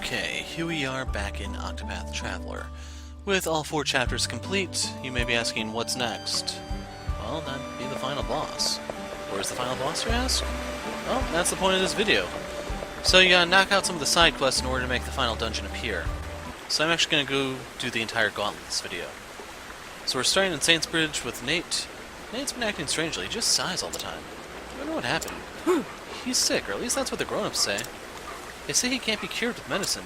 Okay, here we are back in Octopath Traveler. With all 4 chapters complete, you may be asking, what's next? Well, that'd be the final boss. Where's the final boss, you ask? Well, that's the point of this video. So you gotta knock out some of the side quests in order to make the final dungeon appear. So I'm actually gonna go do the entire gauntlet this video. So we're starting in Saintsbridge with Nate. Nate's been acting strangely, he just sighs all the time. I wonder what happened. He's sick, or at least that's what the grown-ups say. They say he can't be cured with medicine.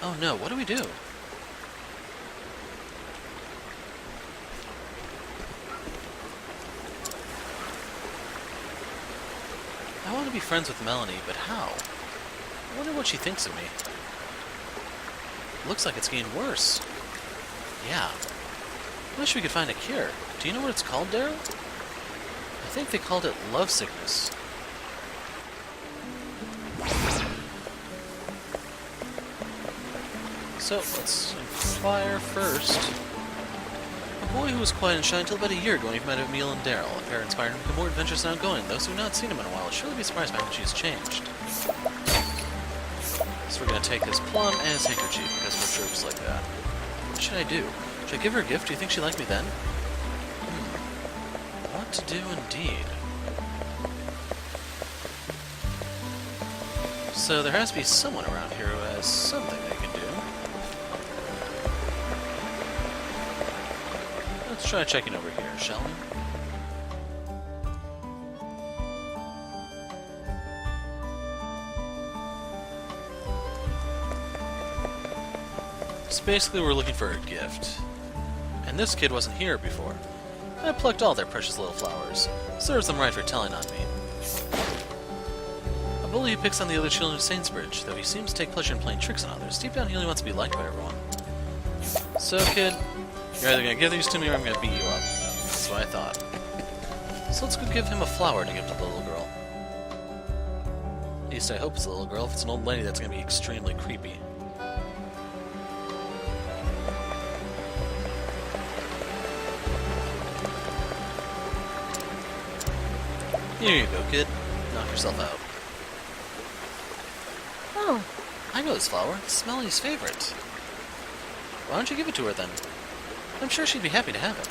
Oh no, what do we do? I want to be friends with Melanie, but how? I wonder what she thinks of me. Looks like it's getting worse. Yeah. I wish we could find a cure. Do you know what it's called, Daryl? I think they called it love sickness. So, let's inquire first. A boy who was quiet and shy until about a year ago when he met Emil and Daryl. A pair inspired him to become more adventurous and outgoing. Those who have not seen him in a while will surely be surprised by how much he has changed. So we're going to take his plum and his handkerchief, because we're jerks like that. What should I do? Should I give her a gift? Do you think she'd like me then? What to do indeed. So there has to be someone around here who has something they can do. Let's try checking over here, shall we? So basically we're looking for a gift. And this kid wasn't here before. I plucked all their precious little flowers. Serves them right for telling on me. A bully who picks on the other children of Saintsbridge, though he seems to take pleasure in playing tricks on others. Deep down he only wants to be liked by everyone. So kid, you're either going to give these to me or I'm going to beat you up. That's what I thought. So let's go give him a flower to give to the little girl. At least I hope it's a little girl. If it's an old lady, that's going to be extremely creepy. Here you go, kid. Knock yourself out. Oh, I know this flower. It's Melody's favorite. Why don't you give it to her, then? I'm sure she'd be happy to have it.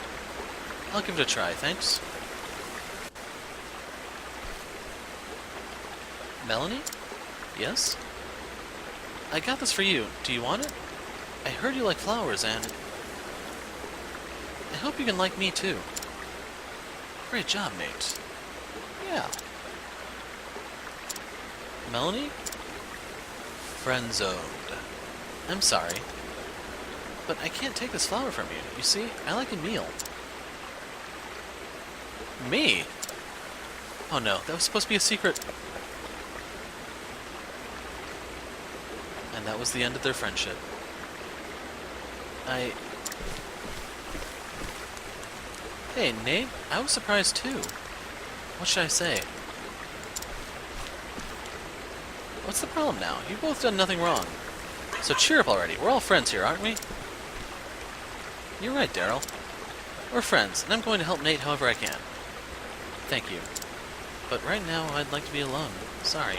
I'll give it a try, thanks. Melanie? Yes? I got this for you. Do you want it? I heard you like flowers, and I hope you can like me, too. Great job, Nate. Yeah. Melanie? Friend-zoned. I'm sorry. But I can't take this flower from you. You see, I like Emil. Me? Oh no, that was supposed to be a secret. And that was the end of their friendship. Hey, Nate, I was surprised too. What should I say? What's the problem now? You've both done nothing wrong. So cheer up already. We're all friends here, aren't we? You're right, Daryl. We're friends, and I'm going to help Nate however I can. Thank you. But right now, I'd like to be alone. Sorry.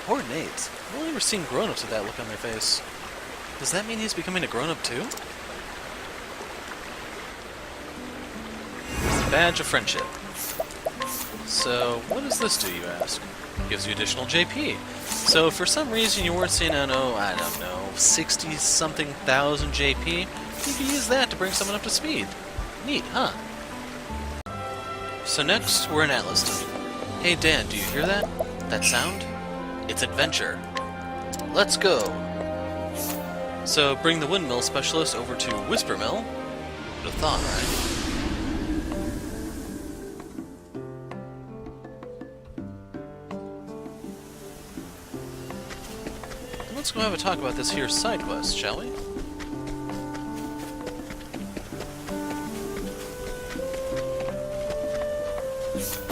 Poor Nate. I've only ever seen grown-ups with that look on their face. Does that mean he's becoming a grown-up too? Badge of friendship. So, what does this do, you ask? Gives you additional JP. So, for some reason you weren't seeing, I don't know, 60-something thousand JP, you can use that to bring someone up to speed. Neat, huh? So next, we're in Atlaston. Hey Dan, do you hear that? That sound? It's adventure. Let's go! So, bring the Windmill specialist over to Whispermill. Would have thought, right? Let's go have a talk about this here side quest, shall we?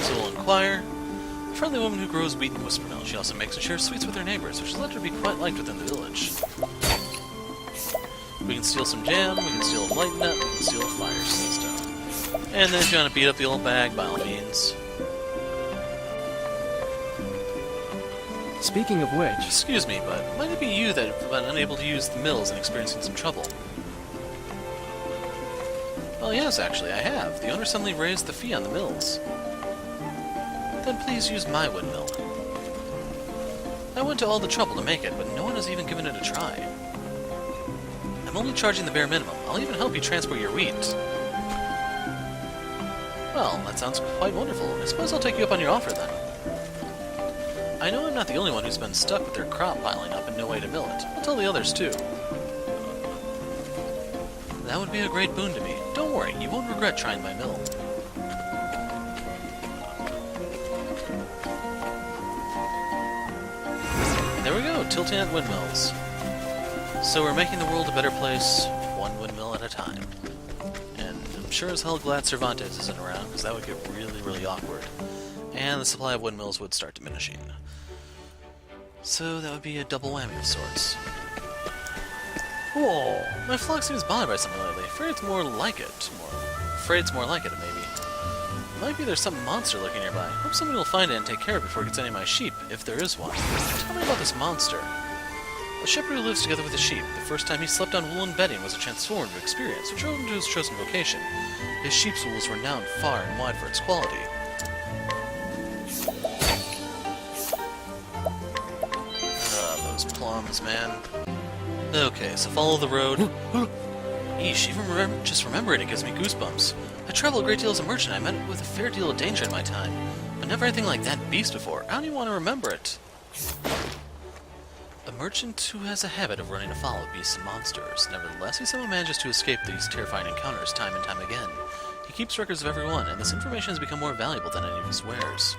So we'll inquire. A friendly woman who grows wheat in Whispermill. She also makes and shares sweets with her neighbors, which has led her to be quite liked within the village. We can steal some jam, we can steal a light nut, we can steal a fire stone. And then if you want to beat up the old bag, by all means. Speaking of which... Excuse me, but might it be you that have been unable to use the mills and experiencing some trouble? Well, yes, actually, I have. The owner suddenly raised the fee on the mills. Then please use my windmill. I went to all the trouble to make it, but no one has even given it a try. I'm only charging the bare minimum. I'll even help you transport your wheat. Well, that sounds quite wonderful. I suppose I'll take you up on your offer, then. I know I'm not the only one who's been stuck with their crop piling up and no way to mill it. I'll tell the others, too. That would be a great boon to me. Don't worry, you won't regret trying my mill. There we go, tilting at windmills. So we're making the world a better place, one windmill at a time. And I'm sure as hell glad Cervantes isn't around, because that would get really, really awkward. And the supply of windmills would start diminishing. So that would be a double whammy of sorts. Whoa! My flock seems bothered by something lately. Afraid it's more like it. Afraid it's more like it, maybe. Might be there's some monster lurking nearby. Hope someone will find it and take care of it before it gets any of my sheep, if there is one. Tell me about this monster. A shepherd who lives together with the sheep. The first time he slept on woolen bedding was a transformative experience, which drove him to his chosen vocation. His sheep's wool is renowned far and wide for its quality. Those plums, man. Okay, so follow the road. Eesh, even just remembering it gives me goosebumps. I travel a great deal as a merchant. I met with a fair deal of danger in my time, but never anything like that beast before. I don't even want to remember it. A merchant who has a habit of running afoul of beasts and monsters. Nevertheless, he somehow manages to escape these terrifying encounters time and time again. He keeps records of every one, and this information has become more valuable than any of his wares.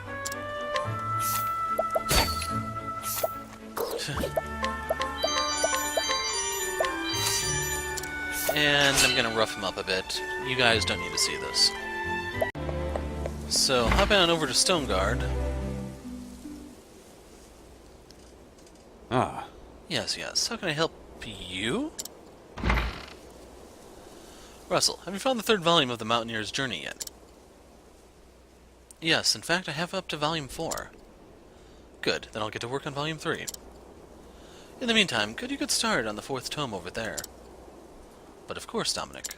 And I'm gonna rough him up a bit. You guys don't need to see this. So, hopping on over to Stoneguard. Ah. Yes, yes. How can I help you? Russell, have you found the third volume of the Mountaineer's Journey yet? Yes, in fact I have up to volume 4. Good, then I'll get to work on volume 3. In the meantime, could you get started on the 4th tome over there? But of course, Dominic.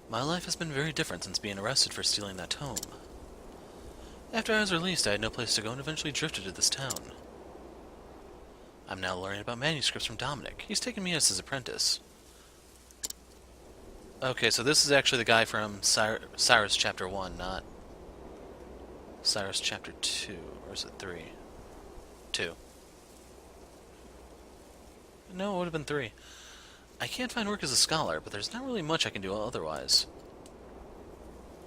My life has been very different since being arrested for stealing that tome. After I was released, I had no place to go and eventually drifted to this town. I'm now learning about manuscripts from Dominic. He's taken me as his apprentice. Okay, so this is actually the guy from Cyrus Chapter 1, not Cyrus Chapter 2. Or is it 3? 2. No, it would have been 3. I can't find work as a scholar, but there's not really much I can do otherwise.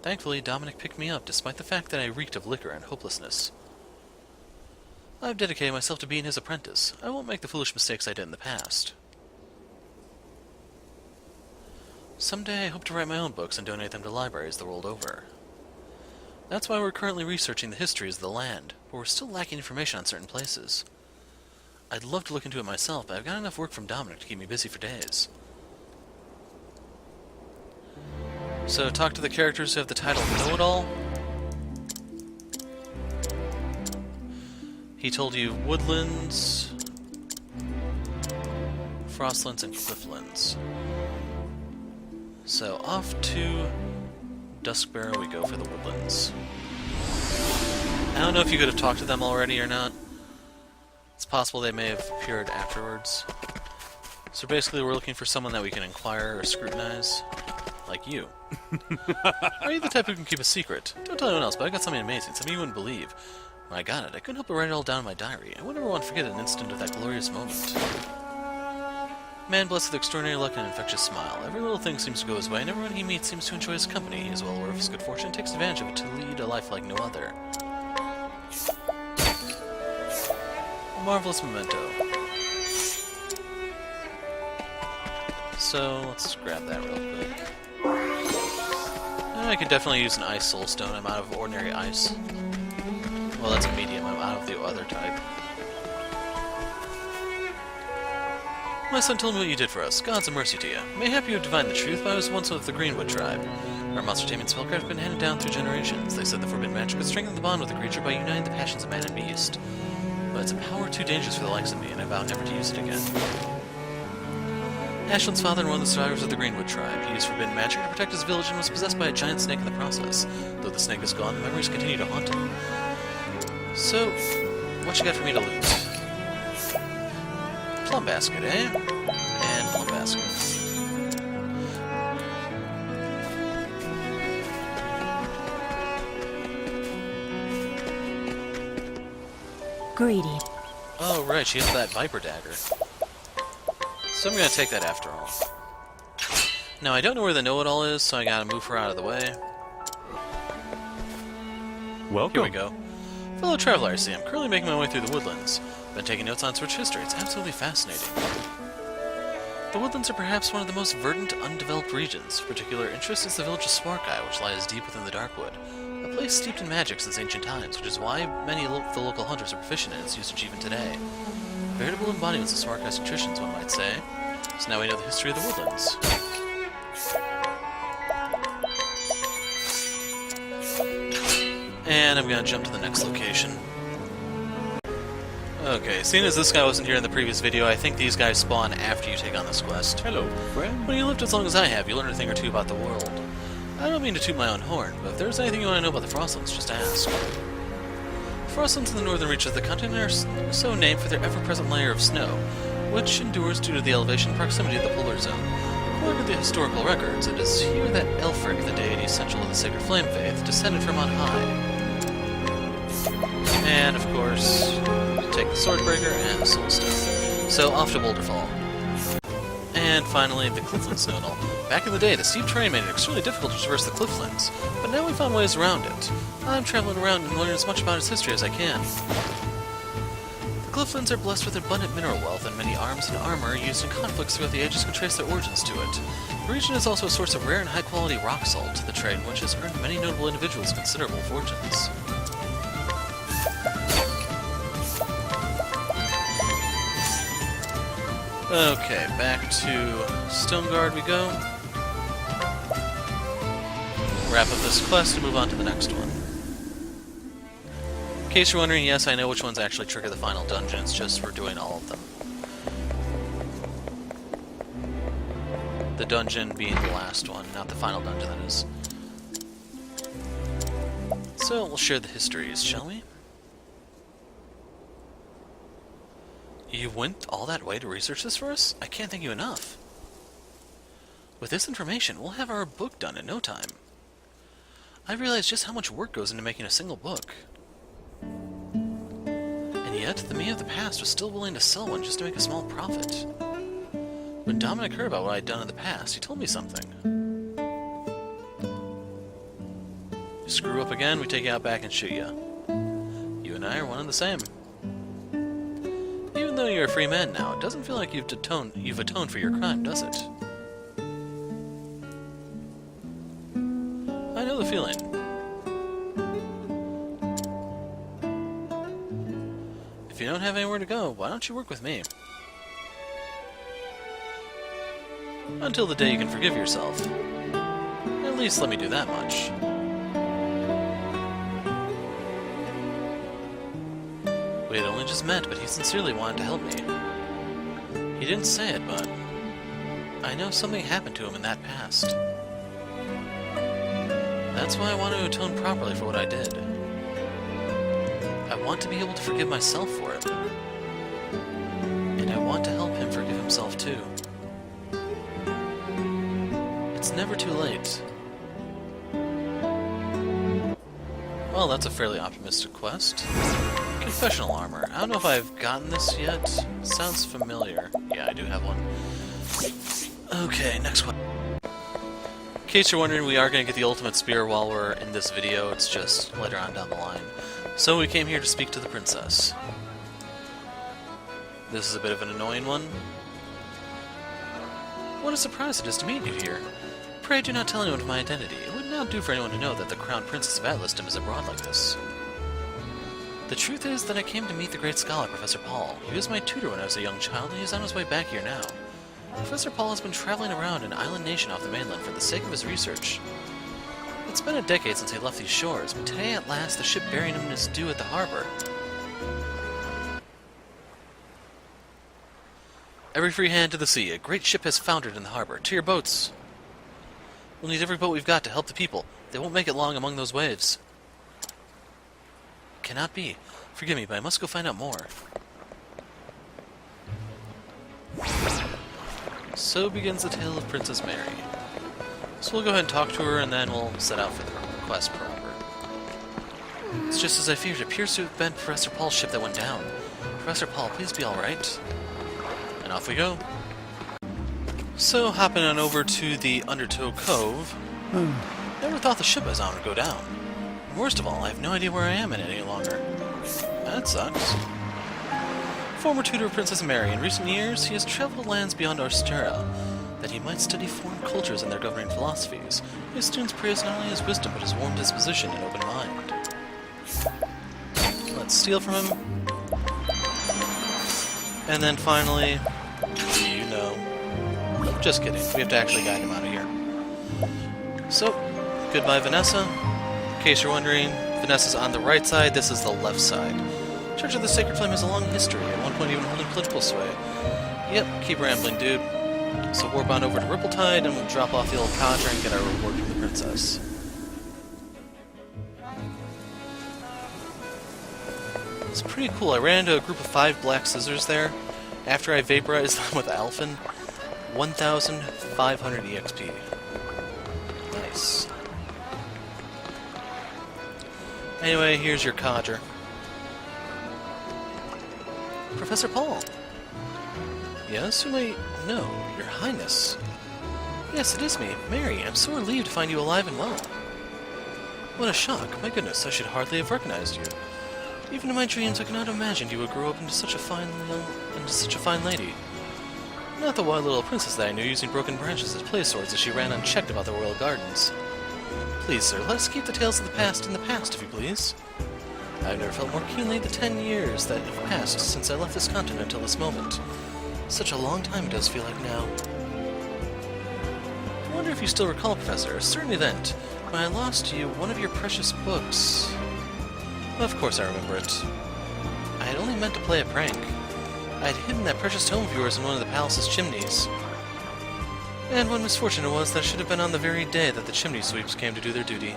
Thankfully, Dominic picked me up, despite the fact that I reeked of liquor and hopelessness. I've dedicated myself to being his apprentice. I won't make the foolish mistakes I did in the past. Someday I hope to write my own books and donate them to libraries the world over. That's why we're currently researching the histories of the land, but we're still lacking information on certain places. I'd love to look into it myself, but I've got enough work from Dominic to keep me busy for days. So, talk to the characters who have the title Know-It-All. He told you Woodlands, Frostlands, and Clifflands. So, off to Duskbarrow we go for the Woodlands. I don't know if you could have talked to them already or not. It's possible they may have appeared afterwards. So basically we're looking for someone that we can inquire or scrutinize. Like you. Are you the type who can keep a secret? Don't tell anyone else, but I got something amazing, something you wouldn't believe. When I got it, I couldn't help but write it all down in my diary. I would never want to forget an instant of that glorious moment. Man blessed with extraordinary luck and an infectious smile. Every little thing seems to go his way, and everyone he meets seems to enjoy his company. He is well aware of his good fortune and takes advantage of it to lead a life like no other. A marvelous memento. So, let's grab that real quick. I could definitely use an ice soulstone. I'm out of ordinary ice. Well, that's a medium. I'm out of the other type. My son told me what you did for us. God's a mercy to you. Mayhap you have divined the truth, but I was once with the Greenwood tribe. Our monster taming spellcraft have been handed down through generations. They said the forbidden magic could strengthen the bond with the creature by uniting the passions of man and beast. But it's a power too dangerous for the likes of me, and I vow never to use it again. Ashland's father and one of the survivors of the Greenwood tribe. He used forbidden magic to protect his village and was possessed by a giant snake in the process. Though the snake is gone, the memories continue to haunt him. So, what you got for me to loot? Plum basket, eh? And plum basket. Greedy. Oh, right, she has that Viper Dagger. So I'm gonna take that after all. Now, I don't know where the know-it-all is, so I gotta move her out of the way. Welcome. Here we go. Fellow traveler, I see. I'm currently making my way through the Woodlands. Been taking notes on its rich history. It's absolutely fascinating. The Woodlands are perhaps one of the most verdant, undeveloped regions. Of particular interest is the village of Swarkai, which lies deep within the Darkwood. A place steeped in magic since ancient times, which is why many of the local hunters are proficient in its usage even today. Veritable embodiments of Swarkai's traditions, one might say. So now we know the history of the Woodlands. And I'm gonna jump to the next location. Okay, seeing as this guy wasn't here in the previous video, I think these guys spawn after you take on this quest. Hello, friend. When you lived as long as I have, you learn a thing or two about the world. I don't mean to toot my own horn, but if there's anything you want to know about the Frostlands, just ask. The Frostlands in the northern reaches of the continent are so named for their ever-present layer of snow, which endures due to the elevation and proximity of the polar zone. According to the historical records, it is here that Elfric, the deity essential to the sacred flame faith, descended from on high. And, of course, take the Swordbreaker and the Soulstone. So, off to Boulderfall. And finally, the Clifflands Nodal. Back in the day, the steep terrain made it extremely difficult to traverse the Clifflands, but now we've found ways around it. I'm traveling around and learning as much about its history as I can. The Clifflands are blessed with abundant mineral wealth, and many arms and armor used in conflicts throughout the ages can trace their origins to it. The region is also a source of rare and high-quality rock salt, the trade in which has earned many notable individuals considerable fortunes. Okay, back to Stoneguard we go. Wrap up this quest and move on to the next one. In case you're wondering, yes, I know which ones actually trigger the final dungeon, it's just we're doing all of them. The dungeon being the last one, not the final dungeon, that is. So, we'll share the histories, shall we? You went all that way to research this for us? I can't thank you enough. With this information, we'll have our book done in no time. I realized just how much work goes into making a single book. And yet, the me of the past was still willing to sell one just to make a small profit. When Dominic heard about what I'd done in the past, he told me something. You screw up again, we take you out back and shoot you. You and I are one and the same. Even though you're a free man now, it doesn't feel like you've atoned for your crime, does it? I know the feeling. If you don't have anywhere to go, why don't you work with me? Until the day you can forgive yourself. At least let me do that much. We had only just met, but he sincerely wanted to help me. He didn't say it, but I know something happened to him in that past. That's why I want to atone properly for what I did. I want to be able to forgive myself for it. And I want to help him forgive himself too. It's never too late. Well, that's a fairly optimistic quest. Confessional armor. I don't know if I've gotten this yet. Sounds familiar. Yeah, I do have one. Okay, next one. In case you're wondering, we are going to get the ultimate spear while we're in this video. It's just later on down the line. So we came here to speak to the princess. This is a bit of an annoying one. What a surprise it is to meet you here. Pray do not tell anyone of my identity. It would not do for anyone to know that the crown princess of Atlasdom is abroad like this. The truth is that I came to meet the great scholar, Professor Paul. He was my tutor when I was a young child, and he's on his way back here now. Professor Paul has been traveling around an island nation off the mainland for the sake of his research. It's been a decade since he left these shores, but today at last the ship bearing him is due at the harbor. Every free hand to the sea. A great ship has foundered in the harbor. To your boats. We'll need every boat we've got to help the people. They won't make it long among those waves. Cannot be. Forgive me, but I must go find out more. So begins the tale of Princess Mary. So we'll go ahead and talk to her, and then we'll set out for the quest proper. It's just as I feared. It appears to have been Professor Paul's ship that went down. Professor Paul, please be alright. And off we go. So, hopping on over to the Undertow Cove. Never thought the ship I was on would go down. And worst of all, I have no idea where I am in it any longer. That sucks. Former tutor of Princess Mary, in recent years, he has traveled to lands beyond Austera, that he might study foreign cultures and their governing philosophies. His students praise not only his wisdom, but his warm disposition and open mind. Let's steal from him. And then finally, you know. Just kidding, we have to actually guide him out of here. So, goodbye Vanessa. In case you're wondering, Vanessa's on the right side, this is the left side. Church of the Sacred Flame has a long history, at one point even holding political sway. Yep, keep rambling, dude. So warp on over to Ripple-Tide, and we'll drop off the old codger and get our reward from the princess. It's pretty cool. I ran into a group of 5 black scissors there. After I vaporized them with Alphen, 1,500 EXP. Nice. Anyway, here's your codger. Professor Paul. Yes, who may know? Your Highness. Yes, it is me, Mary. I'm so relieved to find you alive and well. What a shock. My goodness, I should hardly have recognized you. Even in my dreams, I could not have imagined you would grow up into such a fine lady. Not the wild little princess that I knew using broken branches as play swords as she ran unchecked about the royal gardens. Please, sir, let us keep the tales of the past in the past, if you please. I've never felt more keenly the 10 years that have passed since I left this continent until this moment. Such a long time it does feel like now. I wonder if you still recall, Professor, a certain event when I lost to you one of your precious books. Of course I remember it. I had only meant to play a prank. I had hidden that precious tome of yours in one of the palace's chimneys. And what misfortune it was that should have been on the very day that the chimney sweeps came to do their duty.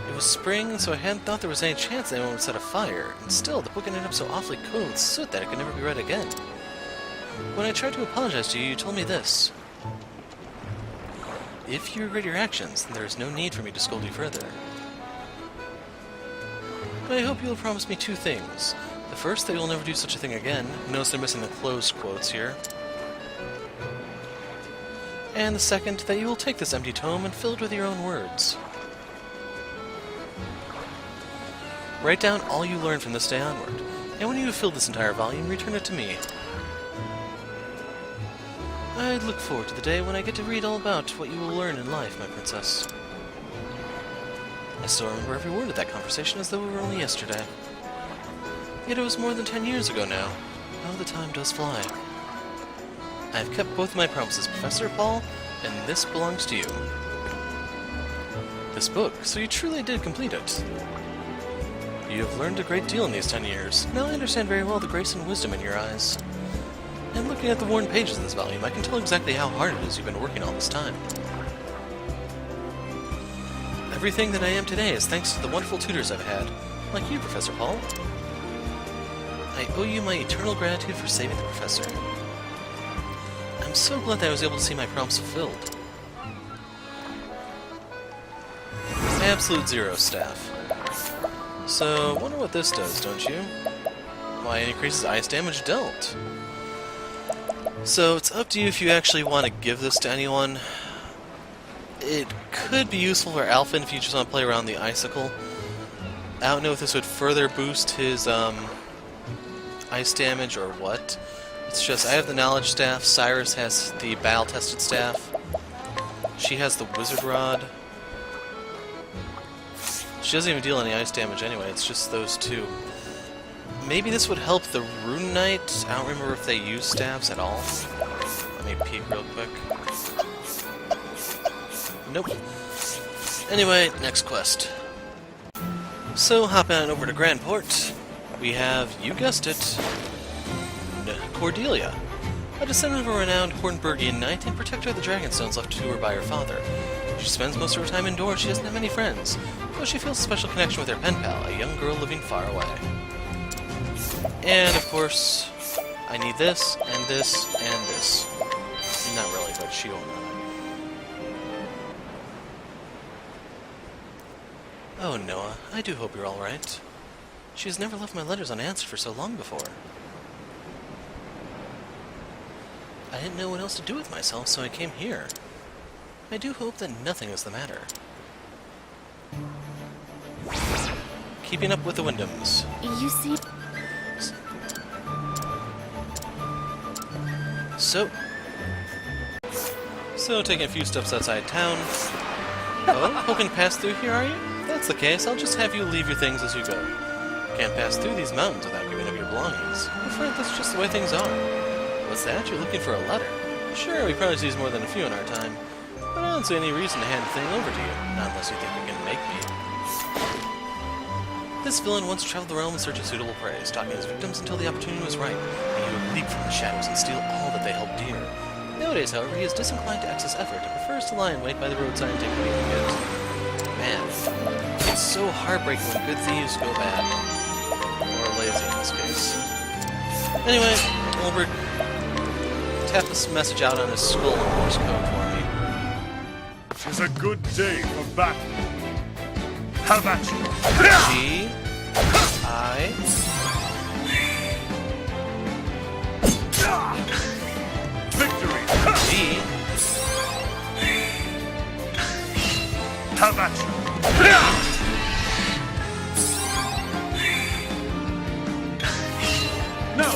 It was spring, so I hadn't thought there was any chance anyone would set a fire, and still, the book ended up so awfully coated with soot that it could never be read again. When I tried to apologize to you, you told me this. If you regret your actions, then there is no need for me to scold you further. But I hope you will promise me 2 things. The first, that you will never do such a thing again. Notice I'm missing the closed quotes here. And the second, that you will take this empty tome and fill it with your own words. Write down all you learned from this day onward, and when you have filled this entire volume, return it to me. I look forward to the day when I get to read all about what you will learn in life, my princess. I still remember every word of that conversation as though it were only yesterday. Yet it was more than 10 years ago now. How the time does fly. I have kept both my promises, Professor Paul, and this belongs to you. This book, so you truly did complete it. You have learned a great deal in these 10 years. Now I understand very well the grace and wisdom in your eyes. And looking at the worn pages of this volume, I can tell exactly how hard it is you've been working all this time. Everything that I am today is thanks to the wonderful tutors I've had, like you, Professor Paul. I owe you my eternal gratitude for saving the Professor. I'm so glad that I was able to see my promise fulfilled. Absolute Zero staff. So, wonder what this does, don't you? Why, it increases ice damage dealt. So, it's up to you if you actually want to give this to anyone. It could be useful for Alphen if you just want to play around the icicle. I don't know if this would further boost his ice damage or what. It's just, I have the knowledge staff, Cyrus has the battle-tested staff, she has the wizard rod. She doesn't even deal any ice damage anyway, it's just those 2. Maybe this would help the Rune Knight. I don't remember if they use staffs at all. Let me peek real quick. Nope. Anyway, next quest. So, hopping on over to Grandport, we have, you guessed it, Cordelia, a descendant of a renowned Hornburgian knight and protector of the Dragonstones left to her by her father. She spends most of her time indoors. She doesn't have many friends, though she feels a special connection with her pen pal, a young girl living far away. And, of course, I need this, and this, and this. Not really, but she won't know. Oh, Noah, I do hope you're alright. She has never left my letters unanswered for so long before. I didn't know what else to do with myself, so I came here. I do hope that nothing is the matter. Keeping up with the Wyndhams. You see... So taking a few steps outside town. Oh, hoping to pass through here, are you? If that's the case, I'll just have you leave your things as you go. Can't pass through these mountains without giving up your belongings. I'm afraid that's just the way things are. What's that? You're looking for a letter? Sure, we probably use more than a few in our time, but I don't see any reason to hand the thing over to you, not unless you think you can make me. This villain once traveled the realm in search of suitable prey, stalking his victims until the opportunity was right, and he would leap from the shadows and steal all that they held dear. Nowadays, however, he is disinclined to excess effort and prefers to lie in wait by the roadside and take what he can get. Man, it's so heartbreaking when good thieves go bad. Or lazy in this case. Anyway, Olberic, tap this message out on his skull in Morse code for me. 'Tis a good day for battle. How about you? G I Victory! D How about you? No!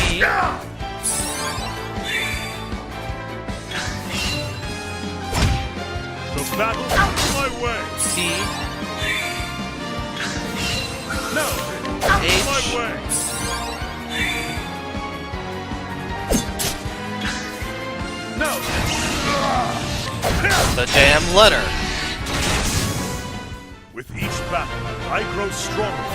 E The battle is my way! T No! My H way! No! the damn letter. With each battle, I grow stronger.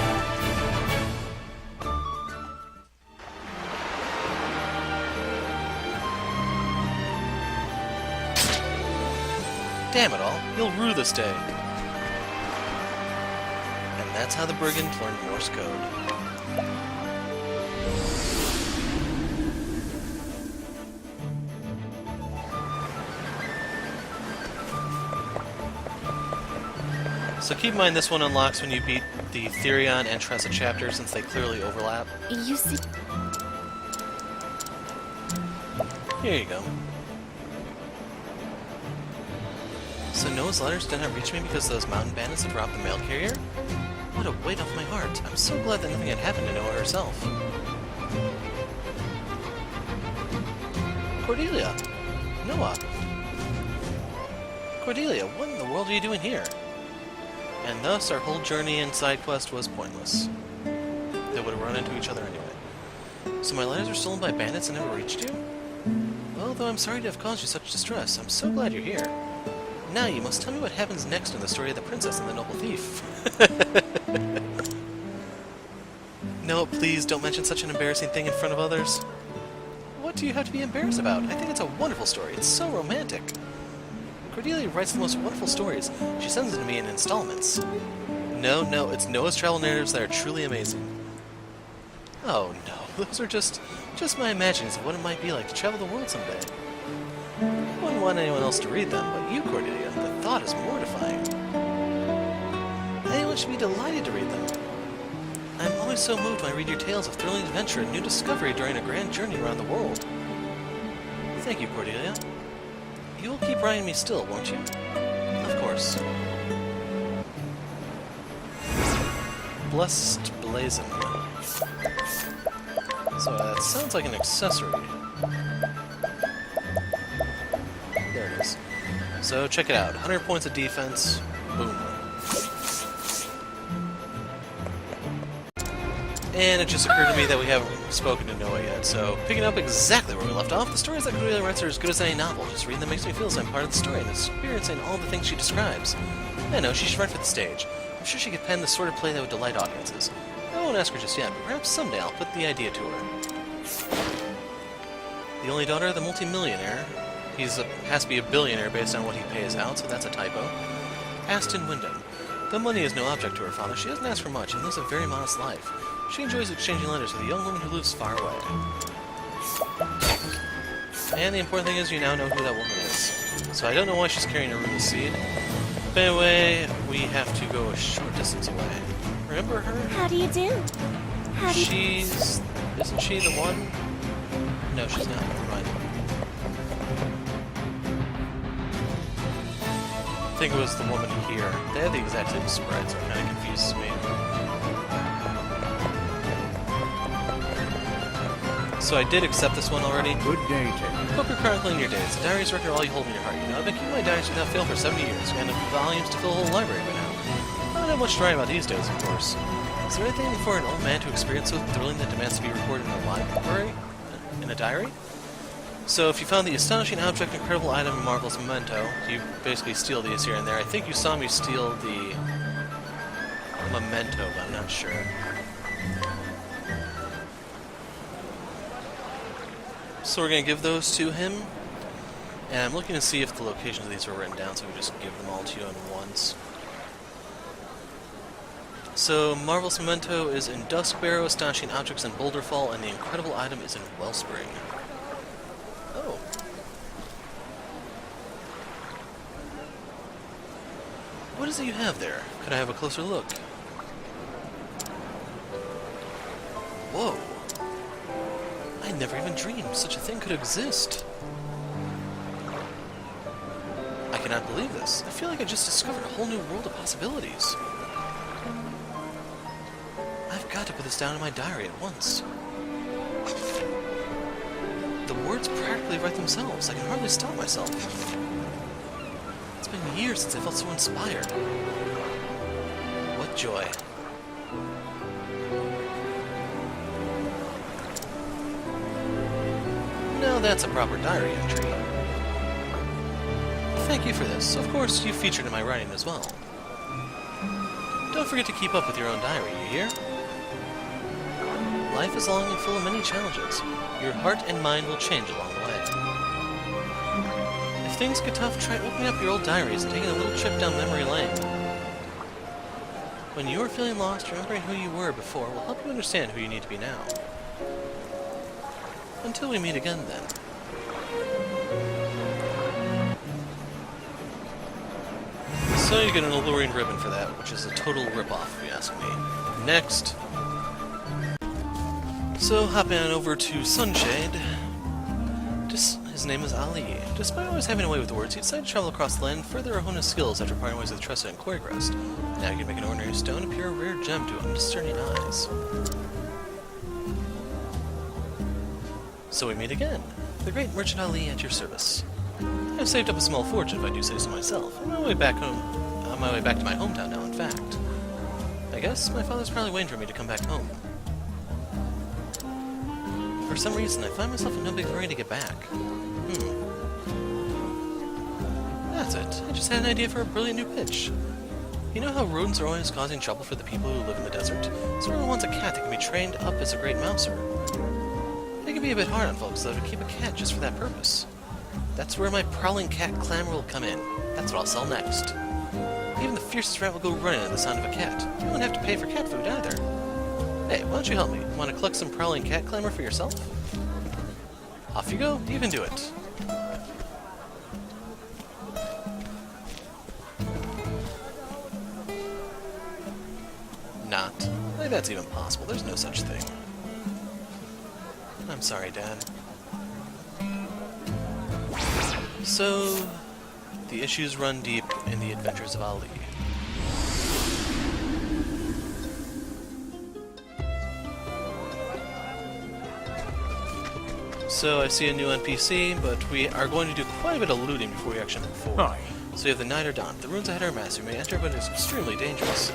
Damn it all, he'll rue this day. And that's how the brigand learned Morse code. So keep in mind this one unlocks when you beat the Therion and Tressa chapter, since they clearly overlap. You see... Here you go. So Noah's letters did not reach me because those mountain bandits had robbed the mail carrier? What a weight off my heart. I'm so glad that nothing had happened to Noah herself. Cordelia! Noah! Cordelia, what in the world are you doing here? And thus our whole journey and side quest was pointless. They would have run into each other anyway. So my letters were stolen by bandits and never reached you? Well, though I'm sorry to have caused you such distress, I'm so glad you're here. Now you must tell me what happens next in the story of the princess and the noble thief. No, please don't mention such an embarrassing thing in front of others. What do you have to be embarrassed about? I think it's a wonderful story. It's so romantic. Cordelia writes the most wonderful stories. She sends them to me in installments. No, it's Noah's travel narratives that are truly amazing. Oh no, those are just my imaginings of what it might be like to travel the world someday. I wouldn't want anyone else to read them, but you, Cordelia, the thought is mortifying. Anyone should be delighted to read them. I'm always so moved when I read your tales of thrilling adventure and new discovery during a grand journey around the world. Thank you, Cordelia. You will keep writing me still, won't you? Of course. Blessed Blazon. So that sounds like an accessory. There it is. So check it out. 100 points of defense. Boom. And it just occurred to me that we haven't spoken to Noah yet, so picking up exactly where we left off, the stories that Cordelia writes are as good as any novel. Just reading them makes me feel as I'm part of the story and experiencing all the things she describes. I know, she should write for the stage. I'm sure she could pen the sort of play that would delight audiences. I won't ask her just yet, but perhaps someday I'll put the idea to her. The only daughter of the multi-millionaire. Has to be a billionaire based on what he pays out, so that's a typo. Aston Wyndham. Though money is no object to her father, she doesn't ask for much and lives a very modest life. She enjoys exchanging letters with a young woman who lives far away. And the important thing is you now know who that woman is. So I don't know why she's carrying a Ruby seed. But anyway, we have to go a short distance away. Remember her? How do you do? Isn't she the one? No, she's not. Never mind. I think it was the woman here. They had the exact same spread, so it kind of confuses me. So I did accept this one already. Good day, Ted. Hope you're chronicling your days. The diaries record all you hold in your heart. You know, I've been keeping my diaries without fail for 70 years. And volumes to fill a whole library by now. I don't have much to write about these days, of course. Is there anything for an old man to experience so thrilling that demands to be recorded in a library? In a diary? So if you found the astonishing object, incredible item, and marvelous memento, you basically steal these here and there. I think you saw me steal the memento, but I'm not sure. So we're going to give those to him. And I'm looking to see if the locations of these are written down, so we just give them all to you at once. So, Marvelous Memento is in Duskbarrow, Astonishing Objects in Boulderfall, and the incredible item is in Wellspring. Oh. What is it you have there? Could I have a closer look? Whoa. I never even dreamed such a thing could exist. I cannot believe this. I feel like I just discovered a whole new world of possibilities. I've got to put this down in my diary at once. The words practically write themselves. I can hardly stop myself. It's been years since I felt so inspired. What joy. Now that's a proper diary entry. Thank you for this. Of course, you featured in my writing as well. Don't forget to keep up with your own diary, you hear? Life is long and full of many challenges. Your heart and mind will change along the way. If things get tough, try opening up your old diaries and taking a little trip down memory lane. When you are feeling lost, remembering who you were before will help you understand who you need to be now. Until we meet again, then. So you get an alluring ribbon for that, which is a total rip-off, if you ask me. Next. So, hopping on over to Sunshade. His name is Ali. Despite always having a way with words, he decided to travel across the land and further hone his skills after parting ways with Tressa and Quarrycrest. Now you can make an ordinary stone appear a rare gem to undiscerning eyes. So we meet again. The great merchant Ali at your service. I've saved up a small fortune, if I do say so myself. I'm on my way back home. On my way back to my hometown now, in fact. I guess my father's probably waiting for me to come back home. For some reason, I find myself in no big hurry to get back. That's it. I just had an idea for a brilliant new pitch. You know how rodents are always causing trouble for the people who live in the desert? So everyone wants a cat that can be trained up as a great mouser. It can be a bit hard on folks, though, to keep a cat just for that purpose. That's where my prowling cat clamor will come in. That's what I'll sell next. Even the fiercest rat will go running at the sound of a cat. You won't have to pay for cat food either. Hey, why don't you help me? Want to collect some prowling cat clamor for yourself? Off you go. You can do it. Not. Like that's even possible. There's no such thing. I'm sorry, Dad. So, the issues run deep in the adventures of Ali. So I see a new NPC, but we are going to do quite a bit of looting before we actually move forward. Hi. So you have the Night or Dawn. The runes ahead are massive. You may enter, but it's extremely dangerous.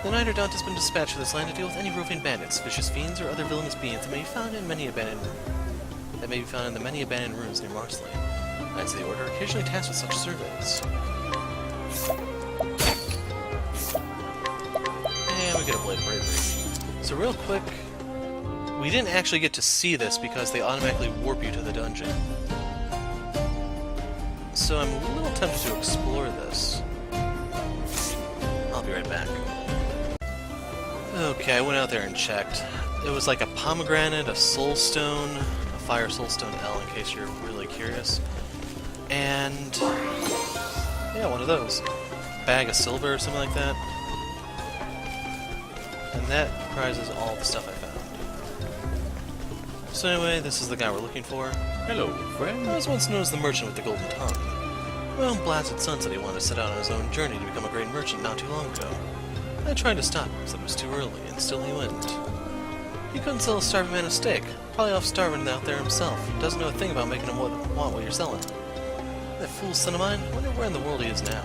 The Knight Erdant has been dispatched to this land to deal with any roving bandits, vicious fiends, or other villainous beings that may be found in the many abandoned ruins near Marsley. Knights of the Order are occasionally tasked with such surveys. And we get a Blade of Bravery. So real quick, we didn't actually get to see this because they automatically warp you to the dungeon. So I'm a little tempted to explore this. I'll be right back. Okay, I went out there and checked. It was like a pomegranate, a soul stone, a fire soul stone L in case you're really curious. And yeah, one of those. Bag of silver or something like that. And that comprises all the stuff I found. So anyway, this is the guy we're looking for. Hello, friend. I was once known as the merchant with the golden tongue. My own blasted son said he wanted to set out on his own journey to become a great merchant not too long ago. I tried to stop him, said it was too early, and still he went. He couldn't sell a starving man a steak. Probably off starving out there himself. Doesn't know a thing about making him want what you're selling. That fool son of mine, I wonder where in the world he is now.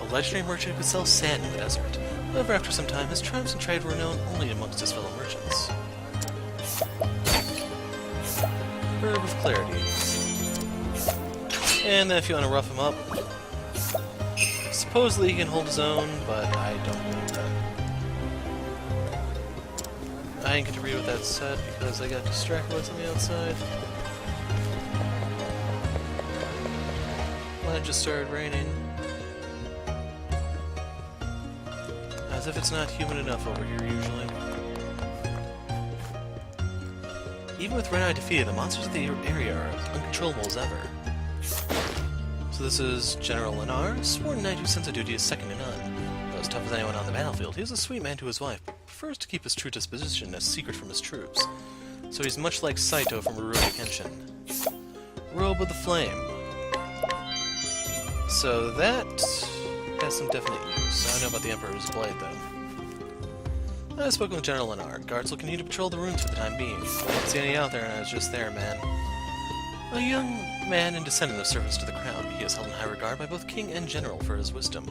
A legendary merchant who could sell sand in the desert. However, after some time, his triumphs in trade were known only amongst his fellow merchants. Herb of Clarity. And then if you want to rough him up, supposedly he can hold his own, but I don't believe that. I didn't get to read what that said because I got distracted by something outside. Well, it just started raining. As if it's not humid enough over here usually. Even with Red Eye defeated, the monsters of the area are as uncontrollable as ever. So this is General Lenar, sworn knight whose sense of duty is second to none. Though as tough as anyone on the battlefield, he is a sweet man to his wife, but prefers to keep his true disposition a secret from his troops. So he's much like Saito from Rurouni Kenshin. Robe of the Flame. So that has some definite use. I don't know about the Emperor's Blade, though. I've spoken with General Lenar. Guards will continue to patrol the ruins for the time being. I didn't see any out there, and I was just there, man. A young man and descendant of servants to the crown, he is held in high regard by both king and general for his wisdom.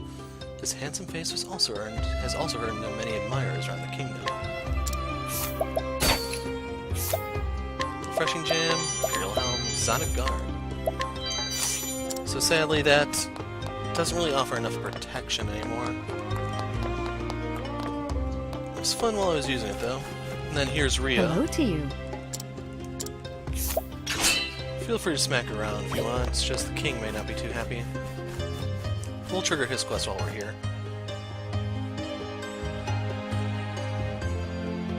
His handsome face has also earned many admirers around the kingdom. Refreshing Jam, Imperial Helm, Sonic Guard. So sadly, that doesn't really offer enough protection anymore. It was fun while I was using it, though. And then here's Rhea. Hello to you. Feel free to smack her around if you want, it's just the king may not be too happy. We'll trigger his quest while we're here.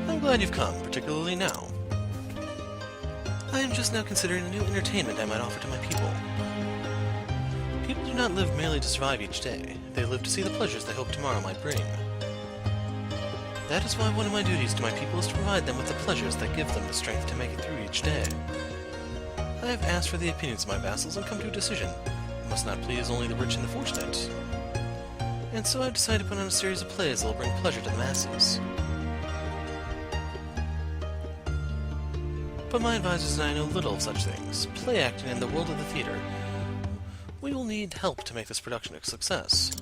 I'm glad you've come, particularly now. I am just now considering a new entertainment I might offer to my people. People do not live merely to survive each day. They live to see the pleasures they hope tomorrow might bring. That is why one of my duties to my people is to provide them with the pleasures that give them the strength to make it through each day. I have asked for the opinions of my vassals and come to a decision. I must not please only the rich and the fortunate. And so I've decided to put on a series of plays that will bring pleasure to the masses. But my advisors and I know little of such things. Play acting in the world of the theater. We will need help to make this production a success.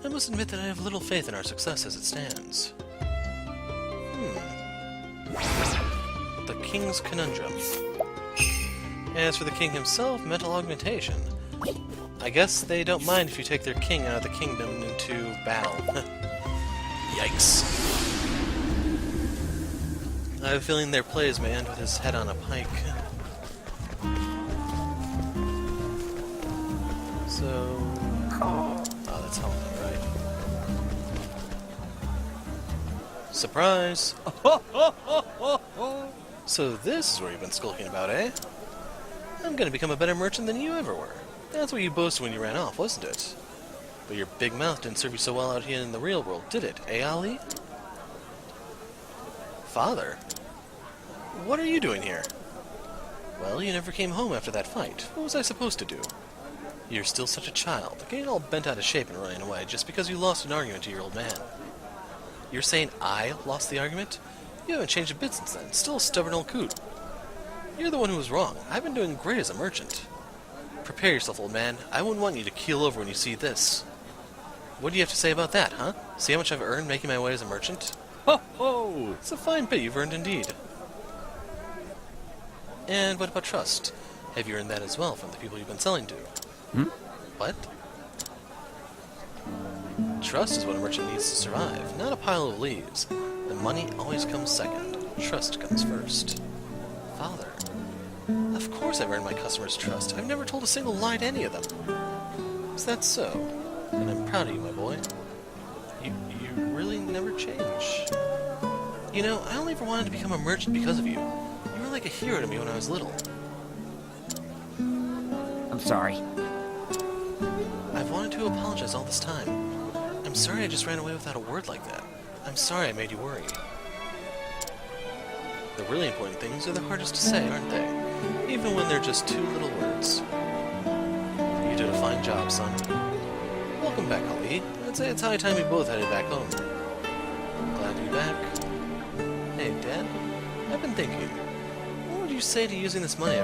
I must admit that I have little faith in our success as it stands. The King's Conundrum. As for the king himself, mental augmentation. I guess they don't mind if you take their king out of the kingdom into battle. Yikes. I have a feeling their plays may end with his head on a pike. So... Oh, that's Helmet, right? Surprise! So this is what you've been skulking about, eh? I'm gonna become a better merchant than you ever were. That's what you boasted when you ran off, wasn't it? But your big mouth didn't serve you so well out here in the real world, did it, eh, Ali? Father? What are you doing here? Well, you never came home after that fight. What was I supposed to do? You're still such a child, getting all bent out of shape and running away just because you lost an argument to your old man. You're saying I lost the argument? You haven't changed a bit since then. Still a stubborn old coot. You're the one who was wrong. I've been doing great as a merchant. Prepare yourself, old man. I wouldn't want you to keel over when you see this. What do you have to say about that, huh? See how much I've earned making my way as a merchant? Ho ho! It's a fine bit you've earned indeed. And what about trust? Have you earned that as well from the people you've been selling to? What? Trust is what a merchant needs to survive, not a pile of leaves. The money always comes second. Trust comes first. Father. Of course I've earned my customers' trust. I've never told a single lie to any of them. Is that so? Then I'm proud of you, my boy. You really never change. You know, I only ever wanted to become a merchant because of you. You were like a hero to me when I was little. I'm sorry. I've wanted to apologize all this time. I'm sorry I just ran away without a word like that. I'm sorry I made you worry. The really important things are the hardest to say, aren't they? Even when they're just two little words. You did a fine job, son. Welcome back, Khalim. I'd say it's high time we both headed back home. Glad to be back. Hey, Dad. I've been thinking. What would you say to using this money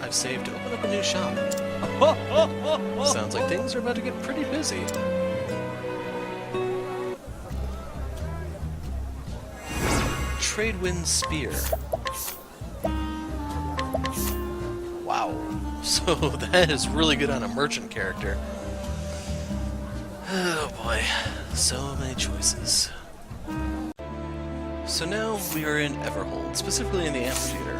I've saved to open up a new shop? Sounds like things are about to get pretty busy. Tradewind Spear. Wow. So that is really good on a merchant character. Oh boy. So many choices. So now we are in Everhold, specifically in the amphitheater.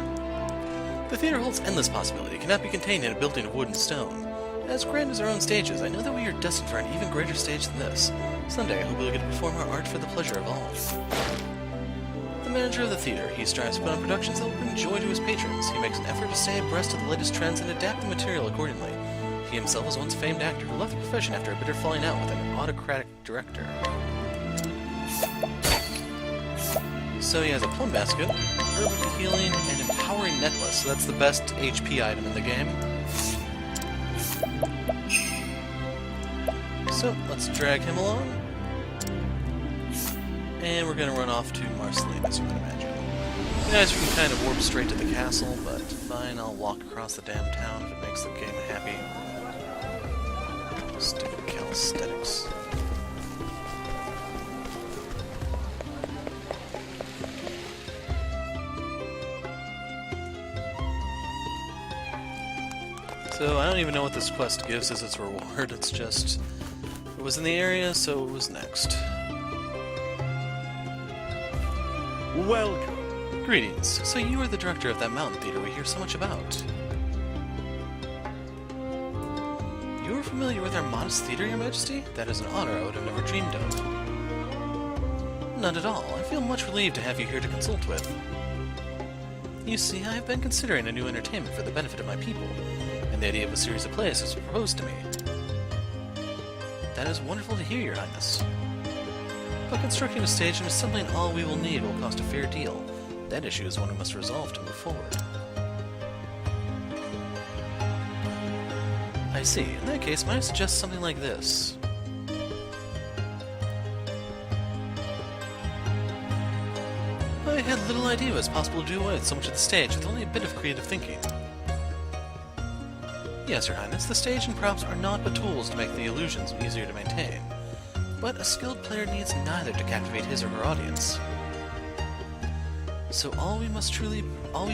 The theater holds endless possibility, cannot be contained in a building of wood and stone. As grand as our own stages, I know that we are destined for an even greater stage than this. Someday I hope we'll get to perform our art for the pleasure of all. The manager of the theater, he strives to put on productions that will bring joy to his patrons. He makes an effort to stay abreast of the latest trends and adapt the material accordingly. He himself was once a famed actor who left the profession after a bitter falling out with an autocratic director. So he has a plum basket, herb of the healing, and empowering necklace. So that's the best HP item in the game. So let's drag him along. And we're going to run off to Marceline, as you would imagine. You guys can kind of warp straight to the castle, but fine, I'll walk across the damn town if it makes the game happy. Stupid calisthenics. So I don't even know what this quest gives as its reward, it's just... It was in the area, so it was next. Welcome. Greetings. So you are the director of that mountain theater we hear so much about. You are familiar with our modest theater, Your Majesty? That is an honor I would have never dreamed of. Not at all. I feel much relieved to have you here to consult with. You see, I have been considering a new entertainment for the benefit of my people, and the idea of a series of plays was proposed to me. That is wonderful to hear, Your Highness. But constructing a stage and assembling all we will need will cost a fair deal. That issue is one we must resolve to move forward. I see. In that case, might I suggest something like this? I had little idea it was possible to do away with so much of the stage with only a bit of creative thinking. Yes, Your Highness, the stage and props are naught but tools to make the illusions easier to maintain. But a skilled player needs neither to captivate his or her audience. So all we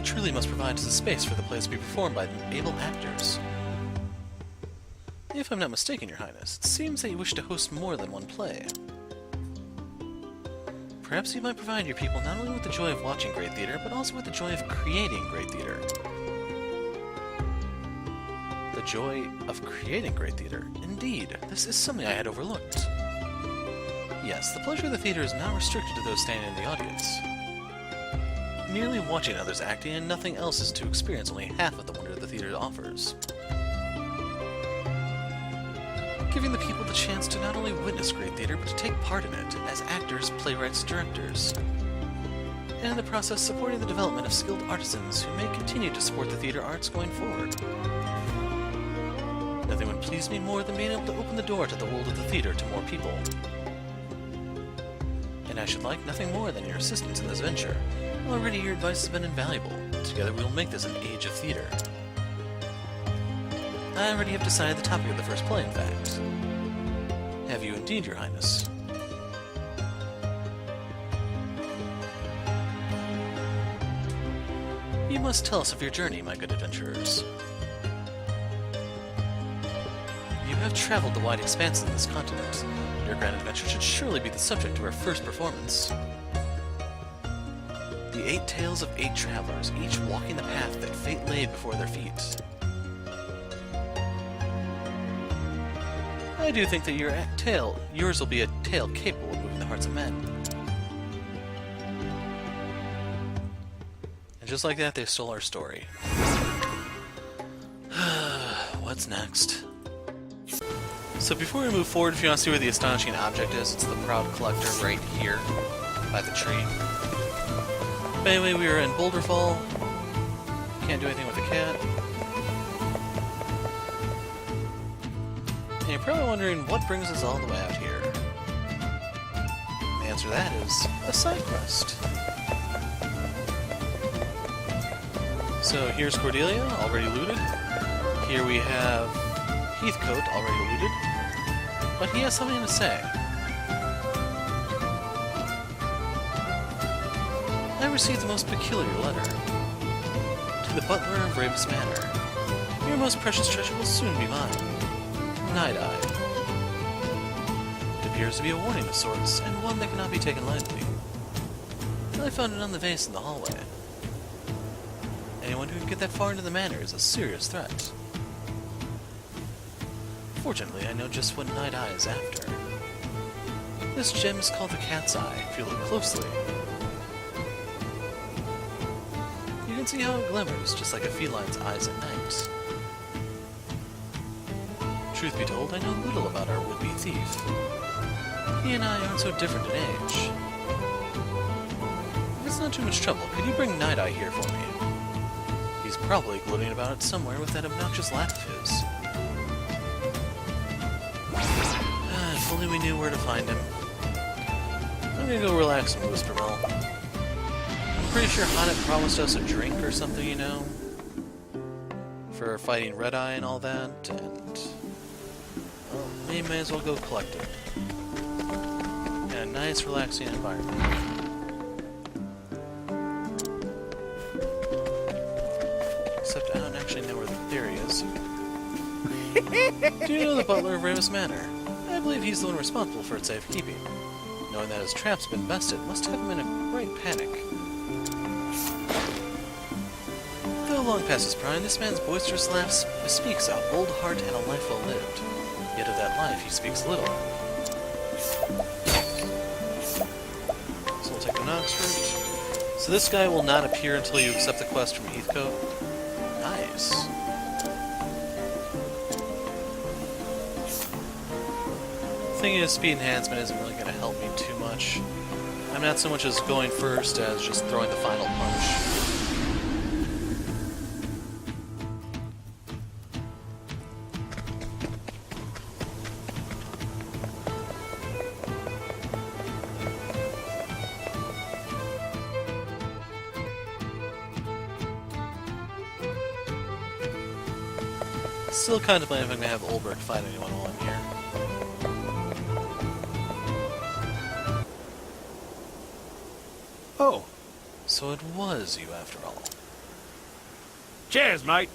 truly must provide is a space for the plays to be performed by able actors. If I'm not mistaken, Your Highness, it seems that you wish to host more than one play. Perhaps you might provide your people not only with the joy of watching great theater, but also with the joy of creating great theater. The joy of creating great theater. Indeed, this is something I had overlooked. Yes, the pleasure of the theater is not restricted to those standing in the audience. Merely watching others acting and nothing else is to experience only half of the wonder the theater offers. Giving the people the chance to not only witness great theater, but to take part in it, as actors, playwrights, directors. And in the process, supporting the development of skilled artisans who may continue to support the theater arts going forward. Nothing would please me more than being able to open the door to the world of the theater to more people. And I should like nothing more than your assistance in this venture. Already your advice has been invaluable. Together we will make this an age of theater. I already have decided the topic of the first play, in fact. Have you indeed, Your Highness? You must tell us of your journey, my good adventurers. You have traveled the wide expanse of this continent. Your grand adventure should surely be the subject of our first performance. The 8 tales of 8 travelers, each walking the path that fate laid before their feet. I do think that yours will be a tale capable of moving the hearts of men. And just like that, they stole our story. What's next? So before we move forward, if you want to see where the astonishing object is, it's the Proud Collector right here, by the tree. But anyway, we are in Boulderfall. Can't do anything with the cat. And you're probably wondering what brings us all the way out here. The answer to that is a side quest. So here's Cordelia, already looted. Here we have Heathcote, already looted. But he has something to say. I received the most peculiar letter. To the butler of Ravis Manor. Your most precious treasure will soon be mine. Night-Eye. It appears to be a warning of sorts, and one that cannot be taken lightly. I found it on the vase in the hallway. Anyone who can get that far into the manor is a serious threat. Fortunately, I know just what Night-Eye is after. This gem is called the Cat's Eye, if you look closely. You can see how it glimmers, just like a feline's eyes at night. Truth be told, I know little about our would-be thief. He and I aren't so different in age. If it's not too much trouble, could you bring Night-Eye here for me? He's probably gloating about it somewhere with that obnoxious laugh of his. If only we knew where to find him. I'm gonna go relax in Whispermill. I'm pretty sure Haunted promised us a drink or something, you know? For fighting Red-Eye and all that, and... well, we may as well go collect it. In a nice, relaxing environment. Except I don't actually know where the theory is. Do you know the butler of Ravis Manor? I believe he's the one responsible for its safekeeping. Knowing that his trap's been busted must have him in a great panic. Though long past his prime, this man's boisterous laugh bespeaks a bold heart and a life well lived. Yet of that life he speaks little. So we'll take the Nox route. So this guy will not appear until you accept the quest from Heathcote. Nice. The thing is, speed enhancement isn't really going to help me too much. I'm not so much as going first as just throwing the final punch. Still contemplating if I'm going to have Olberic fight anyone while I'm here. Oh, So it was you after all. cheers, mate.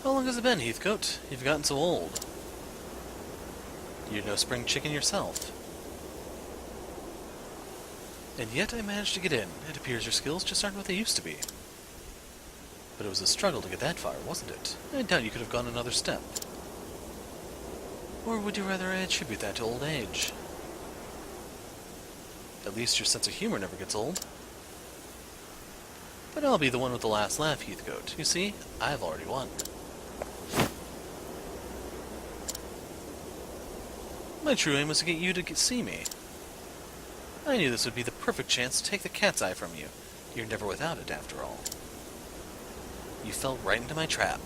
How long has it been, Heathcote? You've gotten so old. You're no spring chicken yourself. And yet I managed to get in. It appears your skills just aren't what they used to be. But it was a struggle to get that far, wasn't it? I doubt you could have gone another step. Or would you rather I attribute that to old age? At least your sense of humor never gets old. But I'll be the one with the last laugh, Heathcote. You see, I've already won. My true aim was to get you to see me. I knew this would be the perfect chance to take the cat's eye from you. You're never without it, after all. You fell right into my trap.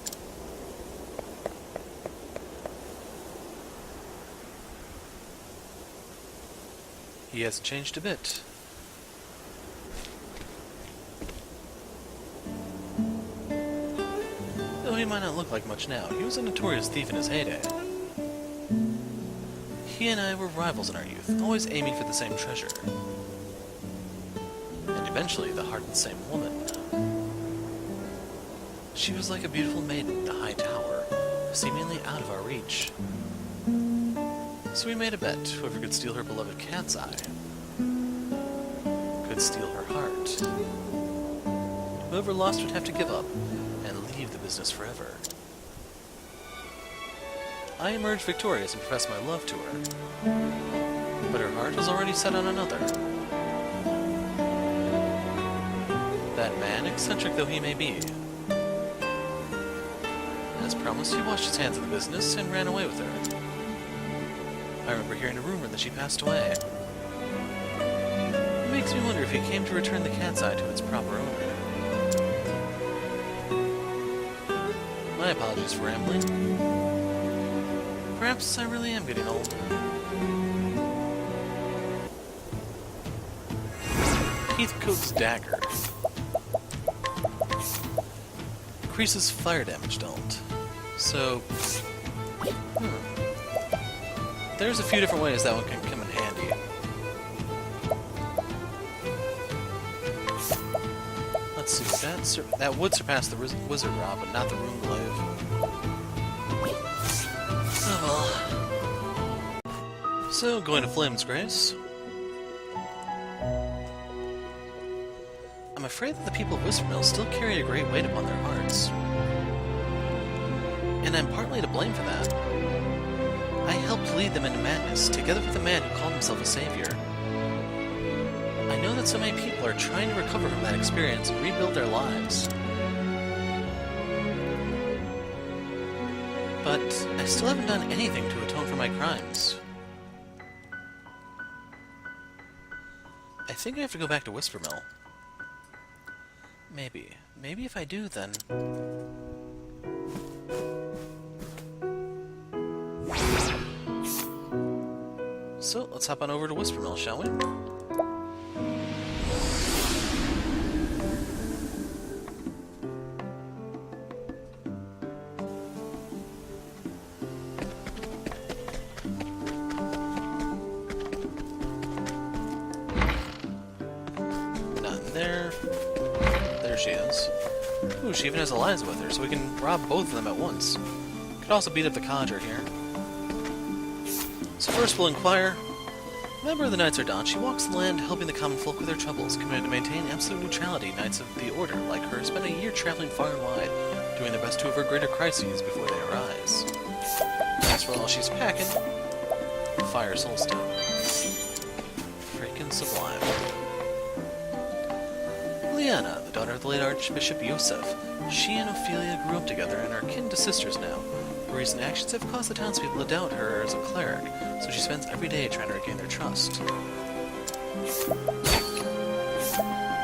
He hasn't changed a bit. Though he might not look like much now, he was a notorious thief in his heyday. He and I were rivals in our youth, always aiming for the same treasure. And eventually, the heart of the same woman. She was like a beautiful maiden in a high tower, seemingly out of our reach. So we made a bet, whoever could steal her beloved cat's eye could steal her heart. Whoever lost would have to give up and leave the business forever. I emerged victorious and professed my love to her, but her heart was already set on another. That man, eccentric though he may be, as promised, he washed his hands of the business and ran away with her. I remember hearing a rumor that she passed away. It makes me wonder if he came to return the cat's eye to its proper owner. My apologies for rambling. Perhaps I really am getting old. Heathcote's dagger. Increases fire damage don't. So, there's a few different ways that one can come in handy. Let's see, that would surpass the Wizard Rod, but not the Rune Glaive. Oh well. So, going to Flame's Grace. I'm afraid that the people of Windmills still carry a great weight upon their hearts. And I'm partly to blame for that. I helped lead them into madness, together with a man who called himself a savior. I know that so many people are trying to recover from that experience and rebuild their lives. But I still haven't done anything to atone for my crimes. I think I have to go back to Whispermill. Maybe. Maybe if I do, then... So, let's hop on over to Whispermill, shall we? Nothing there. There she is. Ooh, she even has Eliza with her, so we can rob both of them at once. Could also beat up the Codger here. So first we'll inquire. A member of the Knights Ardent, she walks the land helping the common folk with their troubles, committed to maintain absolute neutrality. Knights of the Order, like her, spend a year traveling far and wide, doing their best to avert greater crises before they arise. As for all she's packing, Fire Soulstone. Freaking sublime. Lianna, the daughter of the late Archbishop Yosef. She and Ophelia grew up together and are kin to sisters now. Her recent actions have caused the townspeople to doubt her as a cleric, so she spends every day trying to regain their trust.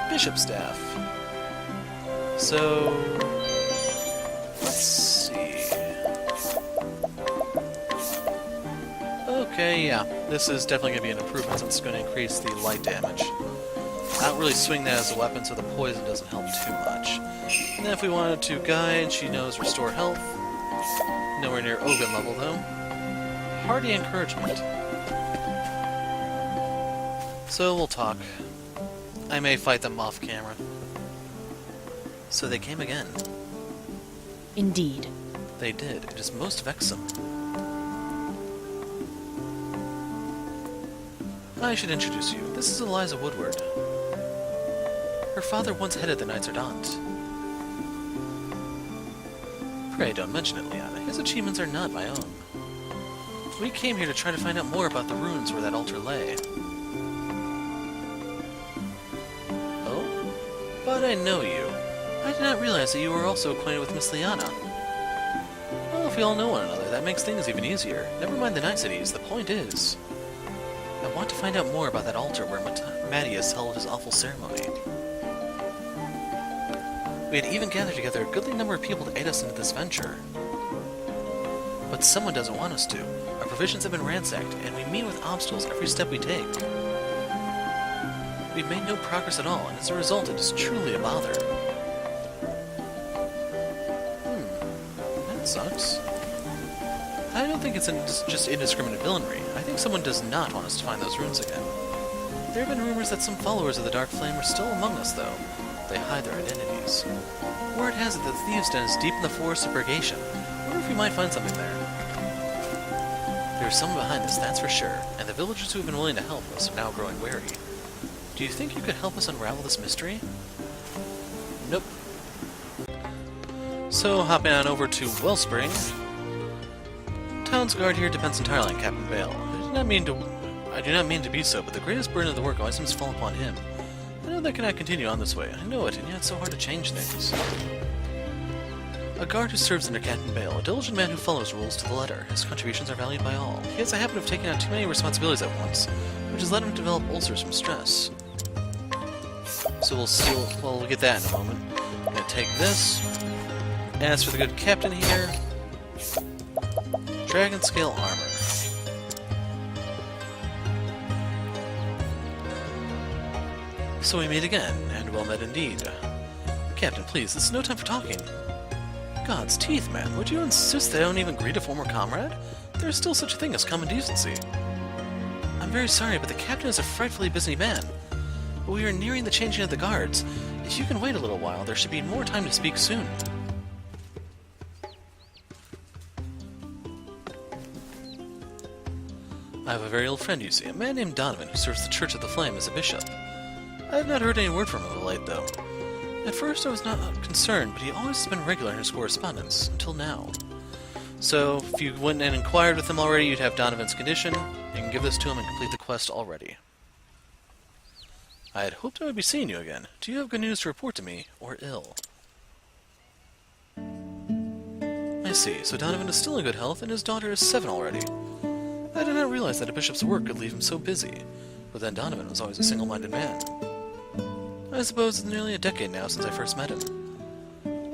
Bishop staff. So... let's see... Okay, yeah. This is definitely going to be an improvement since it's going to increase the light damage. I don't really swing that as a weapon, so the poison doesn't help too much. And then if we wanted to guide, she knows restore health. Nowhere near Ogen level, though. Hearty encouragement. So we'll talk. I may fight them off camera. So they came again. Indeed. They did. It is most vexing. I should introduce you. This is Eliza Woodward. Her father once headed the Knights Ardent. Pray don't mention it, Lianna. His achievements are not my own. We came here to try to find out more about the ruins where that altar lay. Oh? But I know you. I did not realize that you were also acquainted with Miss Lianna. Well, if we all know one another, that makes things even easier. Never mind the niceties, the point is... I want to find out more about that altar where Mattias held his awful ceremony. We had even gathered together a goodly number of people to aid us into this venture. But someone doesn't want us to. Our provisions have been ransacked, and we meet with obstacles every step we take. We've made no progress at all, and as a result, it is truly a bother. That sucks. I don't think it's just indiscriminate villainy. I think someone does not want us to find those runes again. There have been rumors that some followers of the Dark Flame are still among us, though. They hide their identities. Word has it that the Thieves' Den is deep in the forest of Purgation. I wonder if we might find something there. There's someone behind this, that's for sure, and the villagers who have been willing to help us are now growing wary. Do you think you could help us unravel this mystery? Nope. So, hopping on over to Wellspring. Town's guard here depends entirely on Captain Bale. I do not mean to be so, but the greatest burden of the work always seems to fall upon him. I know that cannot continue on this way. I know it, and yet it's so hard to change things. A guard who serves under Captain Bale, a diligent man who follows rules to the letter. His contributions are valued by all. He has a habit of taking on too many responsibilities at once, which has led him to develop ulcers from stress. So we'll get that in a moment. I'm gonna take this. As for the good captain here, Dragon Scale Armor. So we meet again, and well met indeed. Captain, please, this is no time for talking. God's teeth, man, would you insist that I don't even greet a former comrade? There's still such a thing as common decency. I'm very sorry, but the captain is a frightfully busy man. But we are nearing the changing of the guards. If you can wait a little while, there should be more time to speak soon. I have a very old friend, you see, a man named Donovan, who serves the Church of the Flame as a bishop. I have not heard any word from him of late, though. At first I was not concerned, but he always has been regular in his correspondence, until now. So, if you went and inquired with him already, you'd have Donovan's condition. You can give this to him and complete the quest already. I had hoped I would be seeing you again. Do you have good news to report to me, or ill? I see, so Donovan is still in good health, and his daughter is 7 already. I did not realize that a bishop's work could leave him so busy, but then Donovan was always a single-minded man. I suppose it's nearly a decade now since I first met him.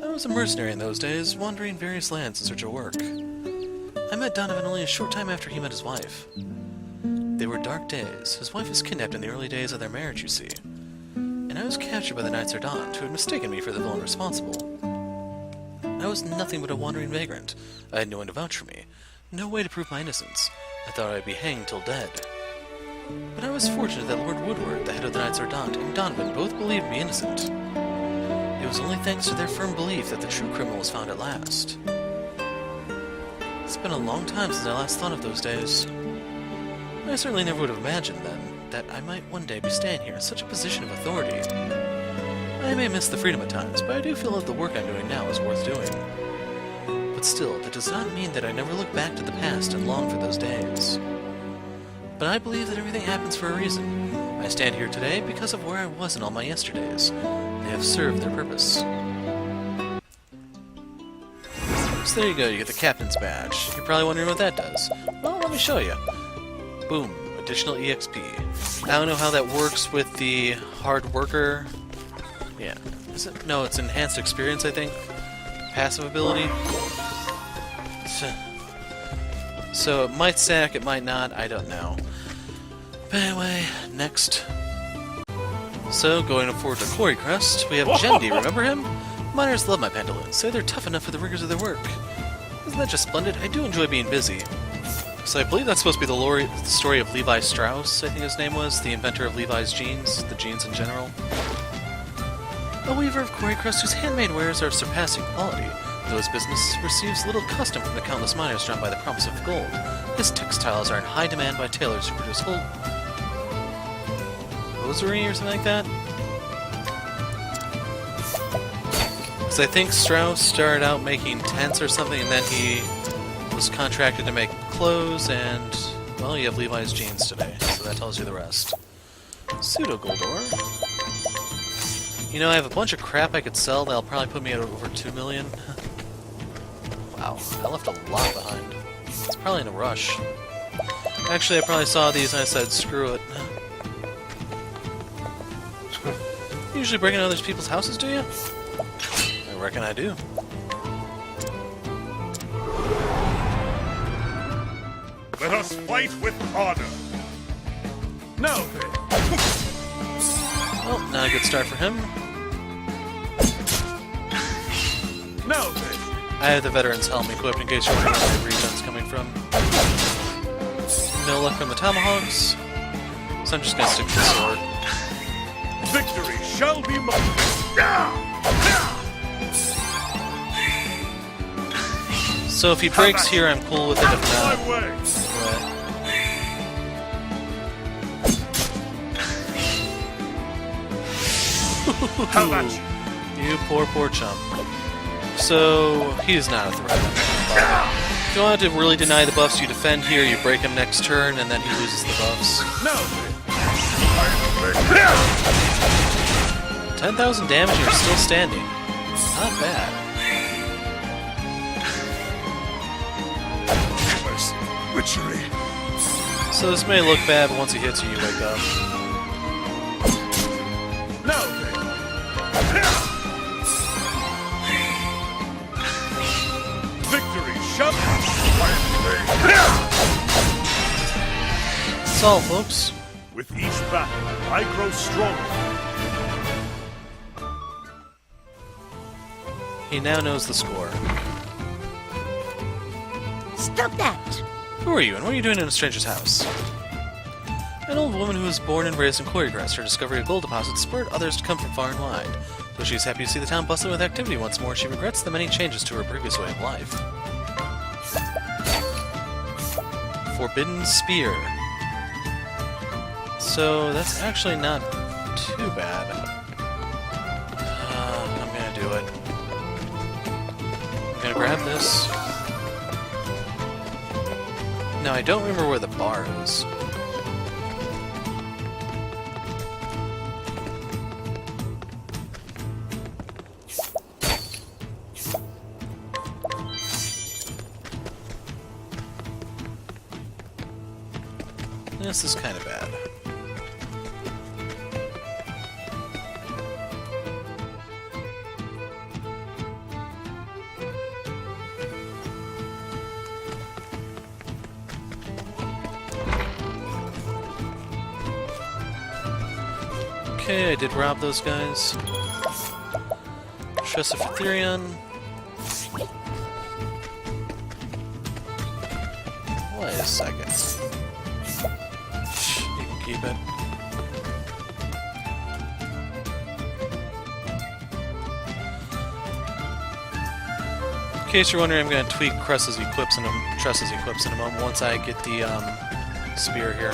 I was a mercenary in those days, wandering various lands in search of work. I met Donovan only a short time after he met his wife. They were dark days. His wife was kidnapped in the early days of their marriage, you see. And I was captured by the Knights Ardent, who had mistaken me for the villain responsible. I was nothing but a wandering vagrant. I had no one to vouch for me, no way to prove my innocence. I thought I'd be hanged till dead. But I was fortunate that Lord Woodward, the head of the Knights Ardent, and Donovan both believed me innocent. It was only thanks to their firm belief that the true criminal was found at last. It's been a long time since I last thought of those days. I certainly never would have imagined then that I might one day be standing here in such a position of authority. I may miss the freedom at times, but I do feel that the work I'm doing now is worth doing. But still, that does not mean that I never look back to the past and long for those days. But I believe that everything happens for a reason. I stand here today because of where I was in all my yesterdays. They have served their purpose. So there you go, you get the Captain's Badge. You're probably wondering what that does. Well, let me show you. Boom, additional EXP. I don't know how that works with the Hard Worker. Yeah, is it? No, it's Enhanced Experience, I think. Passive ability. So it might stack, it might not, I don't know. But anyway, next. So, going forward to Quarry Crest, we have Jendi, remember him? Miners love my pantaloons, say they're tough enough for the rigors of their work. Isn't that just splendid? I do enjoy being busy. So I believe that's supposed to be the story of Levi Strauss, I think his name was, the inventor of Levi's jeans, the jeans in general. A weaver of Quarry Crest whose handmade wares are of surpassing quality, though his business receives little custom from the countless miners drawn by the promise of gold. His textiles are in high demand by tailors who produce whole hosiery or something like that. Because I think Strauss started out making tents or something, and then he was contracted to make clothes, and, well, you have Levi's jeans today, so that tells you the rest. Pseudo gold ore. You know, I have a bunch of crap I could sell that'll probably put me at over 2 million. Wow, I left a lot behind. It's probably in a rush. Actually, I probably saw these and I said, screw it. You usually break into other people's houses, do you? I reckon I do. Let us fight with honor. Now then. Well, not a good start for him. Now then. I have the Veteran's Helm equipped in case you're wondering where the regen's coming from. No luck from the Tomahawks, so I'm just gonna stick to the sword. Victory shall be mine. So if he breaks here, I'm cool with it. If not, My way. How about you? You poor chump. So he's not a threat. If you want to really deny the buffs you defend here, you break him next turn, and then he loses the buffs. No. 10,000 damage and you're still standing. Not bad. Witchery. So this may look bad, but once he hits you, you wake up. Now victory shall be. That's all, folks. With each battle, I grow stronger. He now knows the score. Stop that! Who are you, and what are you doing in a stranger's house? An old woman who was born and raised in Quarrygrass. Her discovery of gold deposits spurred others to come from far and wide. Though she is happy to see the town bustling with activity once more, she regrets the many changes to her previous way of life. Forbidden Spear. So that's actually not too bad. I'm gonna do it. I'm gonna grab this. Now I don't remember where the bar is. This is kind of bad. Okay, I did rob those guys. Trust of Ethereon. Wait a second. You can keep it. In case you're wondering, I'm going to tweak Trust's equips in a moment once I get the spear here.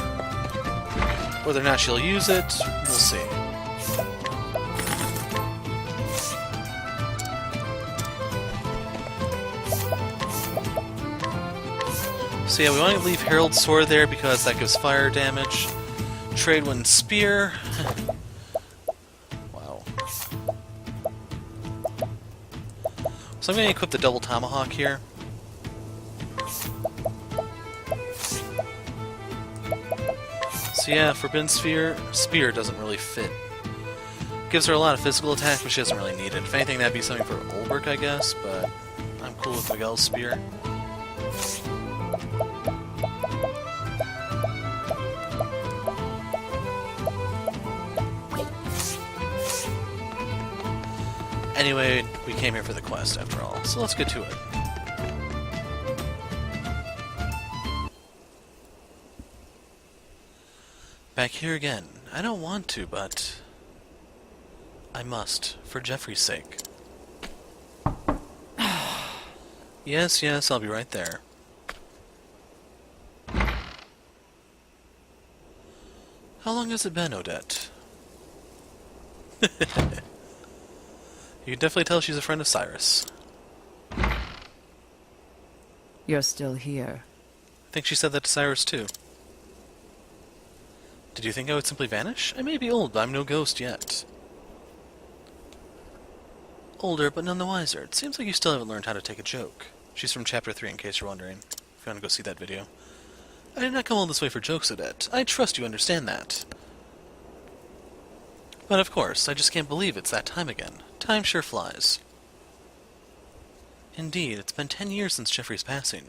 Whether or not she'll use it, we'll see. So yeah, we want to leave Herald's Sword there because that gives fire damage. Tradewind Spear. Wow. So I'm going to equip the double tomahawk here. So yeah, Forbidden Spear doesn't really fit. Gives her a lot of physical attack, but she doesn't really need it. If anything, that'd be something for Olberic, I guess, but I'm cool with Miguel's Spear. Anyway, we came here for the quest after all, so let's get to it. Back here again. I don't want to, but I must, for Jeffrey's sake. Yes, I'll be right there. How long has it been, Odette? You can definitely tell she's a friend of Cyrus. You're still here. I think she said that to Cyrus, too. Did you think I would simply vanish? I may be old, but I'm no ghost yet. Older, but none the wiser. It seems like you still haven't learned how to take a joke. She's from Chapter 3, in case you're wondering. If you want to go see that video. I did not come all this way for jokes, Odette. I trust you understand that. But of course, I just can't believe it's that time again. Time sure flies. Indeed, it's been 10 years since Jeffrey's passing.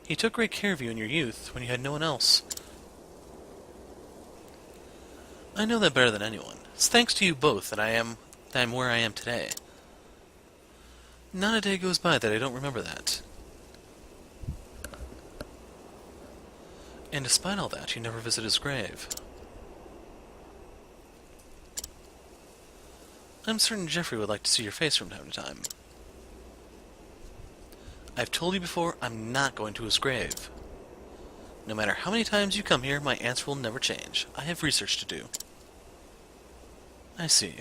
He took great care of you in your youth, when you had no one else. I know that better than anyone. It's thanks to you both that I'm where I am today. Not a day goes by that I don't remember that. And despite all that, you never visit his grave. I'm certain Jeffrey would like to see your face from time to time. I've told you before, I'm not going to his grave. No matter how many times you come here, my answer will never change. I have research to do. I see.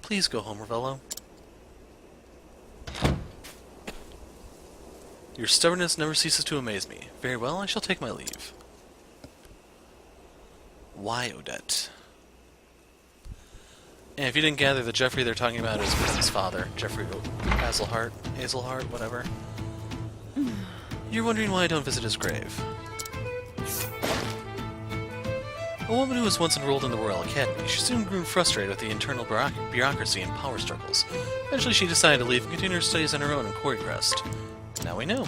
Please go home, Revello. Your stubbornness never ceases to amaze me. Very well, I shall take my leave. Why, Odette? And if you didn't gather, the Jeffrey they're talking about is his father, Jeffrey Hazelhart, whatever. You're wondering why I don't visit his grave. A woman who was once enrolled in the Royal Academy, she soon grew frustrated with the internal bureaucracy and power struggles. Eventually she decided to leave and continue her studies on her own in Quarry Crest. Now we know.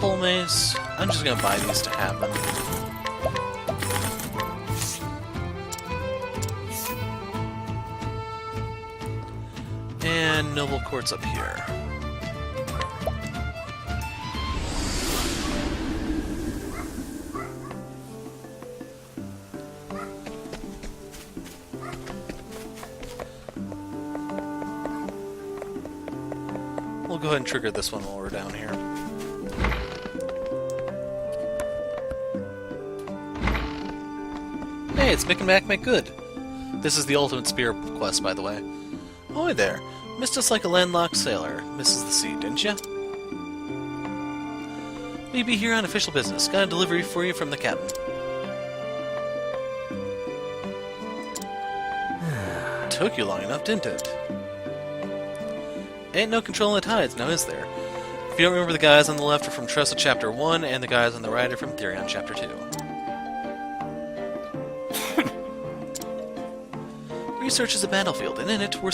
Pole mace. I'm just gonna buy these to happen. And Noble Court's up here. We'll go ahead and trigger this one while we're down here. Hey, it's Mikk and Makk make good. This is the ultimate spear quest, by the way. Ahoy there. Missed us like a landlocked sailor. Misses the sea, didn't ya? We be here on official business. Got a delivery for you from the captain. Took you long enough, didn't it? Ain't no controlling the tides, now is there? If you don't remember, the guys on the left are from Tressa Chapter 1, and the guys on the right are from Therion Chapter 2. Research is a battlefield, and in it, we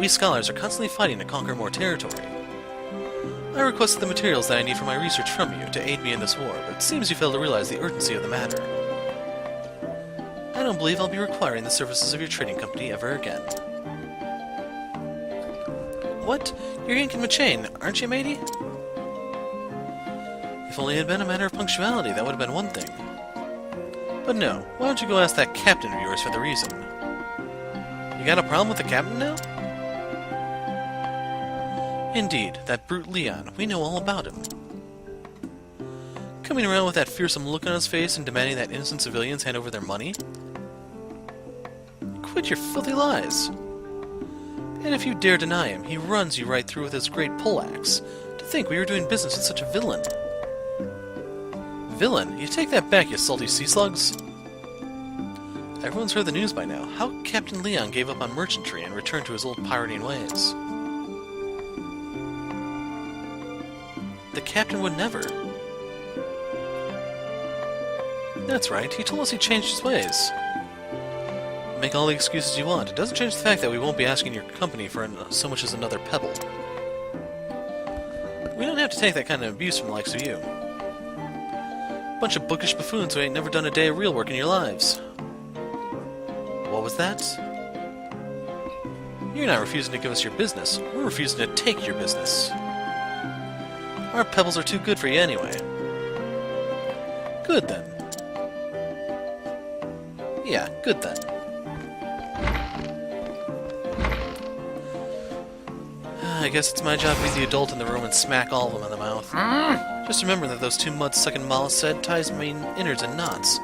scholars are constantly fighting to conquer more territory. I requested the materials that I need for my research from you to aid me in this war, but it seems you fail to realize the urgency of the matter. I don't believe I'll be requiring the services of your trading company ever again. What? You're yanking my chain, aren't you, matey? If only it had been a matter of punctuality, that would have been one thing. But no, why don't you go ask that captain of yours for the reason? You got a problem with the captain now? Indeed, that brute Leon. We know all about him. Coming around with that fearsome look on his face and demanding that innocent civilians hand over their money? Quit your filthy lies. And if you dare deny him, he runs you right through with his great poleaxe. To think we were doing business with such a villain. Villain? You take that back, you salty sea slugs. Everyone's heard the news by now. How Captain Leon gave up on merchantry and returned to his old pirating ways. The captain would never. That's right, he told us he changed his ways. Make all the excuses you want. It doesn't change the fact that we won't be asking your company for so much as another pebble. We don't have to take that kind of abuse from the likes of you. Bunch of bookish buffoons who ain't never done a day of real work in your lives. What was that? You're not refusing to give us your business. We're refusing to take your business. Our pebbles are too good for you anyway. Good then. Yeah, good then. I guess it's my job to be the adult in the room and smack all of them in the mouth. Just remember that those two mud-sucking mollusks said ties my innards in knots.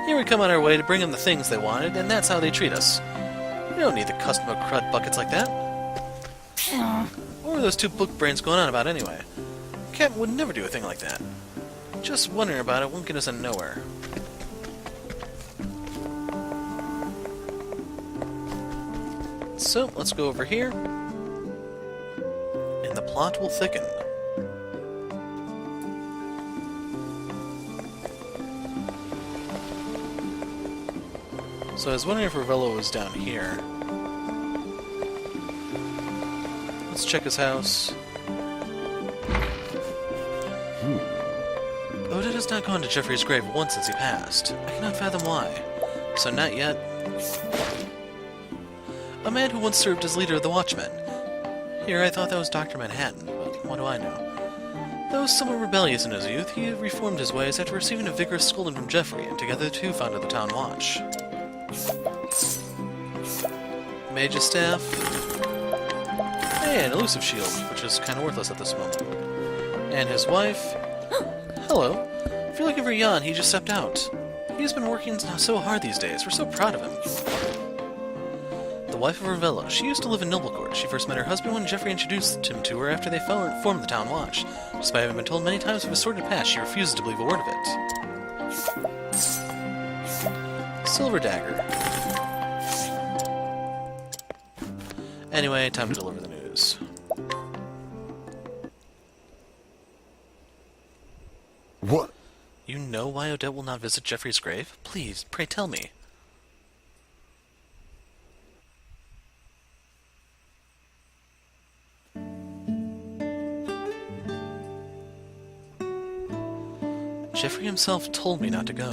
Here we come on our way to bring them the things they wanted, and that's how they treat us. We don't need the customer crud buckets like that. What were those two book brains going on about anyway? Captain would never do a thing like that. Just wondering about it won't get us nowhere. So, let's go over here. And the plot will thicken. So I was wondering if Revello was down here. Let's check his house. Odette has not gone to Jeffrey's grave once since he passed. I cannot fathom why. So not yet. A man who once served as leader of the Watchmen. Here, I thought that was Dr. Manhattan, but what do I know? Though somewhat rebellious in his youth, he reformed his ways after receiving a vigorous scolding from Jeffrey, and together the two founded the Town Watch. Mage's Staff. Hey, an elusive shield, which is kind of worthless at this moment. And his wife. Hello. If you're looking for Jan, he just stepped out. He's been working so hard these days. We're so proud of him. The wife of Revello. She used to live in Noblecourt. She first met her husband when Jeffrey introduced him to her after they formed the Town Watch. Despite having been told many times of his sordid past, she refuses to believe a word of it. Silver Dagger. Anyway, time to deliver the news. What? You know why Odette will not visit Jeffrey's grave? Please, pray tell me. Jeffrey himself told me not to go.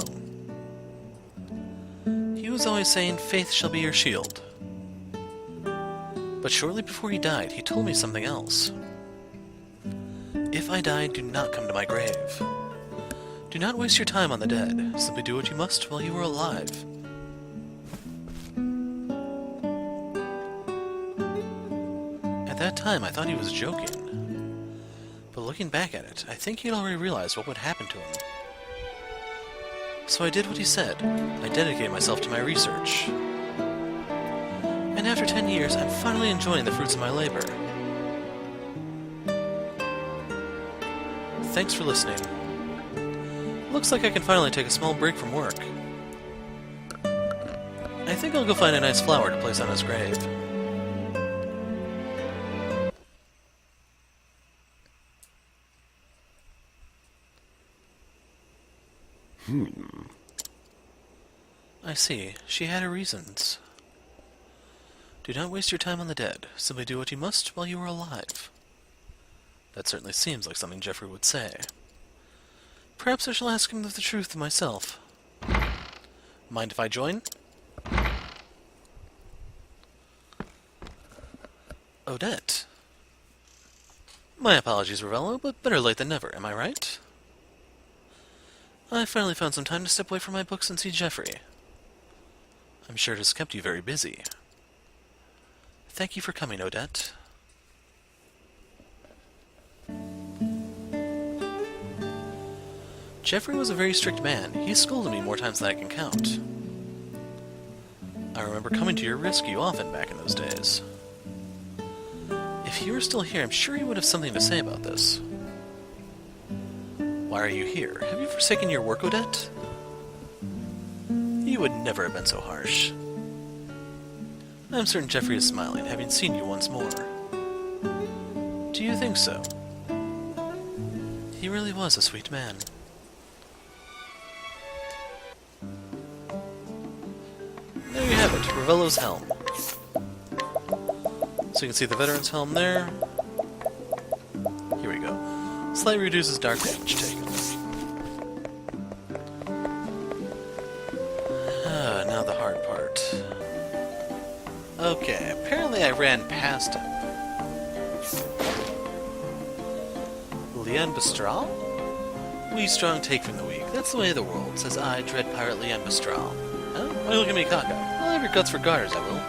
He was always saying, faith shall be your shield. But shortly before he died, he told me something else. If I die, do not come to my grave. Do not waste your time on the dead. Simply do what you must while you are alive. At that time, I thought he was joking. But looking back at it, I think he'd already realized what would happen to him. So I did what he said. I dedicated myself to my research. And after 10 years, I'm finally enjoying the fruits of my labor. Thanks for listening. Looks like I can finally take a small break from work. I think I'll go find a nice flower to place on his grave. I see. She had her reasons. Do not waste your time on the dead. Simply do what you must while you are alive. That certainly seems like something Jeffrey would say. Perhaps I shall ask him the truth myself. Mind if I join? Odette. My apologies, Revello, but better late than never, am I right? I finally found some time to step away from my books and see Jeffrey. I'm sure it has kept you very busy. Thank you for coming, Odette. Jeffrey was a very strict man. He scolded me more times than I can count. I remember coming to your rescue often back in those days. If he were still here, I'm sure he would have something to say about this. Why are you here? Have you forsaken your work, Odette? You would never have been so harsh. I'm certain Jeffrey is smiling, having seen you once more. Do you think so? He really was a sweet man. There you have it, Revello's helm. So you can see the veteran's helm there. Here we go. Slightly reduces dark damage taken. Now the hard part. Okay, apparently I ran past him. Lianna Bistral? We strong take from the weak. That's the way of the world, says I, dread pirate Lianna Bistral. Huh? Why look at me cockeyed? I'll have your guts for garters, I will.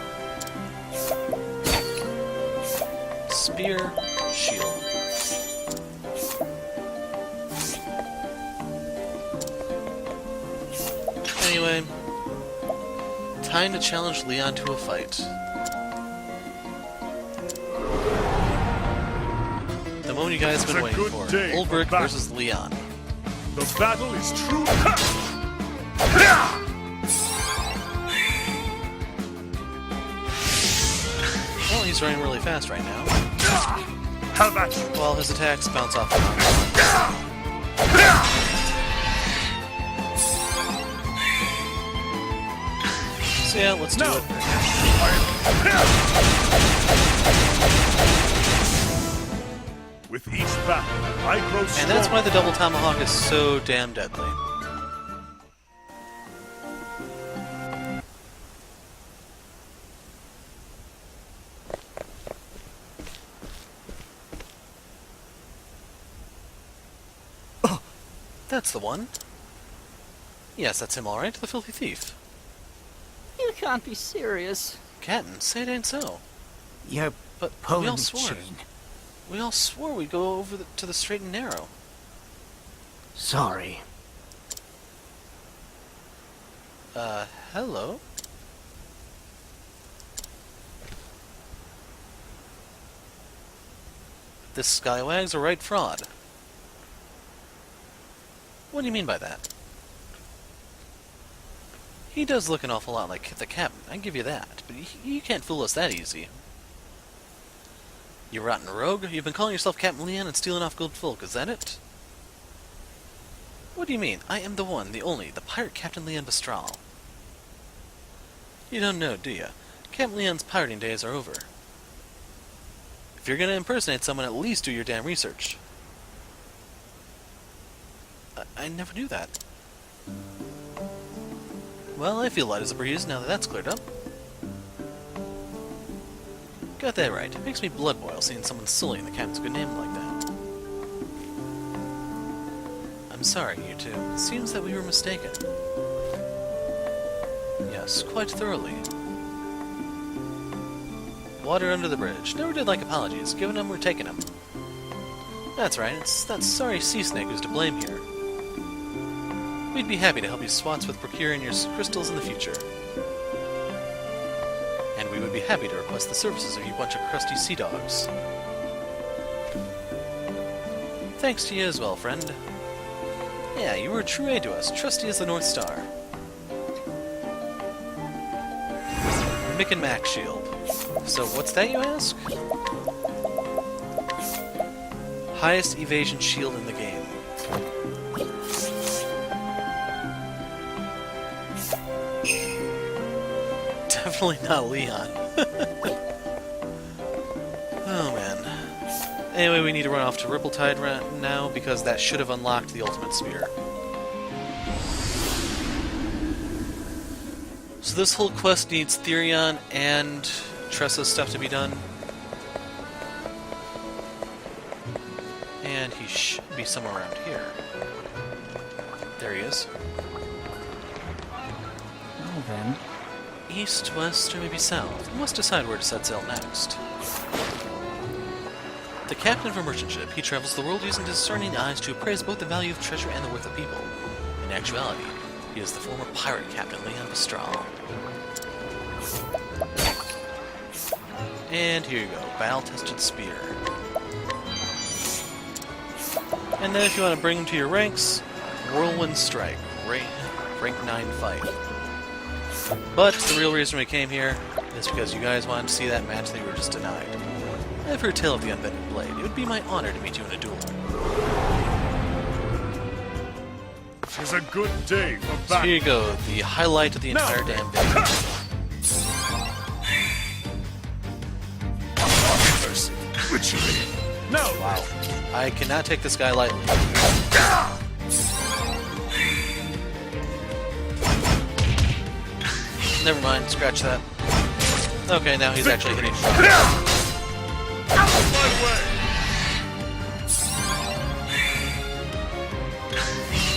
Spear, shield. Anyway, time to challenge Leon to a fight. The moment you guys have been waiting for. Olberic versus Leon. The battle is true. Well, he's running really fast right now. How about you? While his attacks bounce off the mountain. So yeah, let's do it. With each battle, I grow stronger. And that's why the double tomahawk is so damn deadly. That's the one. Yes, that's him all right, the filthy thief. You can't be serious. Captain, say it ain't so. You're But we pulling all the swore. chain. We all swore we'd go over to the straight and narrow. Sorry. Hello? This scallywag's a right fraud. What do you mean by that? He does look an awful lot like the captain, I give you that, but you can't fool us that easy. You rotten rogue, you've been calling yourself Captain Lianna and stealing off good folk, is that it? What do you mean? I am the one, the only, the pirate Captain Lianna Bastral. You don't know, do you? Captain Lianna's pirating days are over. If you're gonna impersonate someone, at least do your damn research. I never knew that. Well, I feel light as a breeze now that that's cleared up. Got that right. It makes me blood boil seeing someone sullying the captain's good name like that. I'm sorry, you two. It seems that we were mistaken. Yes, quite thoroughly. Water under the bridge. Never did like apologies. Giving them or taking them. That's right. It's that sorry sea snake who's to blame here. We'd be happy to help you swats with procuring your crystals in the future. And we would be happy to request the services of you bunch of crusty sea dogs. Thanks to you as well, friend. Yeah, you were a true aid to us, trusty as the North Star. Mikk and Makk shield. So what's that, you ask? Highest evasion shield in the game. Definitely not Leon. Oh man. Anyway, we need to run off to Rippletide now because that should have unlocked the ultimate spear. So this whole quest needs Therion and Tressa's stuff to be done. And he should be somewhere around here. There he is. Well then. East, west, or maybe south. We must decide where to set sail next. The captain of a merchant ship, he travels the world using discerning eyes to appraise both the value of treasure and the worth of people. In actuality, he is the former pirate captain Lianna Bastral. And here you go, battle-tested spear. And then if you want to bring him to your ranks, Whirlwind Strike, rank 9 fight. But the real reason we came here is because you guys wanted to see that match that you were just denied. I've heard tell of the Unbending Blade. It would be my honor to meet you in a duel. Tis a good day for So battle. here you go, the highlight of the entire damn video. No! Wow. I cannot take this guy lightly. Never mind, scratch that. Okay, now he's actually hitting me. Out of my way!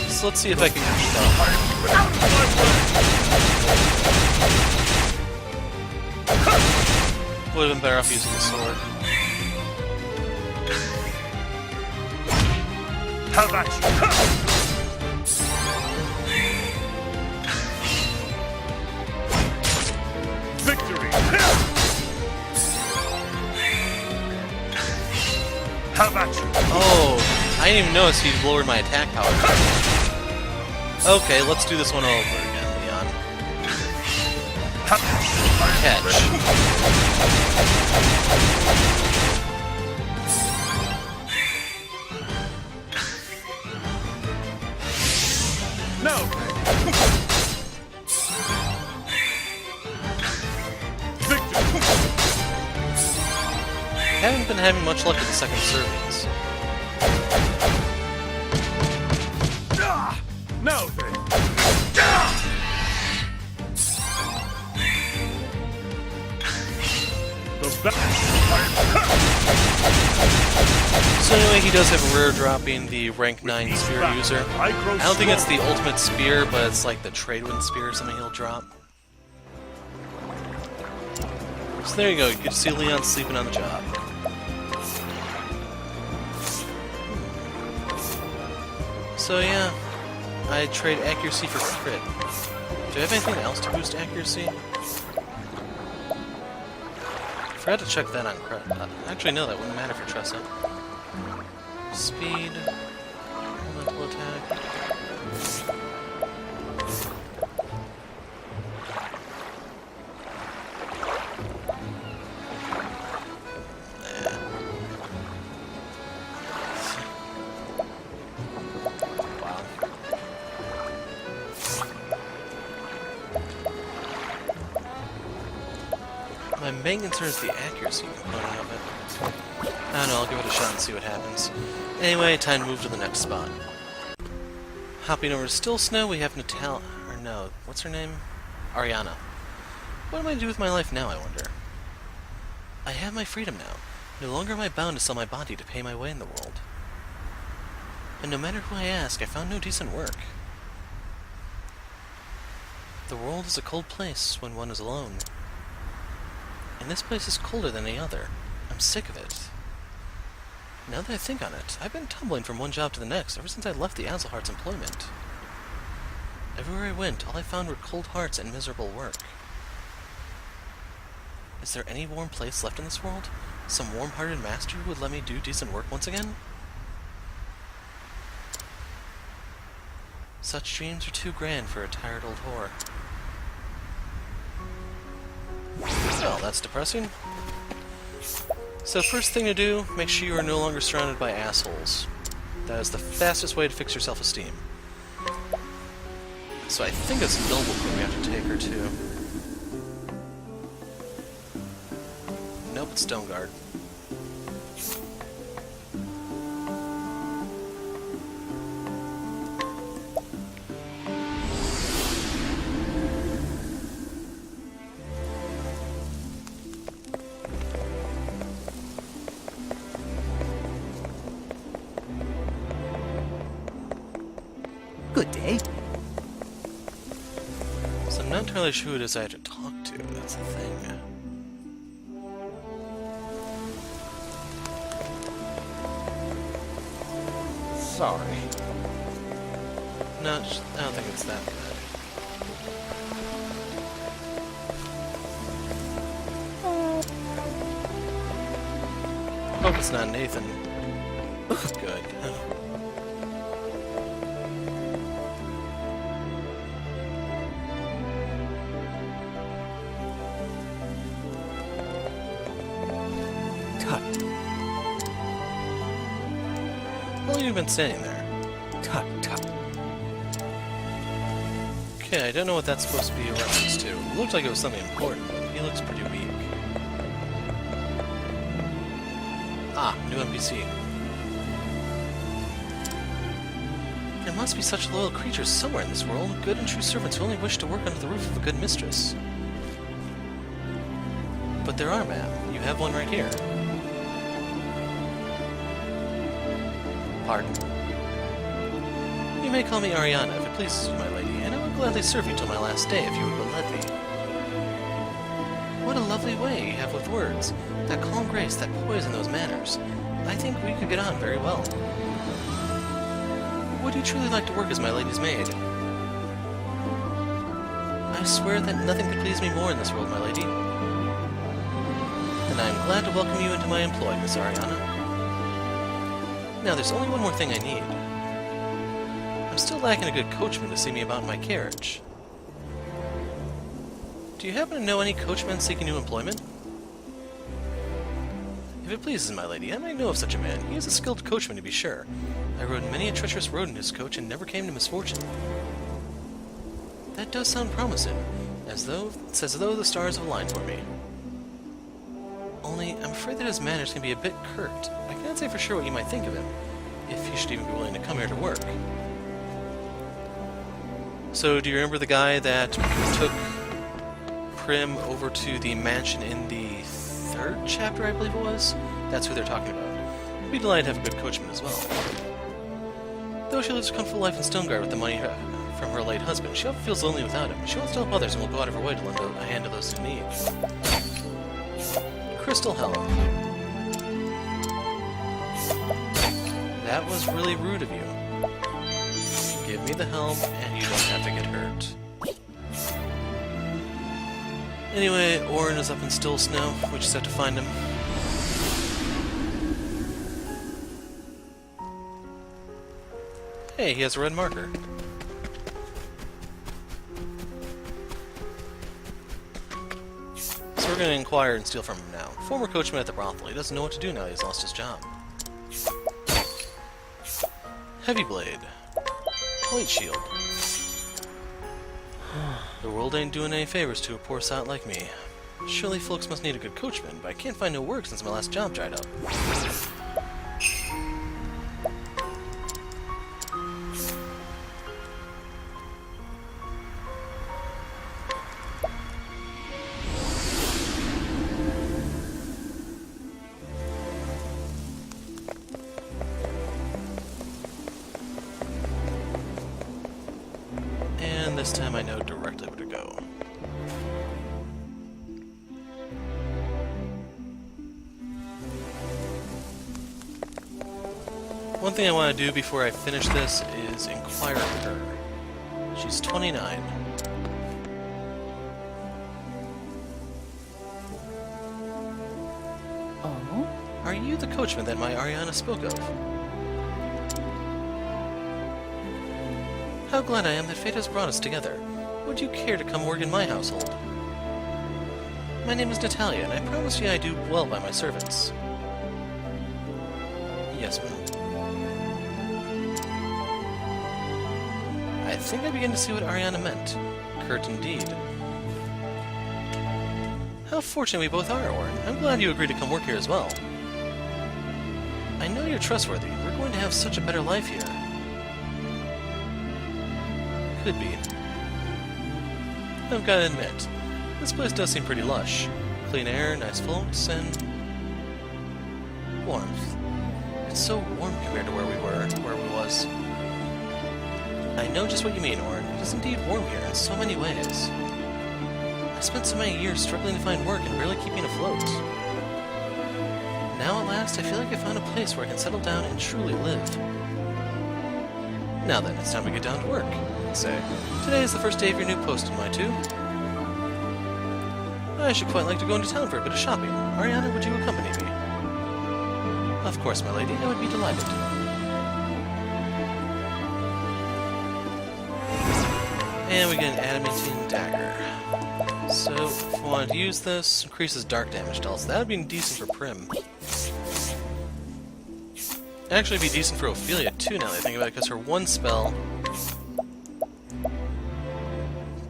So let's see if I can keep up. Out of my way! Would have been better off using the sword. How about you? Victory! How about you? Oh, I didn't even notice he lowered my attack power. Okay, let's do this one all over again, Leon. Catch. No! Victory! Haven't been having much luck with the second servings. No then! The battle! So anyway, he does have a rare drop being the rank 9 spear user. I don't think it's the ultimate spear, but it's like the Tradewind spear or something he'll drop. So there you go, you get to see Leon sleeping on the job. So yeah, I trade accuracy for crit. Do I have anything else to boost accuracy? I forgot to check that on crit. Actually, no, that wouldn't matter for Tressa. Speed, elemental attack. My main concern is the accuracy component of it. I don't know, I'll give it a shot and see what happens. Anyway, time to move to the next spot. Hopping over to Still Snow, we have Natal... or no, what's her name? Arianna. What am I to do with my life now, I wonder? I have my freedom now. No longer am I bound to sell my body to pay my way in the world. And no matter who I ask, I found no decent work. The world is a cold place when one is alone. And this place is colder than any other. I'm sick of it. Now that I think on it, I've been tumbling from one job to the next ever since I left the Azelhart's employment. Everywhere I went, all I found were cold hearts and miserable work. Is there any warm place left in this world? Some warm-hearted master who would let me do decent work once again? Such dreams are too grand for a tired old whore. Well, that's depressing. So first thing to do, make sure you are no longer surrounded by assholes. That is the fastest way to fix your self-esteem. So I think it's Noblebrook we have to take her to. Nope, it's Stoneguard. Good day. So I'm not entirely sure who it is I have to talk to, that's the thing. Sorry. No, I don't think it's that bad. Hope it's not Nathan. Good. Tut, How long have you been standing there? tut, tut. Okay, I don't know what that's supposed to be a reference to. It looked like it was something important, but he looks pretty weak. Ah, new NPC. There must be such loyal creatures somewhere in this world, good and true servants who only wish to work under the roof of a good mistress. But there are, ma'am. You have one right here. Pardon? You may call me Arianna, if it pleases you, my lady, and I will gladly serve you till my last day, if you would but let me. What a lovely way you have with words. That calm grace, that poise in those manners. I think we could get on very well. Would you truly like to work as my lady's maid? I swear that nothing could please me more in this world, my lady. And I am glad to welcome you into my employ, Miss Arianna. Now, there's only one more thing I need. I'm still lacking a good coachman to see me about in my carriage. Do you happen to know any coachmen seeking new employment? If it pleases my lady, I might know of such a man. He is a skilled coachman, to be sure. I rode many a treacherous road in his coach and never came to misfortune. That does sound promising, it's as though the stars have aligned for me. Only, I'm afraid that his manners can be a bit curt. I cannot say for sure what you might think of him, if he should even be willing to come here to work. So, do you remember the guy that took Prim over to the mansion in the 3rd chapter, I believe it was. That's who they're talking about. I'd be delighted to have a good coachman as well. Though she lives a comfortable life in Stonegard with the money from her late husband, she often feels lonely without him. She wants to help others and will go out of her way to lend a hand to those in need. Crystal Helm. That was really rude of you. Give me the helm, and you don't have to get hurt. Anyway, Orin is up in Still Snow. We just have to find him. Hey, he has a red marker. So we're going to inquire and steal from him now. Former coachman at the brothel. He doesn't know what to do now he's lost his job. Heavy Blade. Plate Shield. The world ain't doing any favors to a poor sot like me. Surely folks must need a good coachman, but I can't find no work since my last job dried up. And this time I know directly where to go. One thing I want to do before I finish this is inquire of her. She's 29. Oh? Are you the coachman that my Arianna spoke of? How glad I am that fate has brought us together. Would you care to come work in my household? My name is Natalia, and I promise you I do well by my servants. Yes, ma'am. I think I begin to see what Arianna meant. Curt indeed. How fortunate we both are, Orin. I'm glad you agreed to come work here as well. I know you're trustworthy. We're going to have such a better life here. Could be. I've got to admit, this place does seem pretty lush. Clean air, nice folks, and warmth. It's so warm compared to where we was. I know just what you mean, Orin. It is indeed warm here in so many ways. I spent so many years struggling to find work and barely keeping afloat. Now at last, I feel like I found a place where I can settle down and truly live. Now then, it's time to get down to work. Say, today is the first day of your new post in my two. I should quite like to go into town for a bit of shopping. Arianna, would you accompany me? Of course, my lady, I would be delighted. And we get an adamantine dagger. So, if we wanted to use this, increases dark damage to us. That would be decent for Prim. Actually be decent for Ophelia too, now that I think about it, because her one spell...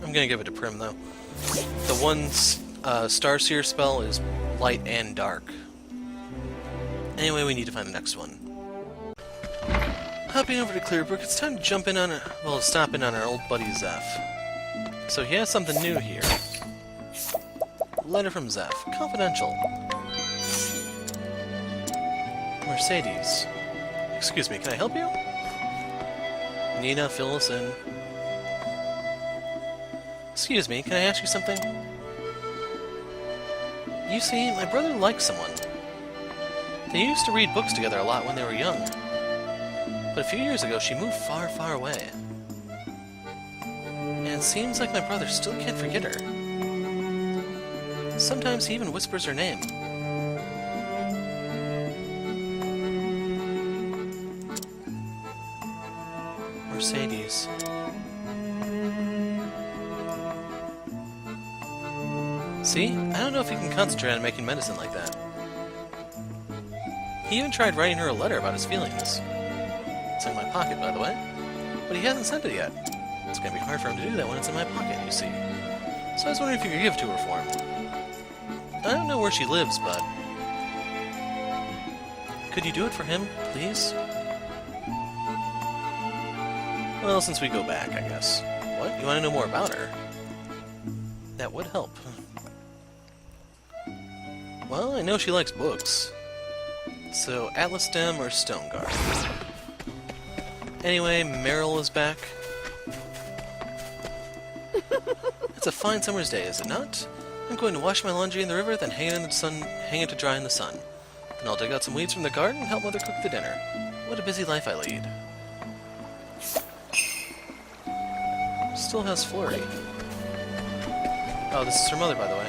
I'm gonna give it to Prim, though. The one Starseer spell is light and dark. Anyway, we need to find the next one. Hopping over to Clearbrook, it's time to jump in on stop in on our old buddy Zeph. So he has something new here. Letter from Zeph. Confidential. Mercedes. Excuse me, can I help you? Nina, fill us in. Excuse me, can I ask you something? You see, my brother likes someone. They used to read books together a lot when they were young. But a few years ago, she moved far, far away. And it seems like my brother still can't forget her. Sometimes he even whispers her name. Mercedes. See? I don't know if he can concentrate on making medicine like that. He even tried writing her a letter about his feelings. It's in my pocket, by the way. But he hasn't sent it yet. It's going to be hard for him to do that when it's in my pocket, you see. So I was wondering if you could give it to her for him. I don't know where she lives, but... could you do it for him, please? Well, since we go back, I guess. What? You want to know more about her? That would help. Well, I know she likes books. So, Atlas Stem or Stone Guard? Anyway, Meryl is back. It's a fine summer's day, is it not? I'm going to wash my laundry in the river, then hang it to dry in the sun. Then I'll dig out some weeds from the garden and help Mother cook the dinner. What a busy life I lead. Still has Flurry. Oh, this is her mother, by the way.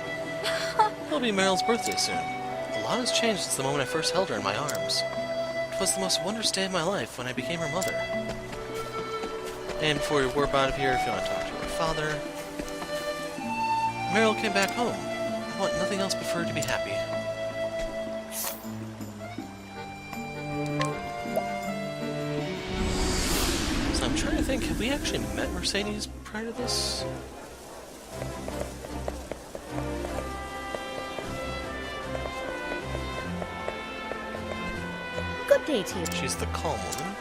It'll be Meryl's birthday soon. A lot has changed since the moment I first held her in my arms. It was the most wondrous day of my life when I became her mother. And before we warp out of here, if you want to talk to her father... Meryl came back home. I want nothing else but for her to be happy. So I'm trying to think, have we actually met Mercedes prior to this? Good day to you. She's the calm woman.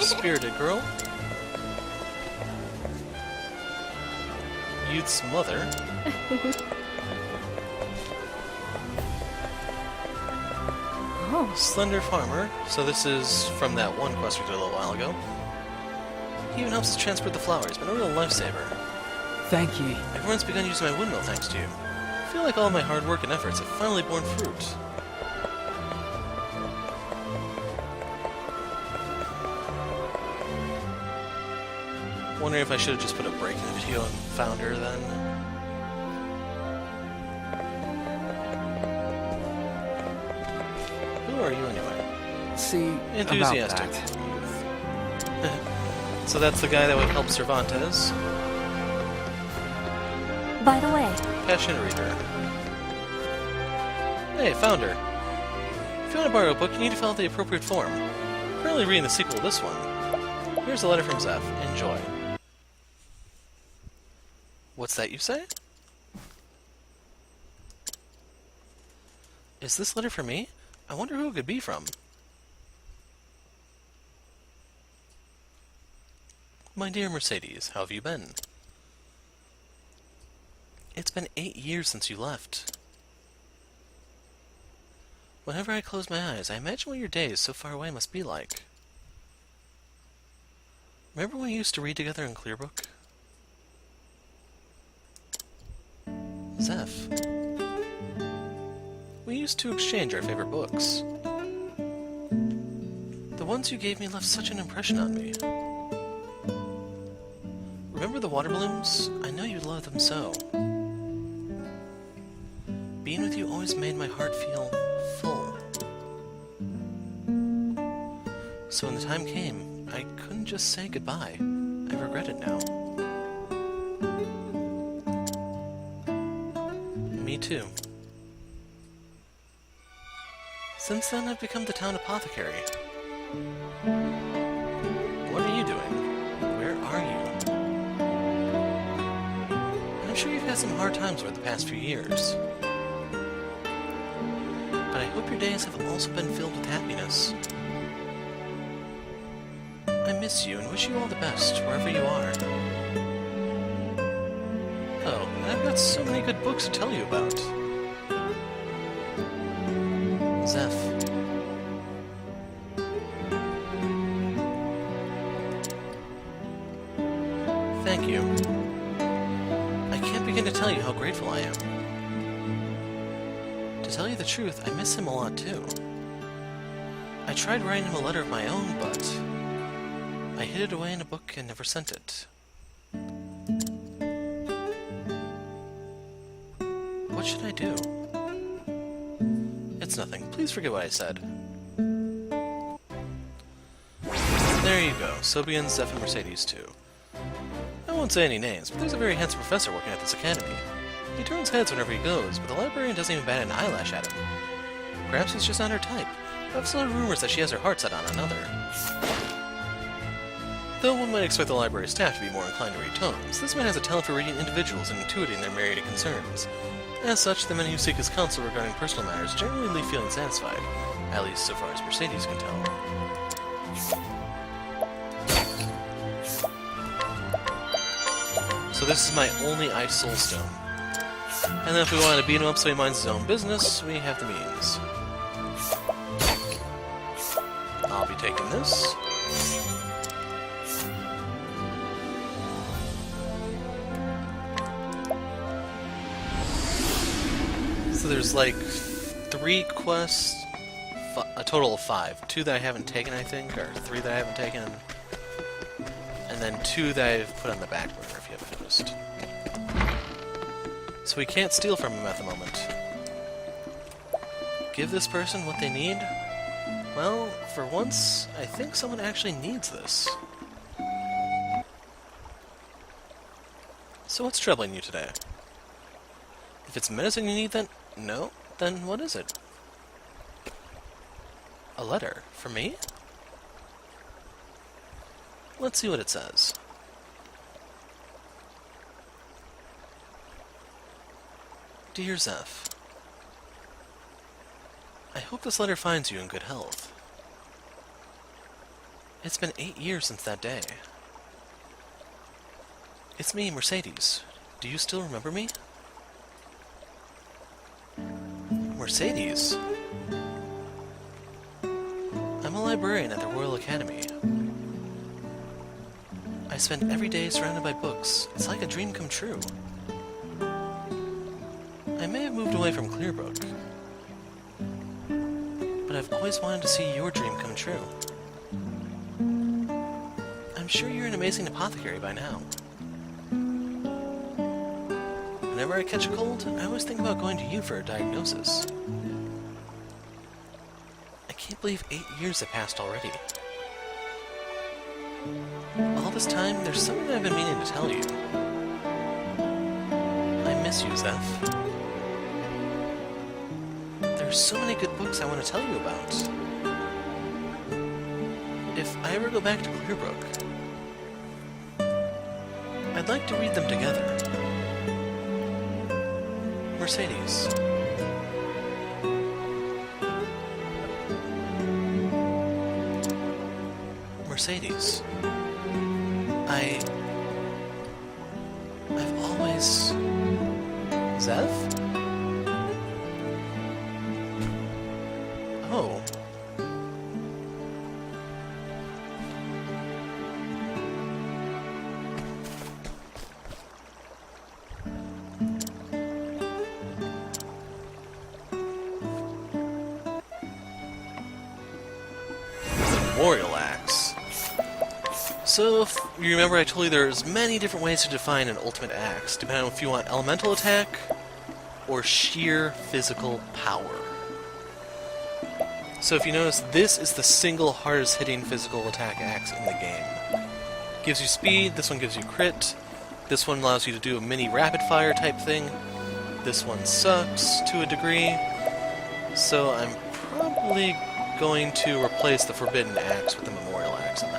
Spirited girl. Youth's mother. Oh, Slender farmer. So this is from that one quest we did a little while ago. He even helps us transport the flowers, but a real lifesaver. Thank you. Everyone's begun using my windmill thanks to you. I feel like all my hard work and efforts have finally borne fruit. Wondering if I should have just put a break in the video and found her then. Who are you anyway? See, Enthusiastic. about that. So that's the guy that would help Cervantes. By the way, Passion reader. Hey, found her. If you want to borrow a book, you need to fill out the appropriate form. I'm currently reading the sequel to this one. Here's a letter from Zeph. Enjoy. What's that you say? Is this letter for me? I wonder who it could be from. My dear Mercedes, how have you been? It's been 8 years since you left. Whenever I close my eyes, I imagine what your days so far away must be like. Remember when we used to read together in Clearbook? Zeph. We used to exchange our favorite books. The ones you gave me left such an impression on me. Remember the water balloons? I know you love them so. Being with you always made my heart feel full. So when the time came, I couldn't just say goodbye. I regret it now. Me too. Since then, I've become the town apothecary. What are you doing? Where are you? I'm sure you've had some hard times over the past few years. But I hope your days have also been filled with happiness. I miss you and wish you all the best, wherever you are. Oh, and I've got so many good books to tell you about. Zeph. Thank you. I can't begin to tell you how grateful I am. To tell you the truth, I miss him a lot too. I tried writing him a letter of my own, but I hid it away in a book and never sent it. What should I do? It's nothing. Please forget what I said. There you go. So begins Zeph and Mercedes too. I won't say any names, but there's a very handsome professor working at this academy. He turns heads whenever he goes, but the librarian doesn't even bat an eyelash at him. Perhaps he's just not her type. I've also heard rumors that she has her heart set on another. Though one might expect the library staff to be more inclined to read tones, this man has a talent for reading individuals and intuiting their myriad concerns. As such, the men who seek his counsel regarding personal matters generally leave feeling satisfied, at least so far as Mercedes can tell. So this is my only Ice Soul Stone. And then if we want to beat him up so he minds his own business, we have the means. I'll be taking this. So there's like 3 quests, a total of 5. 2 that I haven't taken, I think, or 3 that I haven't taken, and then 2 that I've put on the back burner, if you haven't noticed. So we can't steal from him at the moment. Give this person what they need? Well, for once, I think someone actually needs this. So what's troubling you today? If it's medicine you need, then no? Then what is it? A letter? For me? Let's see what it says. Dear Zeph, I hope this letter finds you in good health. It's been 8 years since that day. It's me, Mercedes. Do you still remember me? Mercedes? I'm a librarian at the Royal Academy. I spend every day surrounded by books. It's like a dream come true. I may have moved away from Clearbrook, but I've always wanted to see your dream come true. I'm sure you're an amazing apothecary by now. Whenever I catch a cold, I always think about going to you for a diagnosis. I can't believe 8 years have passed already. All this time, there's something I've been meaning to tell you. I miss you, Zeph. There's so many good books I want to tell you about. If I ever go back to Clearbrook, I'd like to read them together. Mercedes. Mercedes. I've always... Zeph? Oh. Memorial Axe. So, if you remember, I told you there's many different ways to define an ultimate axe, depending on if you want elemental attack or sheer physical power. So if you notice, this is the single hardest hitting physical attack axe in the game. Gives you speed, this one gives you crit, this one allows you to do a mini rapid fire type thing, this one sucks to a degree, so I'm probably going to replace the Forbidden Axe with the Memorial Axe on it.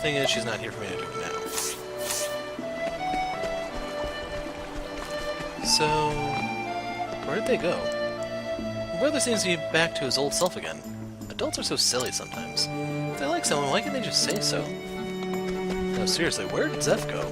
Thing is, she's not here for me to do it now. So, where did they go? My brother seems to be back to his old self again. Adults are so silly sometimes. If they like someone, why can't they just say so? No, seriously, where did Zeph go?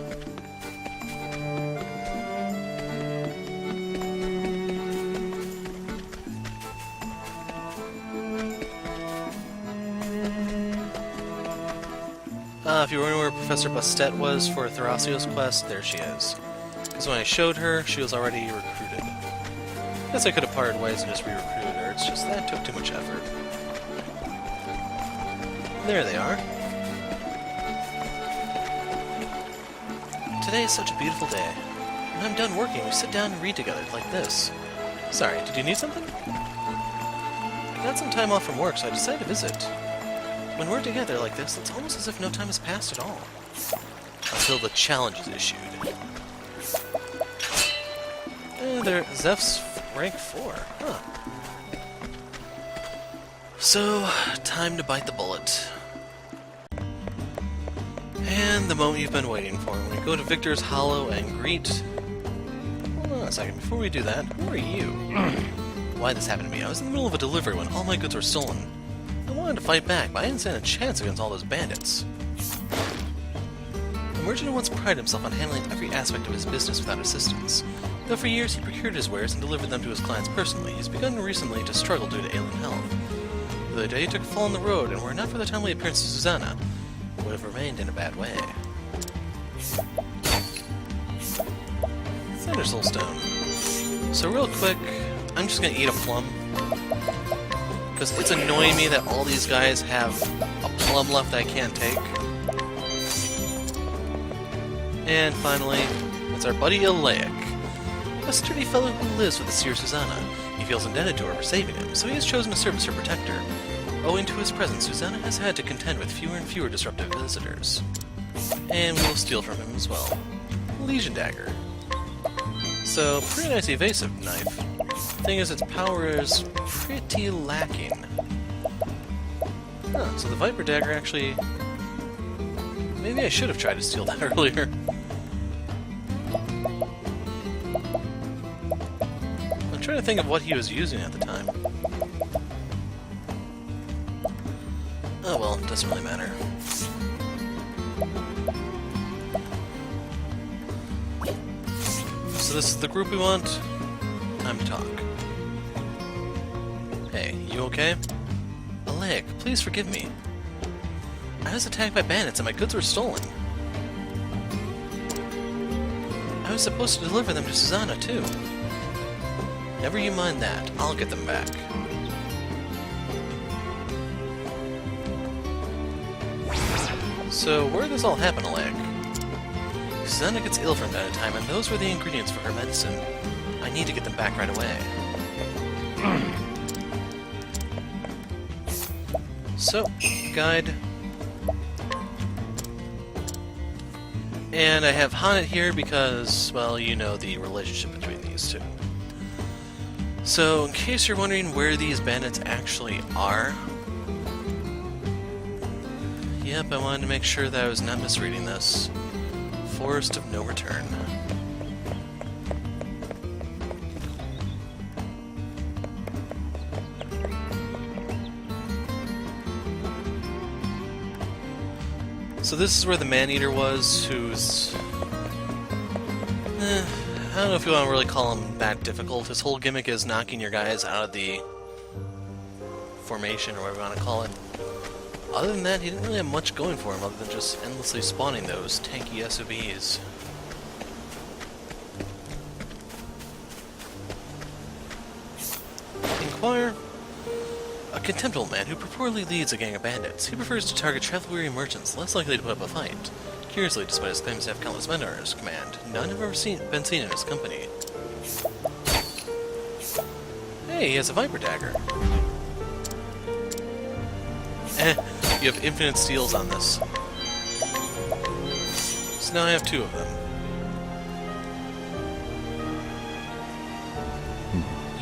If you were wondering where Professor Bastet was for Therasio's quest, there she is. Because when I showed her, she was already recruited. I guess I could have parted ways and just re-recruited her, it's just that took too much effort. There they are. Today is such a beautiful day. When I'm done working, we sit down and read together, like this. Sorry, did you need something? I got some time off from work, so I decided to visit. When we're together like this, it's almost as if no time has passed at all. Until the challenge is issued. There, Zeph's rank 4. Huh. So, time to bite the bullet. And the moment you've been waiting for. When we go to Victor's Hollow and greet... Hold on a second, before we do that, who are you? Why this happened to me? I was in the middle of a delivery when all my goods were stolen. I wanted to fight back, but I didn't stand a chance against all those bandits. merchant once prided himself on handling every aspect of his business without assistance. Though for years he procured his wares and delivered them to his clients personally, he's begun recently to struggle due to ailing health. The other day he took a fall on the road, and were it not for the timely appearance of Susanna, would have remained in a bad way. Thunder Soul Stone. So real quick, I'm just gonna eat a plum. Because it's annoying me that all these guys have a plum left that I can't take. And finally, it's our buddy Alaic, a sturdy fellow who lives with the seer Susanna. He feels indebted to her for saving him, so he has chosen to serve as her protector. Owing to his presence, Susanna has had to contend with fewer and fewer disruptive visitors. And we will steal from him as well. Legion Dagger. So, pretty nice evasive knife. Thing is, its power is pretty lacking. Huh, so the Viper Dagger actually... Maybe I should have tried to steal that earlier. I'm trying to think of what he was using at the time. Oh well, doesn't really matter. So this is the group we want? Time to talk. Hey, you okay? Alaic, please forgive me. I was attacked by bandits and my goods were stolen. I was supposed to deliver them to Susanna, too. Never you mind that. I'll get them back. So, where did this all happen, Alaic? Susanna gets ill from time to time, and those were the ingredients for her medicine. I need to get them back right away. So, guide. And I have Haunted here because, well, you know the relationship between these two. So, in case you're wondering where these bandits actually are, yep, I wanted to make sure that I was not misreading this. Forest of No Return. So this is where the Man-Eater was, who's... I don't know if you want to really call him that difficult. His whole gimmick is knocking your guys out of the formation, or whatever you want to call it. Other than that, he didn't really have much going for him, other than just endlessly spawning those tanky SOBs. Inquire. A contemptible man who purportedly leads a gang of bandits. He prefers to target travel-weary merchants, less likely to put up a fight. Curiously, despite his claims to have countless men under his command, none have ever been seen in his company. Hey, he has a Viper Dagger. You have infinite steals on this. So now I have two of them.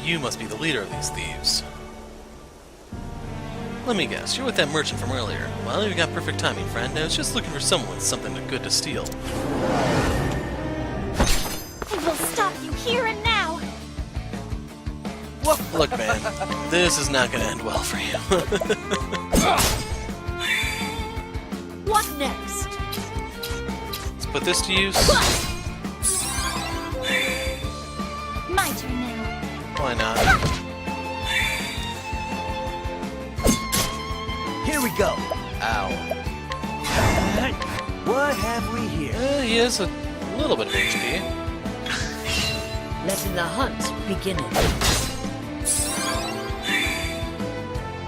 You must be the leader of these thieves. Let me guess, you're with that merchant from earlier. Well, you got perfect timing, friend. I was just looking for someone with something good to steal. I will stop you here and now. Look, man, this is not going to end well for you. What next? Let's put this to use. My turn now. Why not? Here we go. Ow. What have we here? He has a little bit of HP. Letting the hunt begin.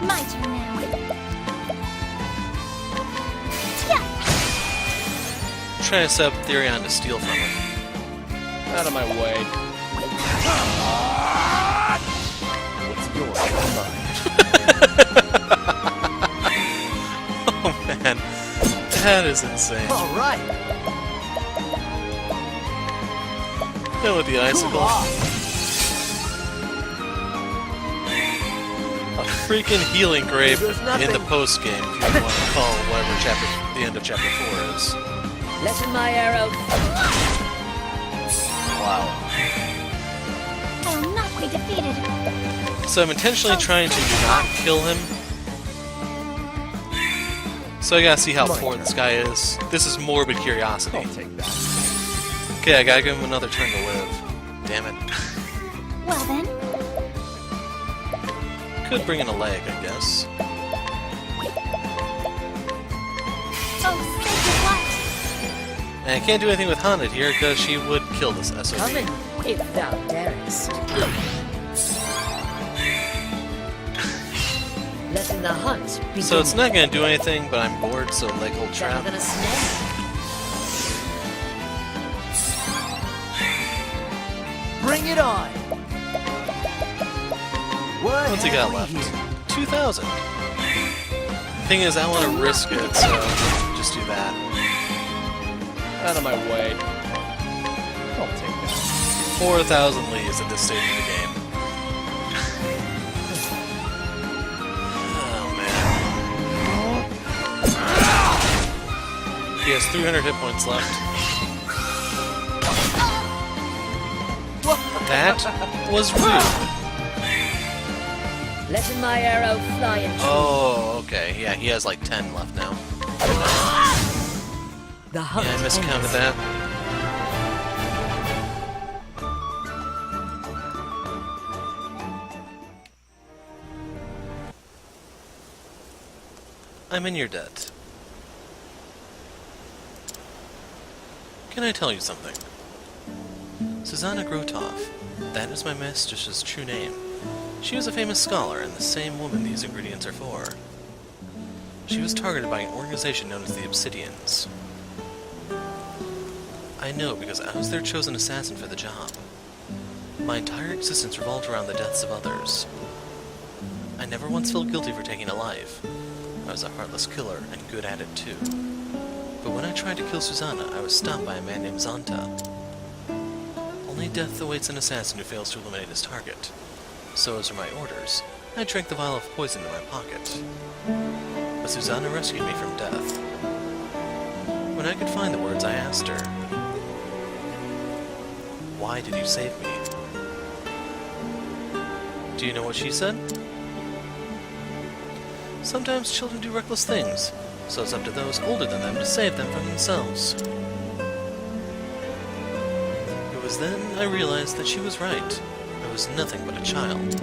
My turn now. Trying to set up Arianna to steal from him. Out of my way. What's yours is mine. Oh man, that is insane. All right. Then with the icicle. A freaking healing grave in the post game, if you want to call whatever chapter the end of chapter 4 is. Letting my arrow. Wow. I will not be defeated. So I'm intentionally trying to not kill him, So I gotta see how My poor turn. this guy is. This is morbid curiosity. I'll take that. Okay, I gotta give him another turn to live. Damn it. Well then, Could bring in Alaic, I guess. oh, sacred light! And I can't do anything with Haunted here because she would kill this SOB. Come in, if thou darest. Letting the hunt begin. So it's not gonna do anything, but I'm bored, so leg hold Better trap. than a snake. Bring it on! What What's he have got we left? here? 2,000. Thing is, I want to risk it, so just do that. Out of my way. I'll take that. 4,000 leaves at this stage of the game. Oh man. He has 300 hit points left. That was rude. Letting my arrow fly and Oh, okay. Yeah, he has like 10 left now. the hunt. Yeah, I miscounted that. I'm in your debt. Can I tell you something? Susanna Grotov, that is my mistress's true name. She was a famous scholar and the same woman these ingredients are for. She was targeted by an organization known as the Obsidians. I know because I was their chosen assassin for the job. My entire existence revolved around the deaths of others. I never once felt guilty for taking a life. I was a heartless killer and good at it too. But when I tried to kill Susanna, I was stopped by a man named Zonta. Only death awaits an assassin who fails to eliminate his target. So as were my orders, I drank the vial of poison in my pocket. But Susanna rescued me from death. When I could find the words, I asked her, "Why did you save me?" Do you know what she said? Sometimes children do reckless things, so it's up to those older than them to save them from themselves. It was then I realized that she was right. I was nothing but a child.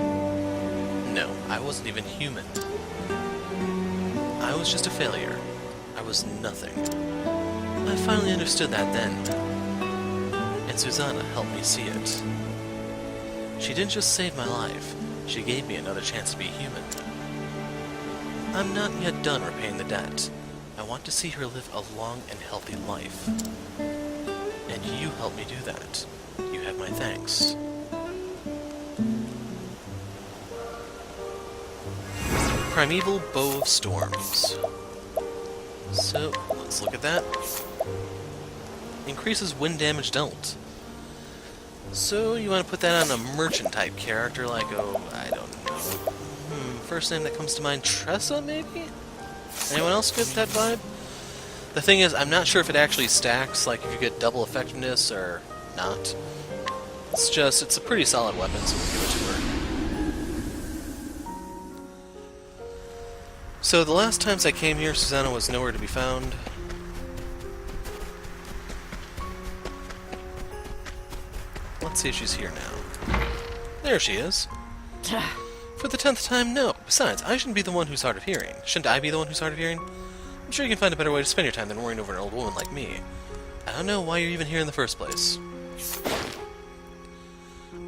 No, I wasn't even human. I was just a failure. I was nothing. I finally understood that then. And Susanna helped me see it. She didn't just save my life, she gave me another chance to be human. I'm not yet done repaying the debt. I want to see her live a long and healthy life. And you helped me do that. You have my thanks. Primeval Bow of Storms. So, let's look at that. Increases wind damage dealt. So, you want to put that on a merchant type character like, oh, I don't know. First name that comes to mind, Tressa, maybe? Anyone else get that vibe? The thing is, I'm not sure if it actually stacks, like if you get double effectiveness or not. It's just, it's a pretty solid weapon, so we'll give it to her. So the last times I came here, Susanna was nowhere to be found. Let's see if she's here now. There she is. For the 10th time, no. Besides, I shouldn't be the one who's hard of hearing. Shouldn't I be the one who's hard of hearing? I'm sure you can find a better way to spend your time than worrying over an old woman like me. I don't know why you're even here in the first place.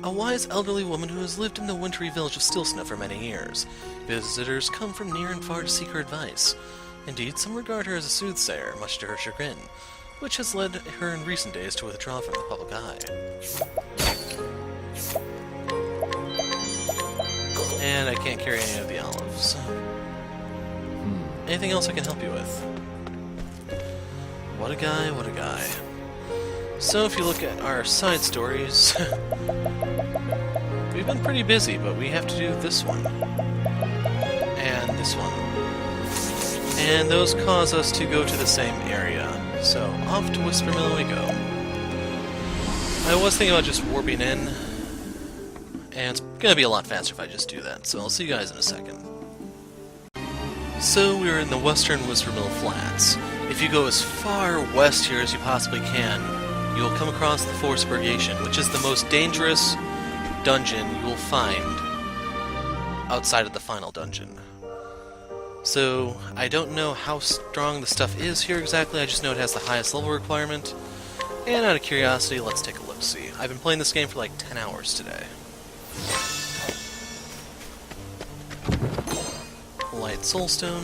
A wise elderly woman who has lived in the wintry village of Stilsna for many years. Visitors come from near and far to seek her advice. Indeed, some regard her as a soothsayer, much to her chagrin, which has led her in recent days to withdraw from the public eye. And I can't carry any of the olives. Anything else I can help you with? What a guy, what a guy. So if you look at our side stories, we've been pretty busy, but we have to do this one. And this one. And those cause us to go to the same area. So off to Whispermill we go. I was thinking about just warping in, and it's gonna be a lot faster if I just do that, so I'll see you guys in a second. So we're in the western Windmill Flats. If you go as far west here as you possibly can, you'll come across the Forest Purgation, which is the most dangerous dungeon you will find outside of the final dungeon. So, I don't know how strong the stuff is here exactly, I just know it has the highest level requirement. And out of curiosity, let's take a look-see. I've been playing this game for like 10 hours today. Light Soulstone.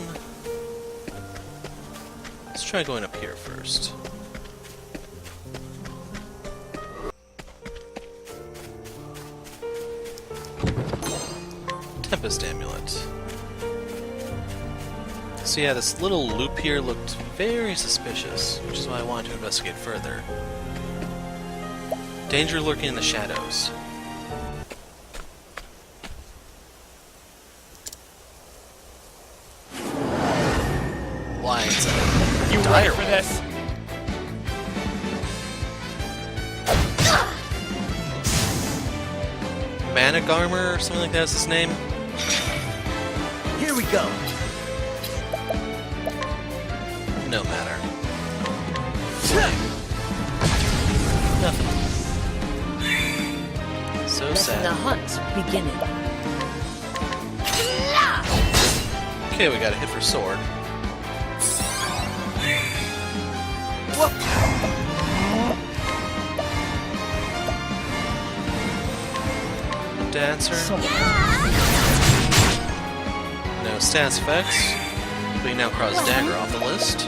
Let's try going up here first. Tempest Amulet. So yeah, this little loop here looked very suspicious, which is why I wanted to investigate further. Danger lurking in the shadows. Why? It's a You ready for this? Manic Armor or something like that's his name? Here we go. No matter. Flame. Nothing. So Let the sad. hunt beginning. Okay, we got a hit for sword. Dancer. No stats effects. We now cross dagger off the list.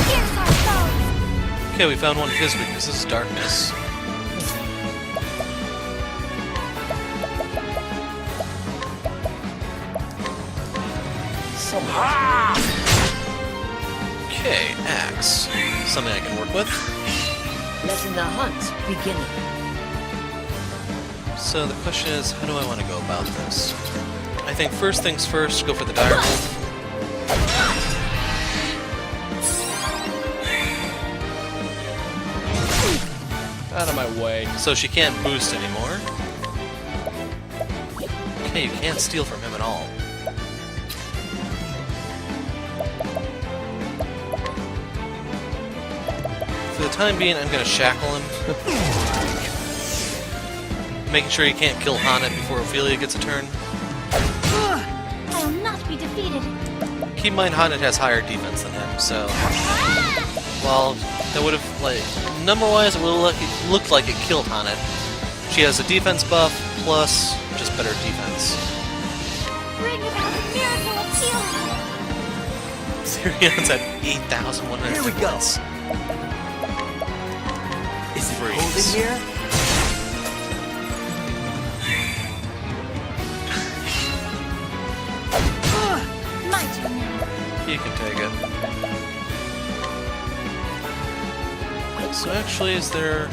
Here's our foes. Okay, we found one of his weaknesses, darkness. Okay, axe. Something I can work with. Letting the hunt beginning. So the question is, how do I want to go about this? I think first things first, go for the direwolf. Out of my way. So she can't boost anymore. Okay, you can't steal from him at all. For the time being, I'm going to shackle him. Making sure he can't kill Hanet before Ophelia gets a turn. I will not be defeated. Keep in mind, Hanet has higher defense than him, so... Well, that would have, like... Number-wise, it would have looked like it killed Hanet. She has a defense buff, plus just better defense. Bring about the miracle of healing. Tyrion's at 8,100 Here we go. defense. Is it Freeze. cold in here? My turn now. You can take it. So actually, is there...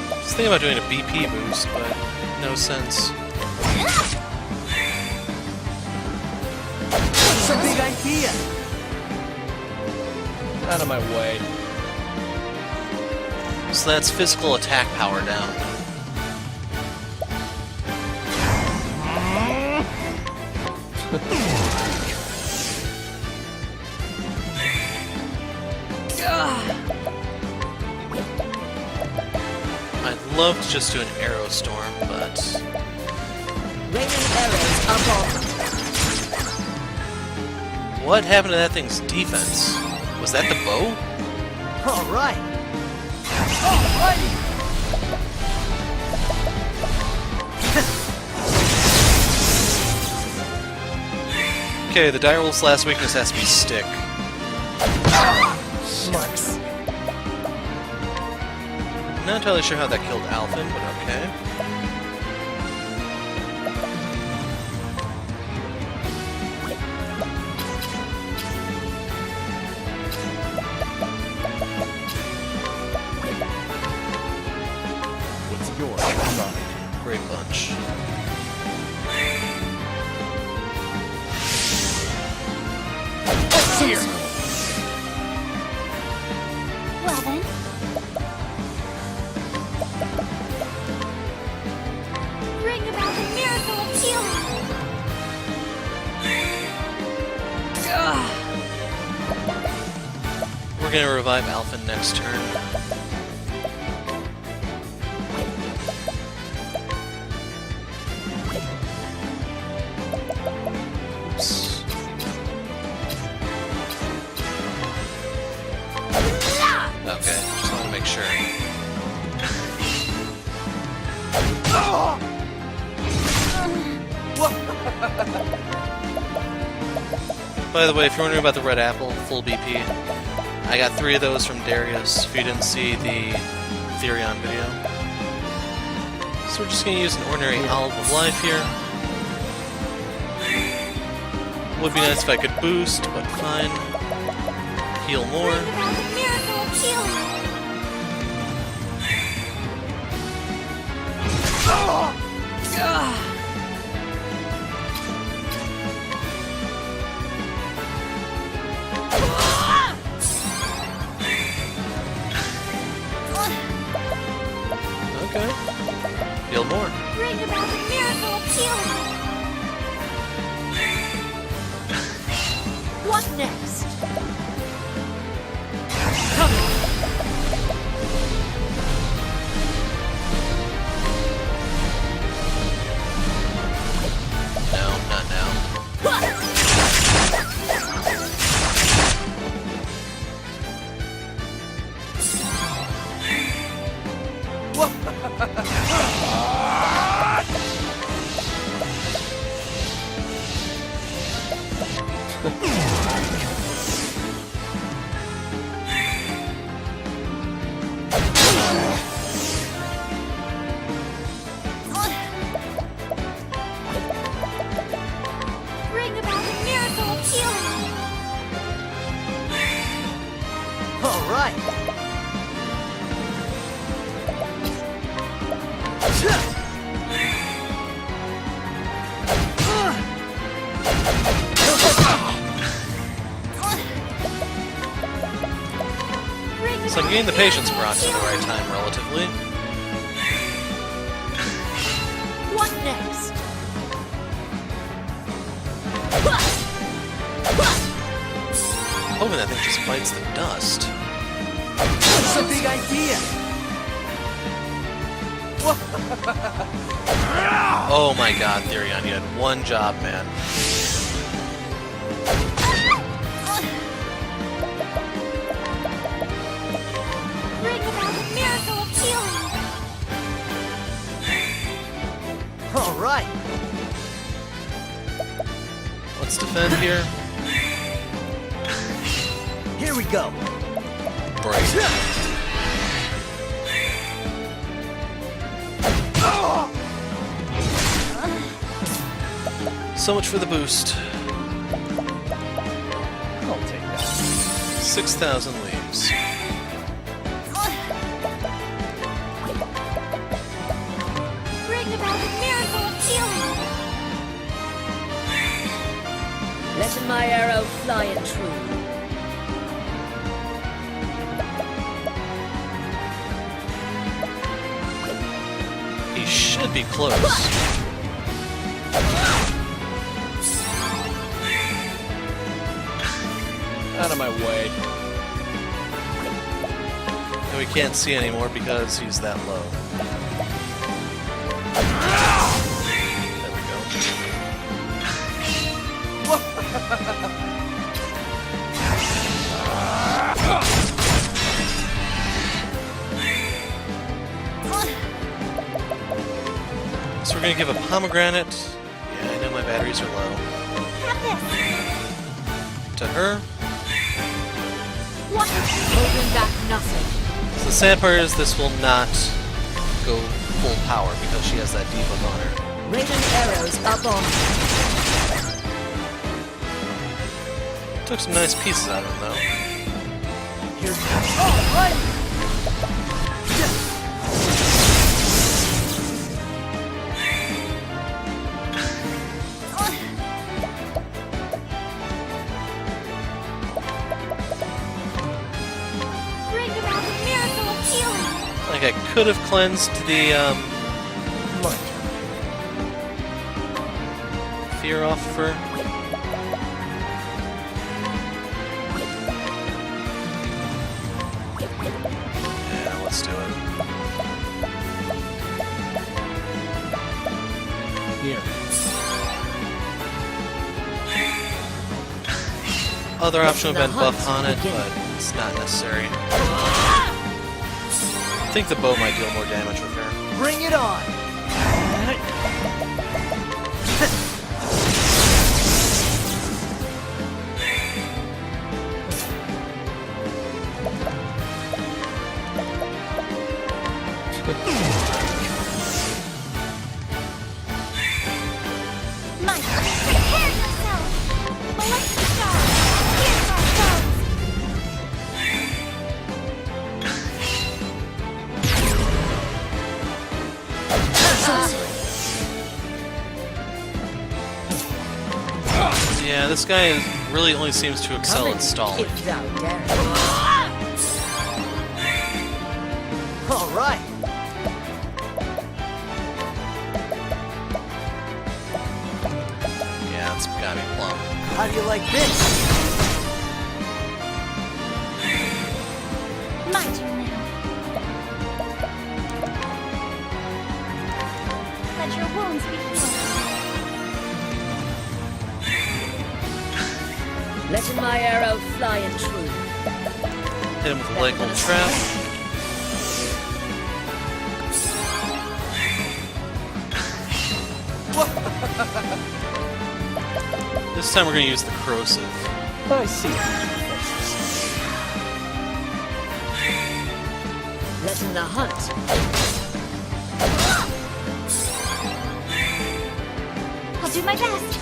I was thinking about doing a BP boost, but no sense. What's a big idea? Out of my way. So that's physical attack power down. I'd love to just do an arrow storm, but Raining arrows above. what happened to that thing's defense? Was that the bow? All right. Alrighty. Okay, the direwolf's last weakness has to be stick. Schmucks. Not entirely sure how that killed Alphen, but okay. What's yours? Great bunch. Well then, We're gonna revive Alpha next turn. Oops. Okay, just want to make sure. By the way, if you're wondering about the red apple, full BP, I got 3 of those from Diarist, if you didn't see the Therion video. So we're just going to use an ordinary Olive of Life here. Would be nice if I could boost, but fine. Heal more. Miracle of healing. Okay. Heal more. Bring about the miracle of healing. What next? No, not now. Bring about the miracle of healing. All right. So I'm getting the Patience procs at the right time, relatively. What next? Hoping that thing just bites the dust. That's a big idea. Oh my god, Therion, you had one job, man. Bring about the miracle of healing. All right. Let's defend here. Here we go. Break. So much for the boost. I'll take that. 6,000 leaves. Bring about the miracle of healing. Letting my arrow fly and true. He should be close. Out of my way. And we can't see anymore because he's that low. There we go. So we're gonna give a pomegranate. Yeah, I know my batteries are low. Have this. To her. What? Holding back nothing. So the sad part is this will not go full power because she has that debuff on her. Raining arrows up on. Took some nice pieces out of him though. Here's all right. Bring about the miracle of healing. Like I could have cleansed the fear off of her. Other option would have been The buff on it, hunt but it's not necessary. I think the bow might deal more damage with her. Bring it on! Mikk, prepare yourself! Molesting star! Here's our foes! Yeah, this guy really only seems to excel at stalling. If thou darest. All right. Yeah, it's gotta be plumb. How do you like this? My turn now. Let your wounds be healed. Let my arrow fly in truth. Hit him with a leg hold trap. This time we're gonna use the corrosive. I see. Let in the hunt. I'll do my best.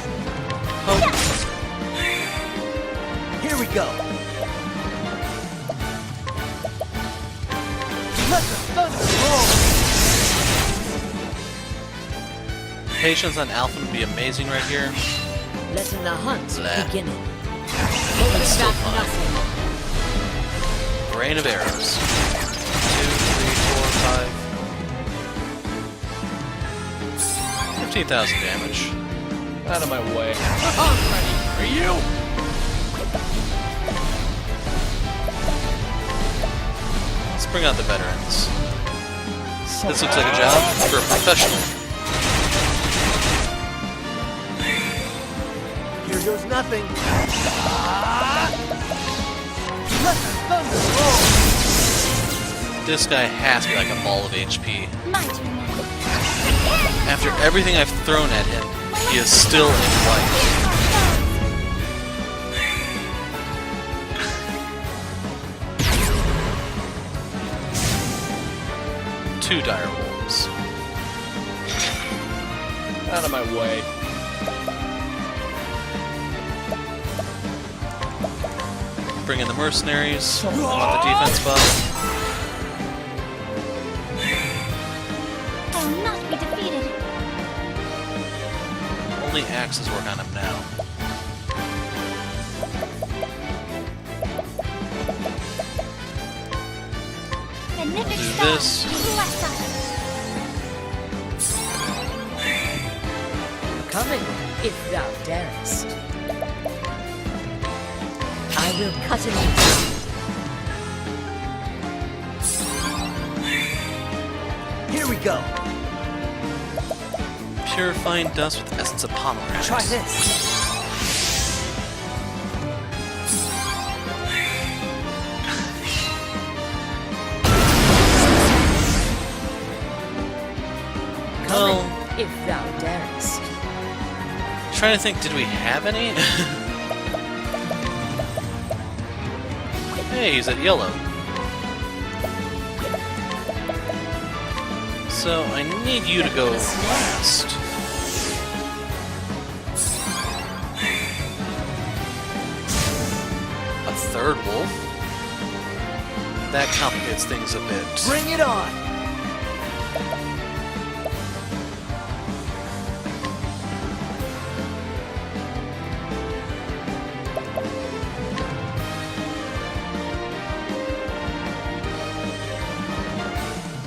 Oh, Here we go. Let the thunder roll. patience on Alpha would be amazing right here. Let in the hunt Blah. beginning. It's still fine. Nothing. Rain of arrows. 2, 3, 4, 5. 15,000 damage. Out of my way. I'm ready for you! Let's bring out the veterans. This looks like a job for a professional. Here goes nothing. Let the thunder roll. This guy has to be like a ball of HP. My turn now. After everything I've thrown at him, he is still in white. Two dire wolves. Out of my way. Bring in the mercenaries. Want the defense buff. I will not be defeated. Only axes work on him now. Magnific Do star, this. bless us. Coming, if thou darest. I will cut him in half. Here we go. Purifying dust with the essence of pomegranate. Try this. Well, If thou darest. trying to think, did we have any? Hey, he's at yellow. So I need you to go last. A third wolf? That complicates things a bit. Bring it on.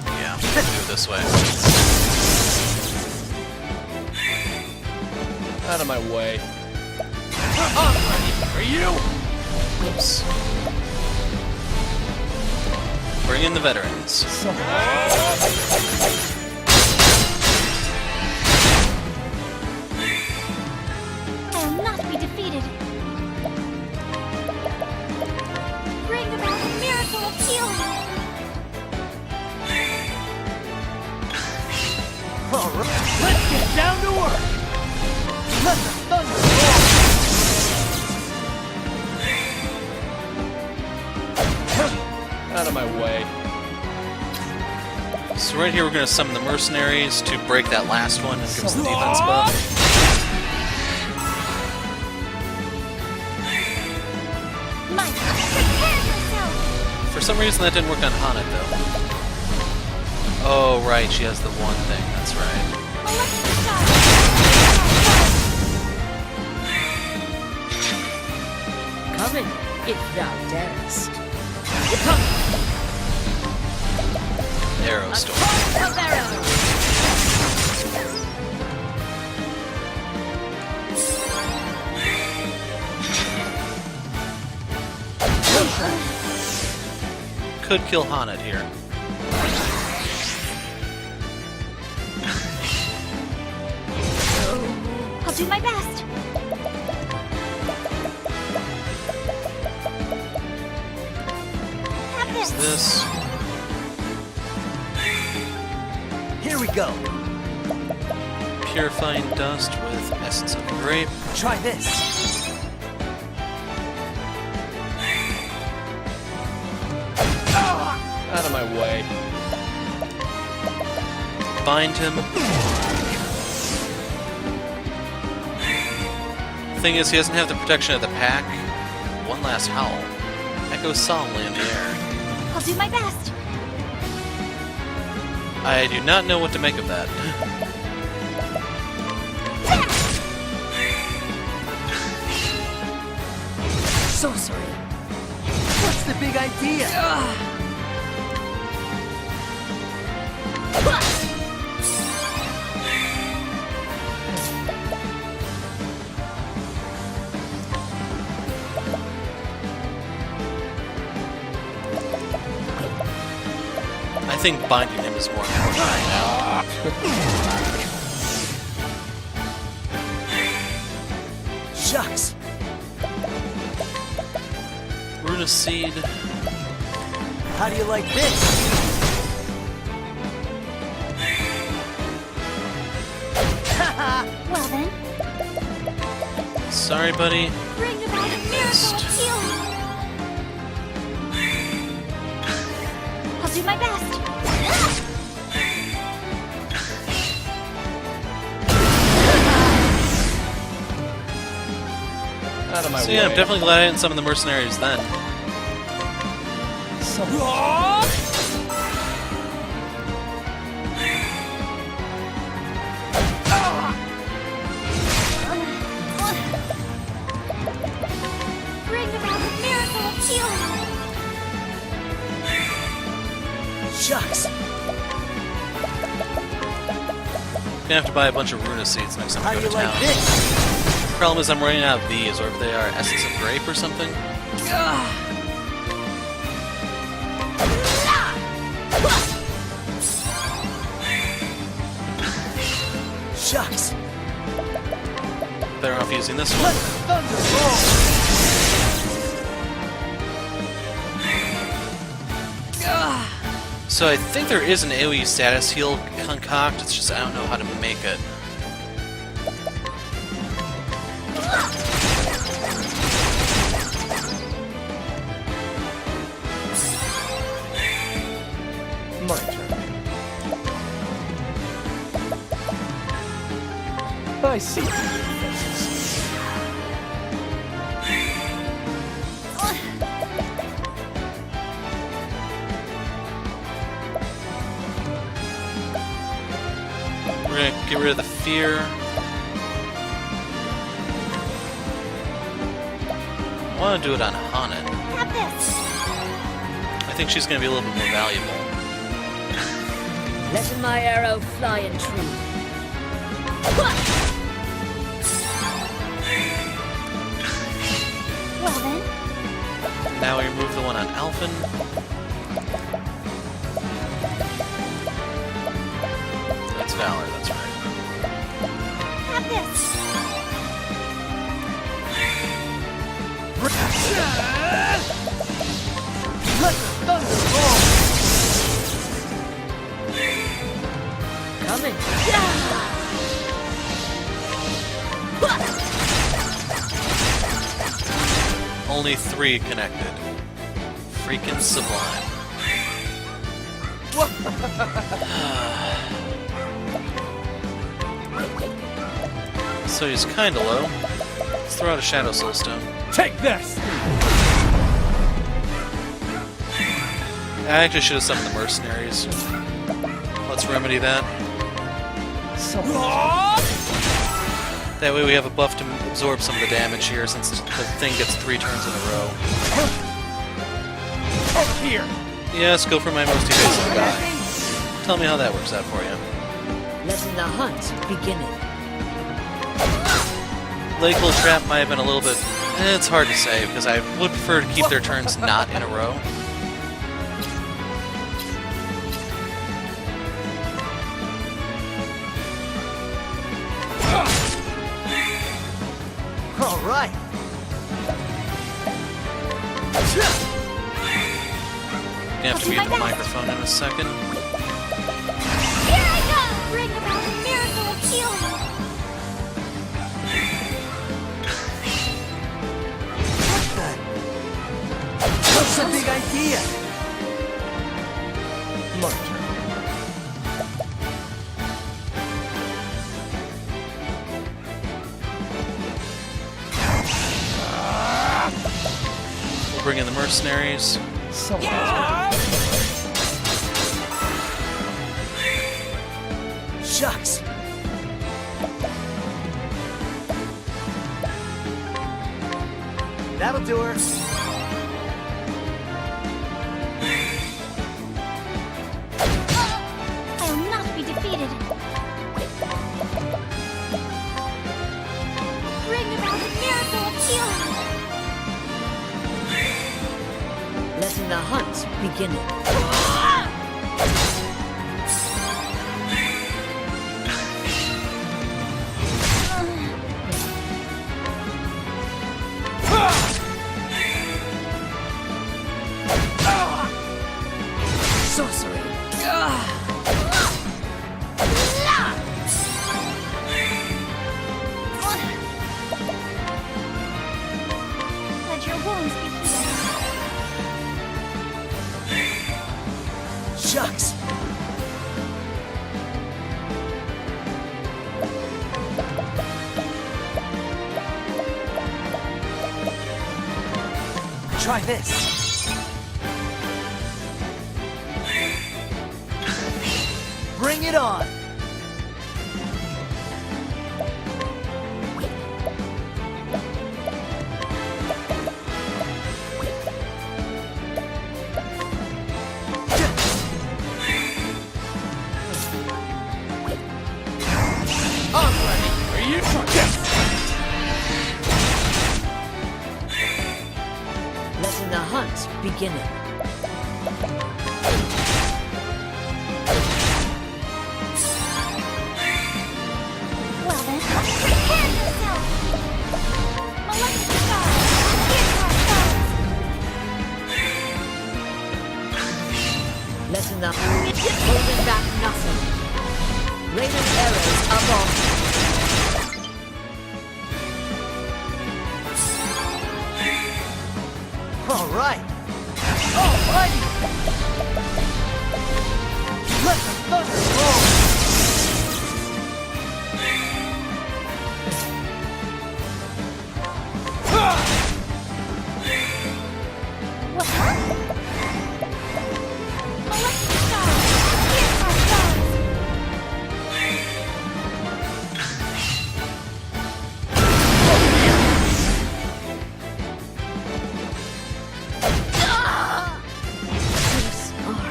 Yeah, we'll do it this way. Out of my way. I'm ready for you! Oops. Bring in the veterans. I will not be defeated. my way. So right here we're going to summon the mercenaries to break that last one and give us the defense buff. Mikk, prepare yourself! For some reason that didn't work on Hanet though. Oh right, she has the one thing, that's right. Electric shock! Come in, if thou darest. Arrow storm. Could kill Hanet here. I'll do my best. Have Use this. this. Here we go. Purifying dust with essence of grape. Try this. Out of my way. Bind him. Thing is, he doesn't have the protection of the pack. One last howl. Echoes solemnly in the air. I'll do my best. I do not know what to make of that. Sorcery. What's the big idea? I think binding him is more important right now. Shucks. Runa Seed. How do you like this? Well then, Sorry, buddy. bring about a miracle of healing. I'll do my best. Out of my So way. yeah, I'm definitely glad I didn't summon the mercenaries then. Bring about a miracle of healing. Shucks. Gonna have to buy a bunch of Runa Seeds next time How I do go you to like town. this? Problem is I'm running out of these, or if they are Essence of Grape or something. Shucks. Better off using this Let one. the thunder roll. So I think there is an AoE status heal concoct, it's just I don't know how to make it. My turn. I see through your defenses. We're gonna get rid of the fear. I want to do it on Hanet. Have this. I think she's gonna be a little bit more valuable. Let my arrow fly in true. Well then, Now we remove the one on Alphen. That's Valor, that's right. have this. Let the thunder roll. Coming. Only 3 connected. Freaking sublime. So he's kinda low. Let's throw out a Shadow Soul Stone. Take this! I actually should have summoned the mercenaries. Let's remedy that. That way we have a buff to absorb some of the damage here, since the thing gets 3 turns in a row. Up here! Yes, go for my most evasive guy. Tell me how that works out for you. Letting the hunt beginneth. Lake Hole Trap might have been a little bit... it's hard to say, because I would prefer to keep their turns not in a row. All right. You have to mute the microphone in a second. Here I go! Bring about a miracle of healing! What's the big idea? My turn. We'll bring in the mercenaries. Shucks. That'll do her. I will not be defeated. Bring about a miracle of healing! Letting the hunt beginneth. Sorcery. Let your wounds be healed. Shucks. Try this. Bring it on. Are you Letting the hunt beginneth. Well then, prepare yourself! Maleficent stars, here's our stars! Letting the holding back nothing. Raining arrows up on. All right. Alrighty. Let the thunder roll. What? Maleficent stars, here's our stars!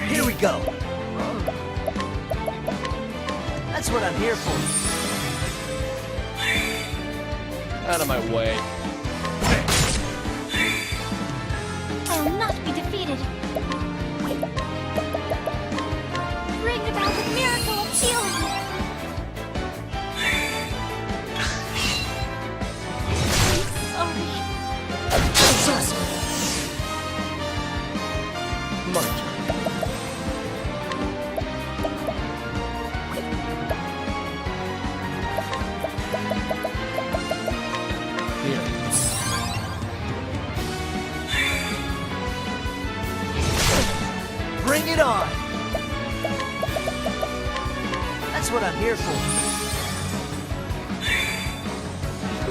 Here we go. That's what I'm here for. out of my way? I will not be defeated. Bring about the miracle of healing. I'm sorry. My turn. Here. Bring it on! That's what I'm here for.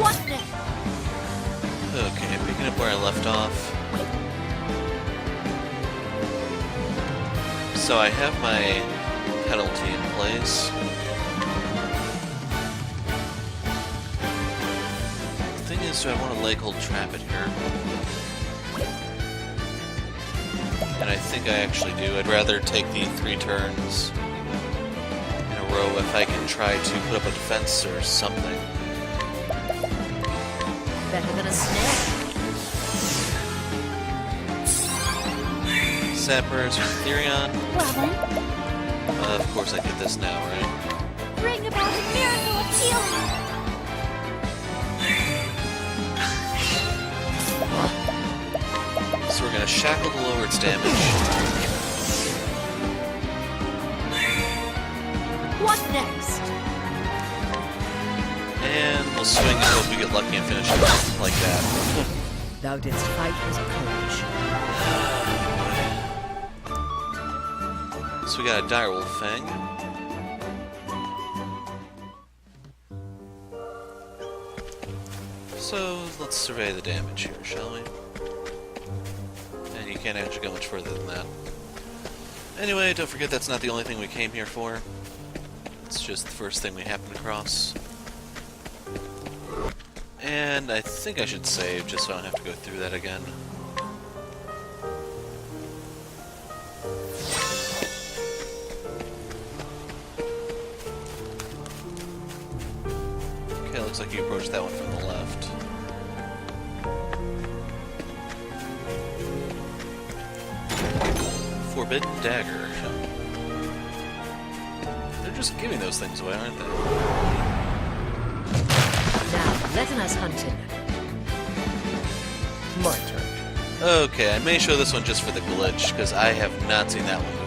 What the? Okay, picking up where I left off. So I have my penalty in place. The thing is, do I want to leg hold trap it here? And I think I actually do. I'd rather take the 3 turns in a row if I can try to put up a defense or something. Better than a snake. Sappers with Therion. Well then, Of course I get this now, right? bring about a miracle of healing. So we're gonna shackle to lower its damage. What next? And we'll swing and hope we get lucky and finish it like that. Thou didst fight with courage. So we got a Direwolf Fang. So let's survey the damage here, shall we? And you can't actually go much further than that. Anyway, don't forget that's not the only thing we came here for. It's just the first thing we happened across. And I think I should save just so I don't have to go through that again. Okay, looks like you approached that one from the left. Forbidden Dagger. They're just giving those things away, aren't they? Now, let us hunt him. My turn. Okay, I may show this one just for the glitch, because I have not seen that one before.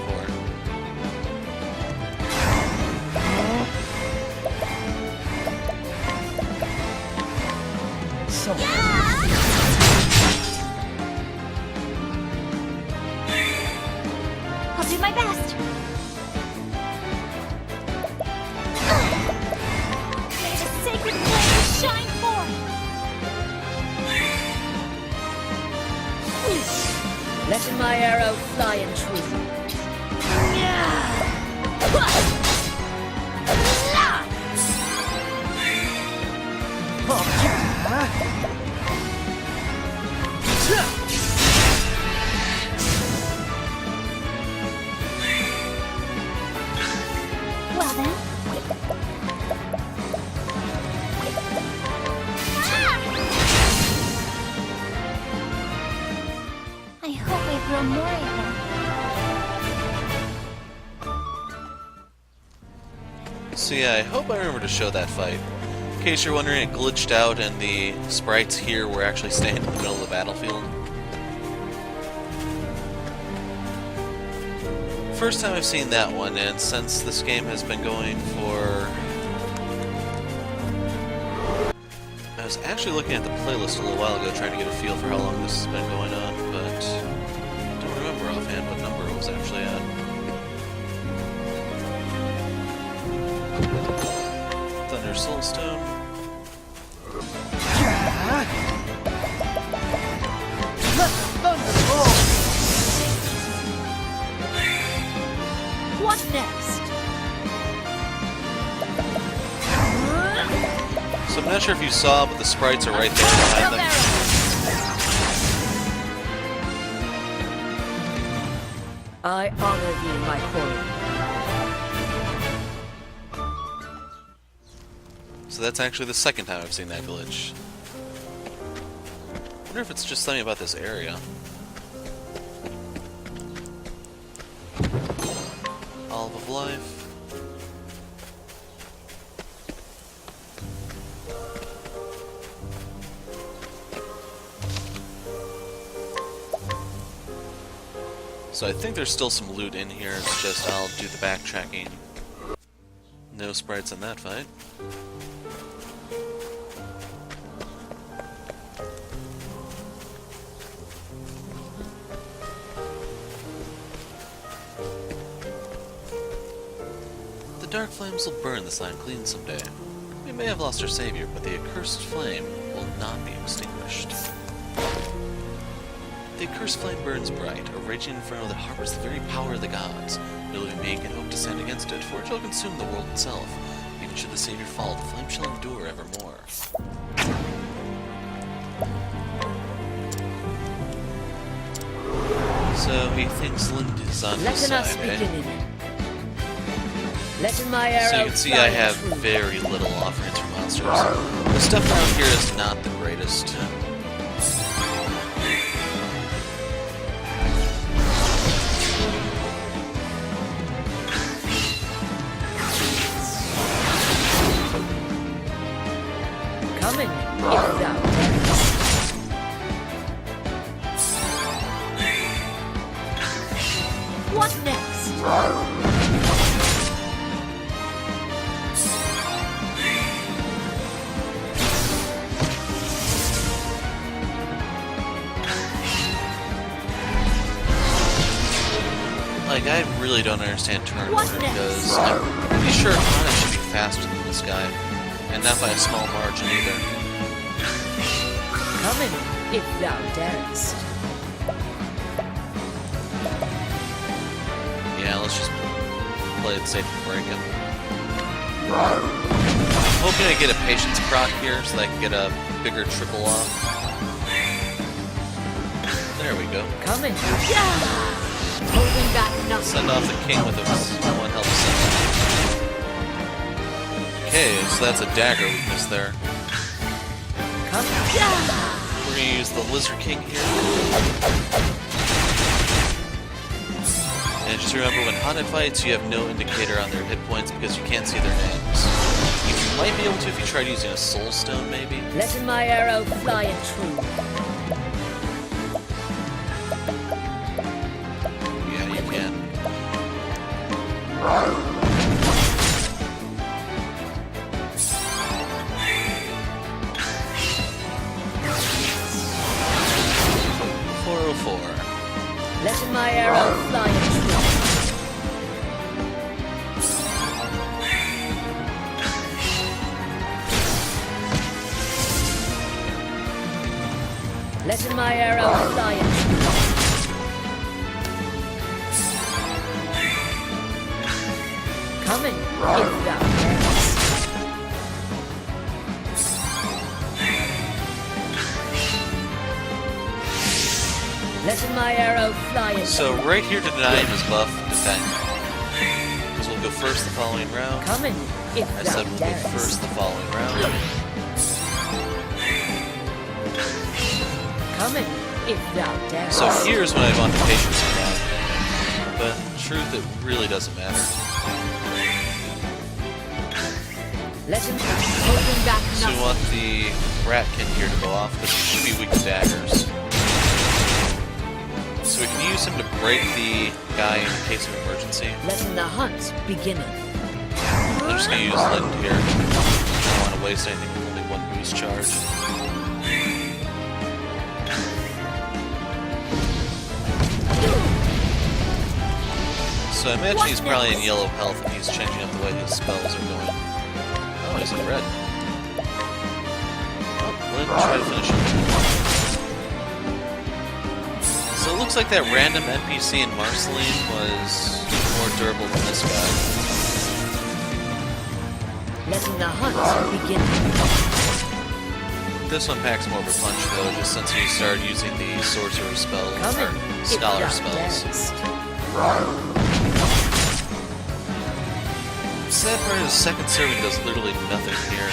I'll do my best. May the sacred flame shine forth. Let my arrow fly in truth. Well then. I hope I grow more of them. So yeah, I hope I remember to show that fight. In case you're wondering, it glitched out and the sprites here were actually standing in the middle of the battlefield. First time I've seen that one, and since this game has been going for... I was actually looking at the playlist a little while ago trying to get a feel for how long this has been going on, but I don't remember offhand what number it was actually at. Thunder Soulstone. Let the thunder roll! What next? So I'm not sure if you saw, but the sprites are right there behind them. I honor thee, my Khalim. So that's actually the second time I've seen that glitch. I wonder if it's just something about this area. Olive of Life. So I think there's still some loot in here, it's just I'll do the backtracking. No sprites in that fight. The dark flames will burn this land clean someday. We may have lost our savior, but the accursed flame will not be extinguished. The accursed flame burns bright, a raging inferno that harbors the very power of the gods. No living being can hope to stand against it, for it shall consume the world itself. Even should the savior fall, the flame shall endure evermore. So he thinks Lind is on his Let us side, eh? begin in. Let my So arrow you can see fly I have true. very little offerings from monsters. The stuff around here is not the greatest. Coming, if thou darest. What next? Like, I really don't understand turn What order next? because I'm pretty sure Hana should be faster than this guy. And not by a small margin either. Coming, if thou darest. Yeah, let's just play it safe and break him. I'm hoping I get a patience proc here so that I can get a bigger triple off. There we go. Coming, yeah! Holding back nothing. Send off the king with his one health set. Okay, so that's a dagger weakness there. Coming, yeah! We're gonna use the Lizard King here. And just remember, when Hana fights, you have no indicator on their hit points because you can't see their names. You might be able to if you tried using a Soul Stone, maybe. Letting my arrow fly and true. Yeah, you can. Letting my arrow fly and true. Letting my arrow fly and true. Coming, if thou darest. Letting my arrow fly and So right here to deny him his buff, defend. Because we'll go first the following round. coming, if I thou said we'll go darest. first the following round. Coming, if thou darest. So here's when I want the patience around. But in truth, it really doesn't matter. Letting holding back So we nothing. want the Rat King here to go off, because he should be weak to daggers. So we can use him to break the guy in case of emergency. Letting the hunt begin. I'm just going to use Lind here. I don't want to waste anything with only one boost charge. So I imagine he's probably in yellow health and he's changing up the way his spells are going. Oh, he's in red. Oh, Lind, try to finish him. So it looks like that random NPC in Marceline was more durable than this guy. Letting the hunt begin. This one packs more of a punch though, just since he started using the sorcerer spells, Coming, or if scholar thou spells. darest. Sad part is second serving does literally nothing here.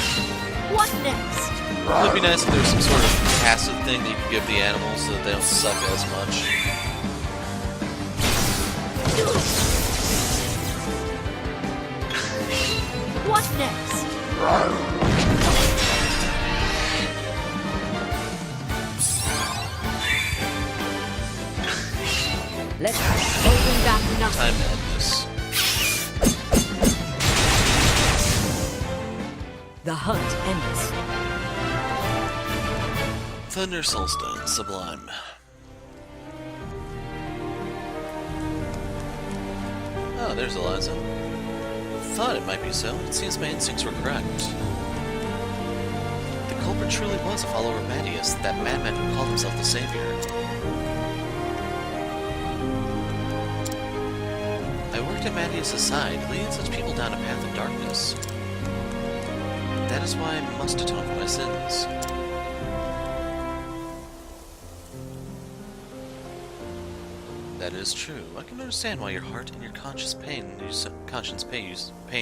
What next? It would be nice if there was some sort of passive thing that you could give the animals so that they don't suck as much. What next? Let's holding back nothing. Time to end this. The hunt ends. Thunder Soulstone, Sublime. Oh, there's Eliza. thought it might be so. It seems my instincts were correct. The culprit truly was a follower of Mattias, that madman who called himself the Savior. I worked at Mattias' side, leading such people down a path of darkness. That is why I must atone for my sins. That is true. I can understand why your heart and your conscience pain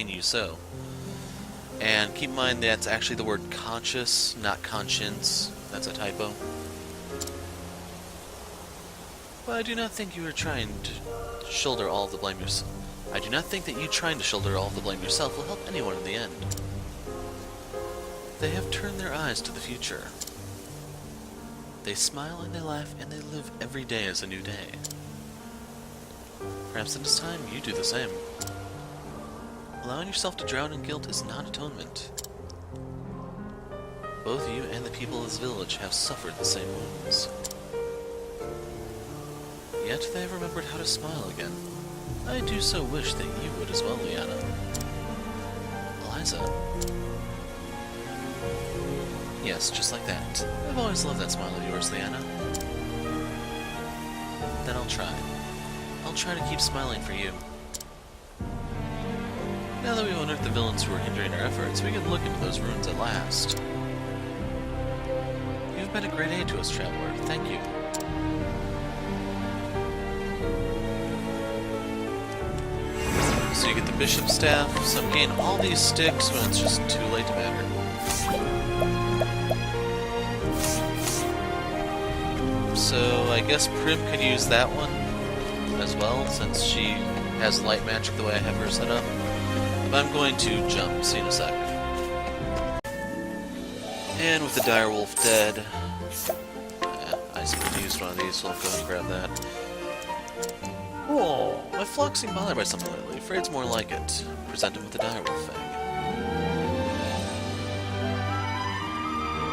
you so. And keep in mind that's actually the word conscious, not conscience. That's a typo. But I do not think you are trying to shoulder all of the blame yourself. I do not think that you trying to shoulder all of the blame yourself will help anyone in the end. They have turned their eyes to the future. They smile and they laugh and they live every day as a new day. Perhaps it is time you do the same. Allowing yourself to drown in guilt is not atonement. Both you and the people of this village have suffered the same wounds. Yet they have remembered how to smile again. I do so wish that you would as well, Lianna. Eliza. Yes, just like that. I've always loved that smile of yours, Lianna. Then I'll try. I'll try to keep smiling for you. Now that we've unearthed the villains who are hindering our efforts, we can look into those ruins at last. You've been a great aid to us, Traveler. Thank you. So you get the bishop's staff, some gain all these sticks when it's just too late to matter. So I guess Prim could use that one as well, since she has light magic the way I have her set up. But I'm going to jump, see in a sec. And with the direwolf dead, I could use one of these, so I'll go and grab that. Oh, my flock's seem bothered by something lately. Afraid it's more like it. Present him with the direwolf fang.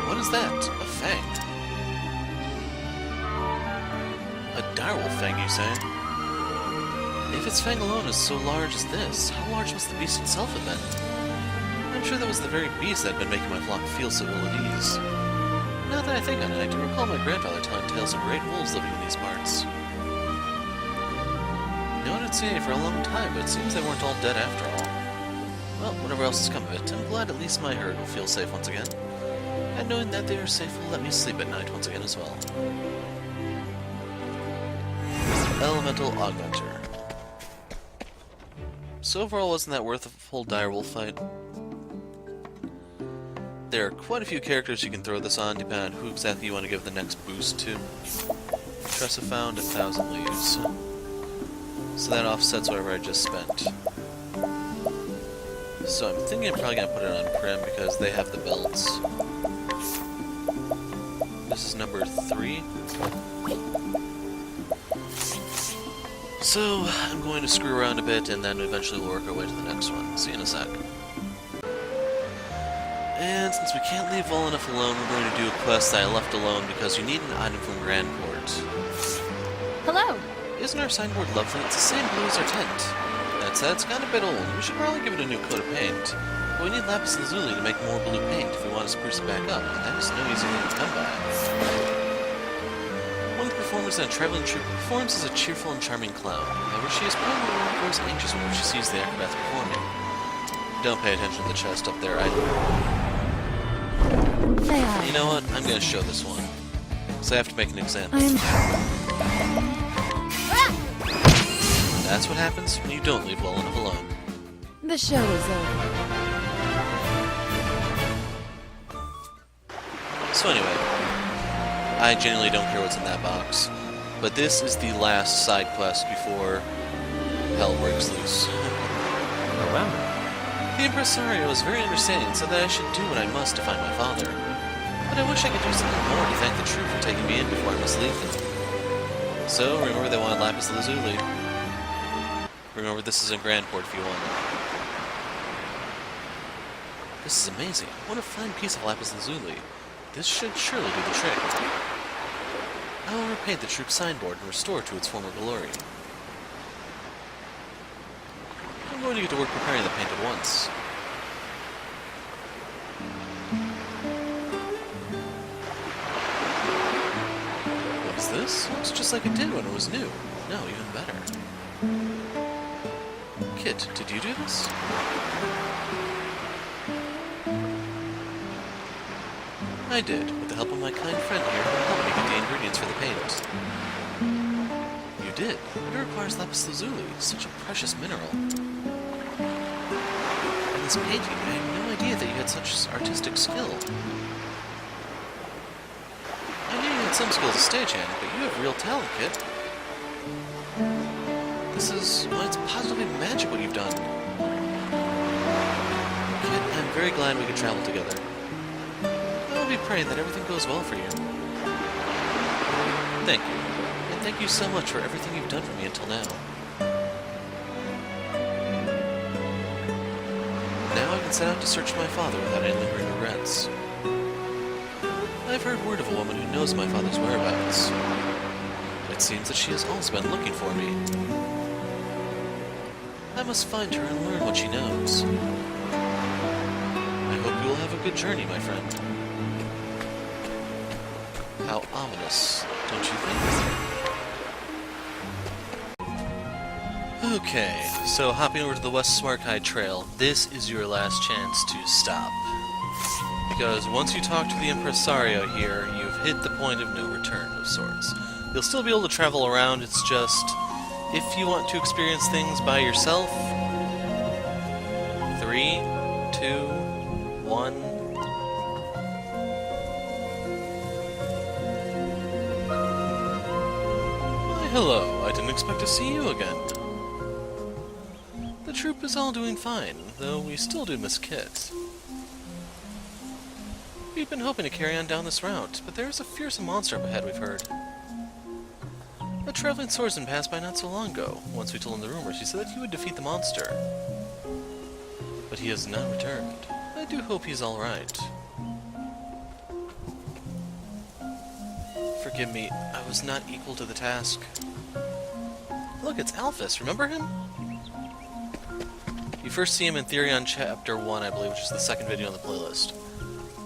What is that? A fang? A direwolf fang, you say? If its fang alone is so large as this, how large must the beast itself have been? I'm sure that was the very beast that had been making my flock feel so ill at ease. Now that I think on it, I do recall my grandfather telling tales of great wolves living in these parts. No one had seen it for a long time, but it seems they weren't all dead after all. Well, whatever else has come of it, I'm glad at least my herd will feel safe once again. And knowing that they are safe will let me sleep at night once again as well. Elemental Augmenter. So overall, wasn't that worth a full direwolf fight? There are quite a few characters you can throw this on, depending on who exactly you want to give the next boost to. Tressa found 1,000 leaves. So that offsets whatever I just spent. So I'm thinking I'm probably going to put it on Prim because they have the belts. This is number 3. So I'm going to screw around a bit and then eventually we'll work our way to the next one. See you in a sec. And since we can't leave well enough alone, we're going to do a quest that I left alone because you need an item from Grandport. Hello. Isn't our signboard lovely? It's the same blue as our tent. That said, it's gotten a bit old. We should probably give it a new coat of paint. But we need lapis lazuli to make more blue paint if we want to spruce it back up, and that is no easy thing to come by. One of the performers in a traveling troupe performs as a cheerful and charming clown. However, she is probably one who grows anxious whenever she sees the acrobat performing. Don't pay attention to the chest up there. You know what? I'm going to show this one. So I have to make an example. That's what happens when you don't leave well enough alone. The show is over. So anyway, I genuinely don't care what's in that box. But this is the last side quest before hell breaks loose. Oh wow. The Impressario was very understanding and said that I should do what I must to find my father. But I wish I could do something more to thank the troop for taking me in before I must leave them. So, remember they wanted lapis lazuli. Remember, this is in Grandport if you want it. This is amazing. What a fine piece of lapis lazuli. This should surely do the trick. I will repaint the troop's signboard and restore it to its former glory. I'm going to get to work preparing the paint at once. What's this? Looks just like it did when it was new. No, even better. Kit, did you do this? I did, with the help of my kind friend here who helped me get the ingredients for the paint. You did? It requires lapis lazuli, such a precious mineral. And this painting, I had no idea that you had such artistic skill. I knew you had some skill as a stagehand, but you have real talent, Kit. This is, well, it's positively magic what you've done. Kit, I'm very glad we could travel together. I'll be praying that everything goes well for you. Thank you. And thank you so much for everything you've done for me until now. Now I can set out to search my father without any lingering regrets. I've heard word of a woman who knows my father's whereabouts. It seems that she has also been looking for me. I must find her and learn what she knows. I hope you will have a good journey, my friend. How ominous, don't you think? Okay, so hopping over to the West Swarkai Trail, this is your last chance to stop. Because once you talk to the Impressario here, you've hit the point of no return of sorts. You'll still be able to travel around, it's just, if you want to experience things by yourself, 3, 2, 1... Hello, I didn't expect to see you again. The troop is all doing fine, though we still do miss Kit. We've been hoping to carry on down this route, but there is a fearsome monster up ahead, we've heard. A traveling swordsman passed by not so long ago. Once we told him the rumors, he said that he would defeat the monster. But he has not returned. I do hope he's alright. Forgive me, I was not equal to the task. Look, it's Alphys, remember him? You first see him in Lianna Chapter 1, I believe, which is the second video on the playlist.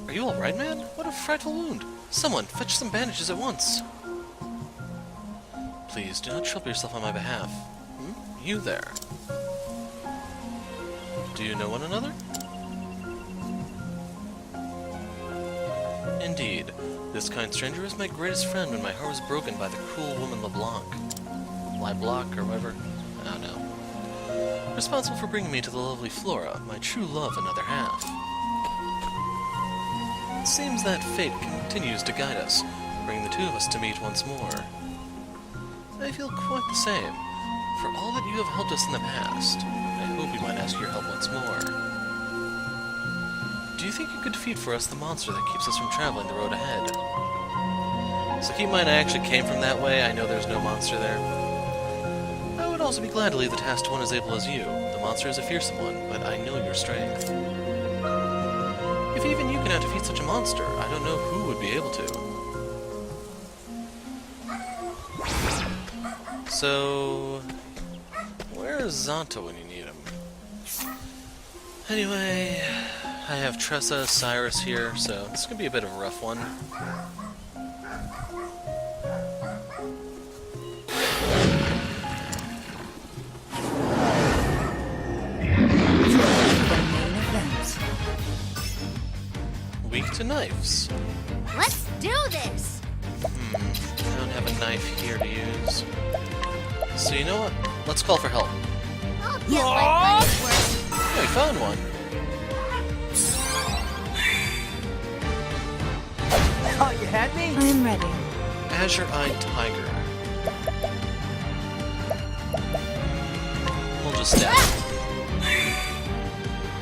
Are you alright, man? What a frightful wound! Someone, fetch some bandages at once! Please, do not trouble yourself on my behalf. You there. Do you know one another? Indeed. This kind stranger is my greatest friend when my heart was broken by the cruel woman LeBlanc. LeBlanc, or whatever. I don't know. Responsible for bringing me to the lovely Flora, my true love and other half. It seems that fate continues to guide us, bringing the two of us to meet once more. I feel quite the same. For all that you have helped us in the past, I hope we might ask your help once more. Do you think you could defeat for us the monster that keeps us from traveling the road ahead? So keep in mind I actually came from that way, I know there's no monster there. I would also be glad to leave the task to one as able as you. The monster is a fearsome one, but I know your strength. If even you cannot defeat such a monster, I don't know who would be able to. So... where is Zonta when you need him? Anyway... I have Tressa, Cyrus here, so this is going to be a bit of a rough one. Weak to knives. Let's do this! I don't have a knife here to use. So you know what? Let's call for help. I'll get my money's worth. Yeah, we found one. Oh, you had me? I'm ready. Azure-eyed tiger. We'll just stab it.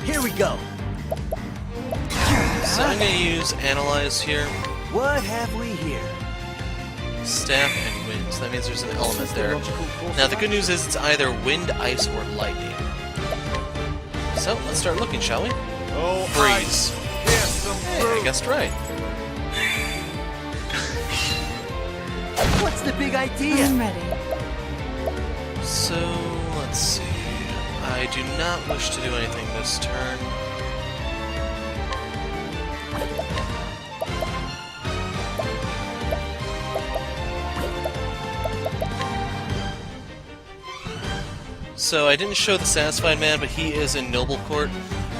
Here we go. So I'm going to use Analyze here. What have we here? Staff and wind. So that means there's an element there. Now the good news is it's either wind, ice, or lightning. So let's start looking, shall we? Oh, Freeze. here's some Hey, I fruit. guessed right. What's the big idea? I'm ready. So let's see. I do not wish to do anything this turn. So I didn't show the Satisfied Man, but he is in Noble Court.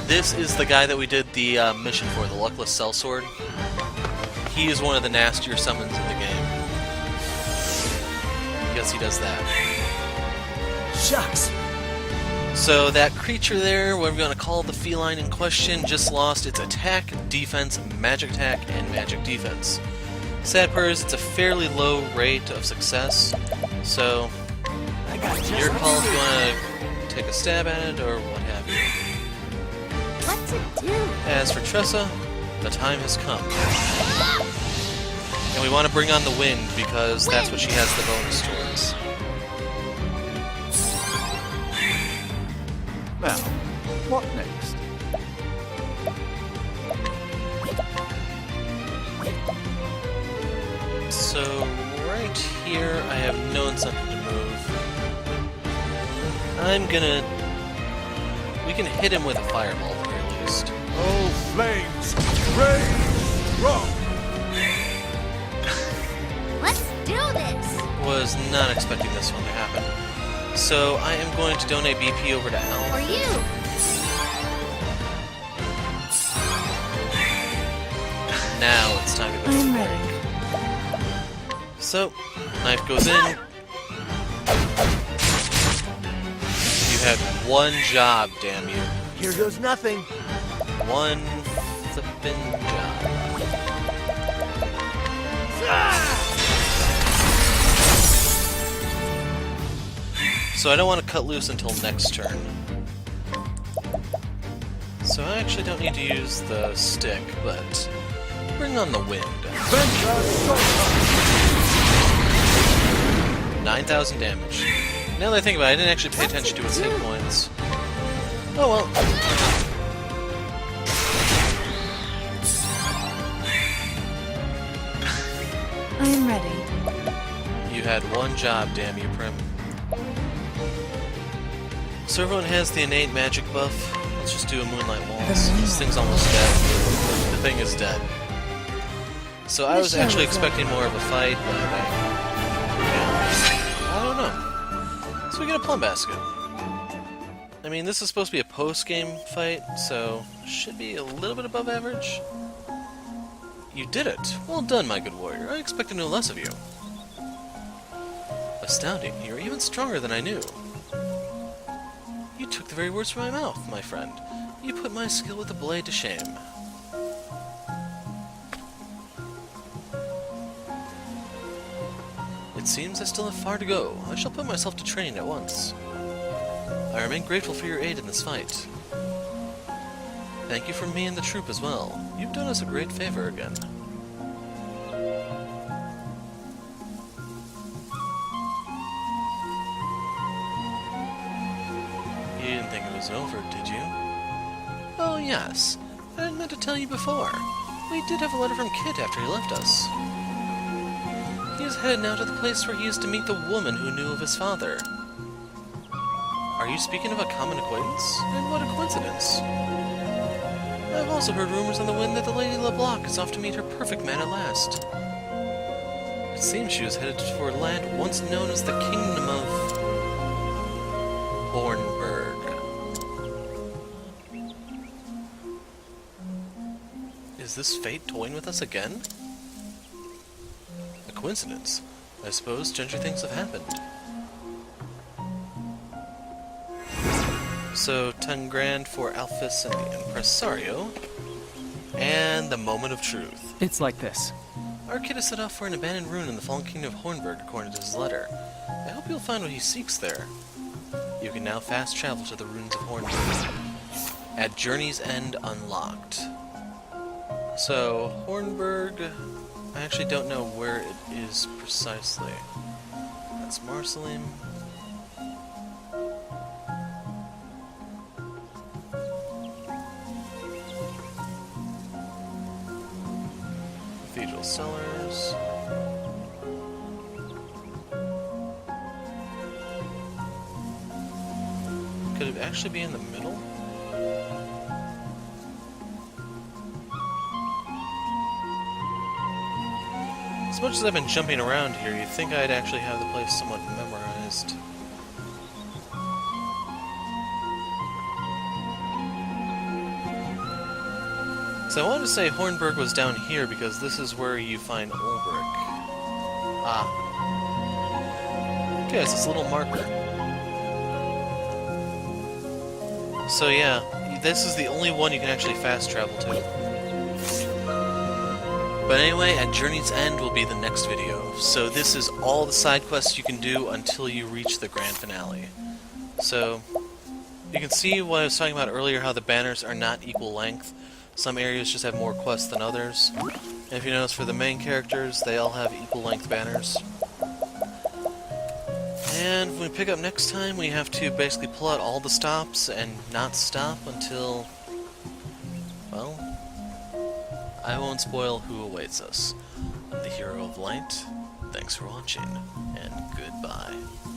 This is the guy that we did the mission for, the Luckless Sellsword. He is one of the nastier summons in the game. Yes, he does that. Shucks. So that creature there, what we're going to call the feline in question, just lost its attack, defense, magic attack, and magic defense. Sad part is it's a fairly low rate of success, so I got just your what call you if you need. want to take a stab at it or what have you. What to do? As for Tressa, the time has come. And we want to bring on the wind because that's what she has the bonus towards. Now, what next? So right here I have no incentive to move. We can hit him with a fireball at the very least. Oh, flames! Rain! Rock! Let's do this! Was not expecting this one to happen. So I am going to donate BP over to For Al. you! Now it's time to go I'm for ready. break. So, knife goes in. You had one job, damn you. Here goes nothing. One flippin' job. So I don't want to cut loose until next turn. So I actually don't need to use the stick, but bring on the wind. 9,000 damage. Now that I think about it, I didn't actually pay attention to its hit points. Oh well. I'm ready. You had one job, damn you, Prim. So everyone has the innate magic buff. Let's just do a Moonlight Waltz. This thing's almost dead. The thing is dead. So I was actually expecting more of a fight, but I don't know. So we get a plum basket. I mean, this is supposed to be a post-game fight, so should be a little bit above average. You did it. Well done, my good warrior. I expected no less of you. Astounding. You're even stronger than I knew. You took the very words from my mouth, my friend. You put my skill with the blade to shame. It seems I still have far to go. I shall put myself to training at once. I remain grateful for your aid in this fight. Thank you from me and the troop as well. You've done us a great favor again. You didn't think it was over, did you? Oh, yes. I didn't meant to tell you before. We did have a letter from Kit after he left us. He is headed now to the place where he is to meet the woman who knew of his father. Are you speaking of a common acquaintance? And what a coincidence. I've also heard rumors on the wind that the Lady LeBlanc is off to meet her perfect man at last. It seems she was headed for land once known as the Kingdom of Hornburg. Is this fate toying with us again? A coincidence. I suppose stranger things have happened. So, 10 grand for Alphys and the Impressario. And the moment of truth. It's like this. Our kid is set off for an abandoned ruin in the fallen kingdom of Hornburg, according to his letter. I hope you'll find what he seeks there. You can now fast travel to the ruins of Hornburg. At Journey's End Unlocked. So, Hornburg, I actually don't know where it is precisely. That's Marceline. Cathedral Cellars. Could it actually be in the middle? As much as I've been jumping around here, you'd think I'd actually have the place somewhat memorized. So I wanted to say Hornburg was down here because this is where you find Olberic. Ah. Okay, it's this little marker. So yeah, this is the only one you can actually fast travel to. But anyway, at Journey's End will be the next video. So this is all the side quests you can do until you reach the grand finale. So you can see what I was talking about earlier, how the banners are not equal length. Some areas just have more quests than others. And if you notice, for the main characters, they all have equal length banners. And when we pick up next time, we have to basically pull out all the stops and not stop until, well, I won't spoil who awaits us. I'm the Hero of Light. Thanks for watching, and goodbye.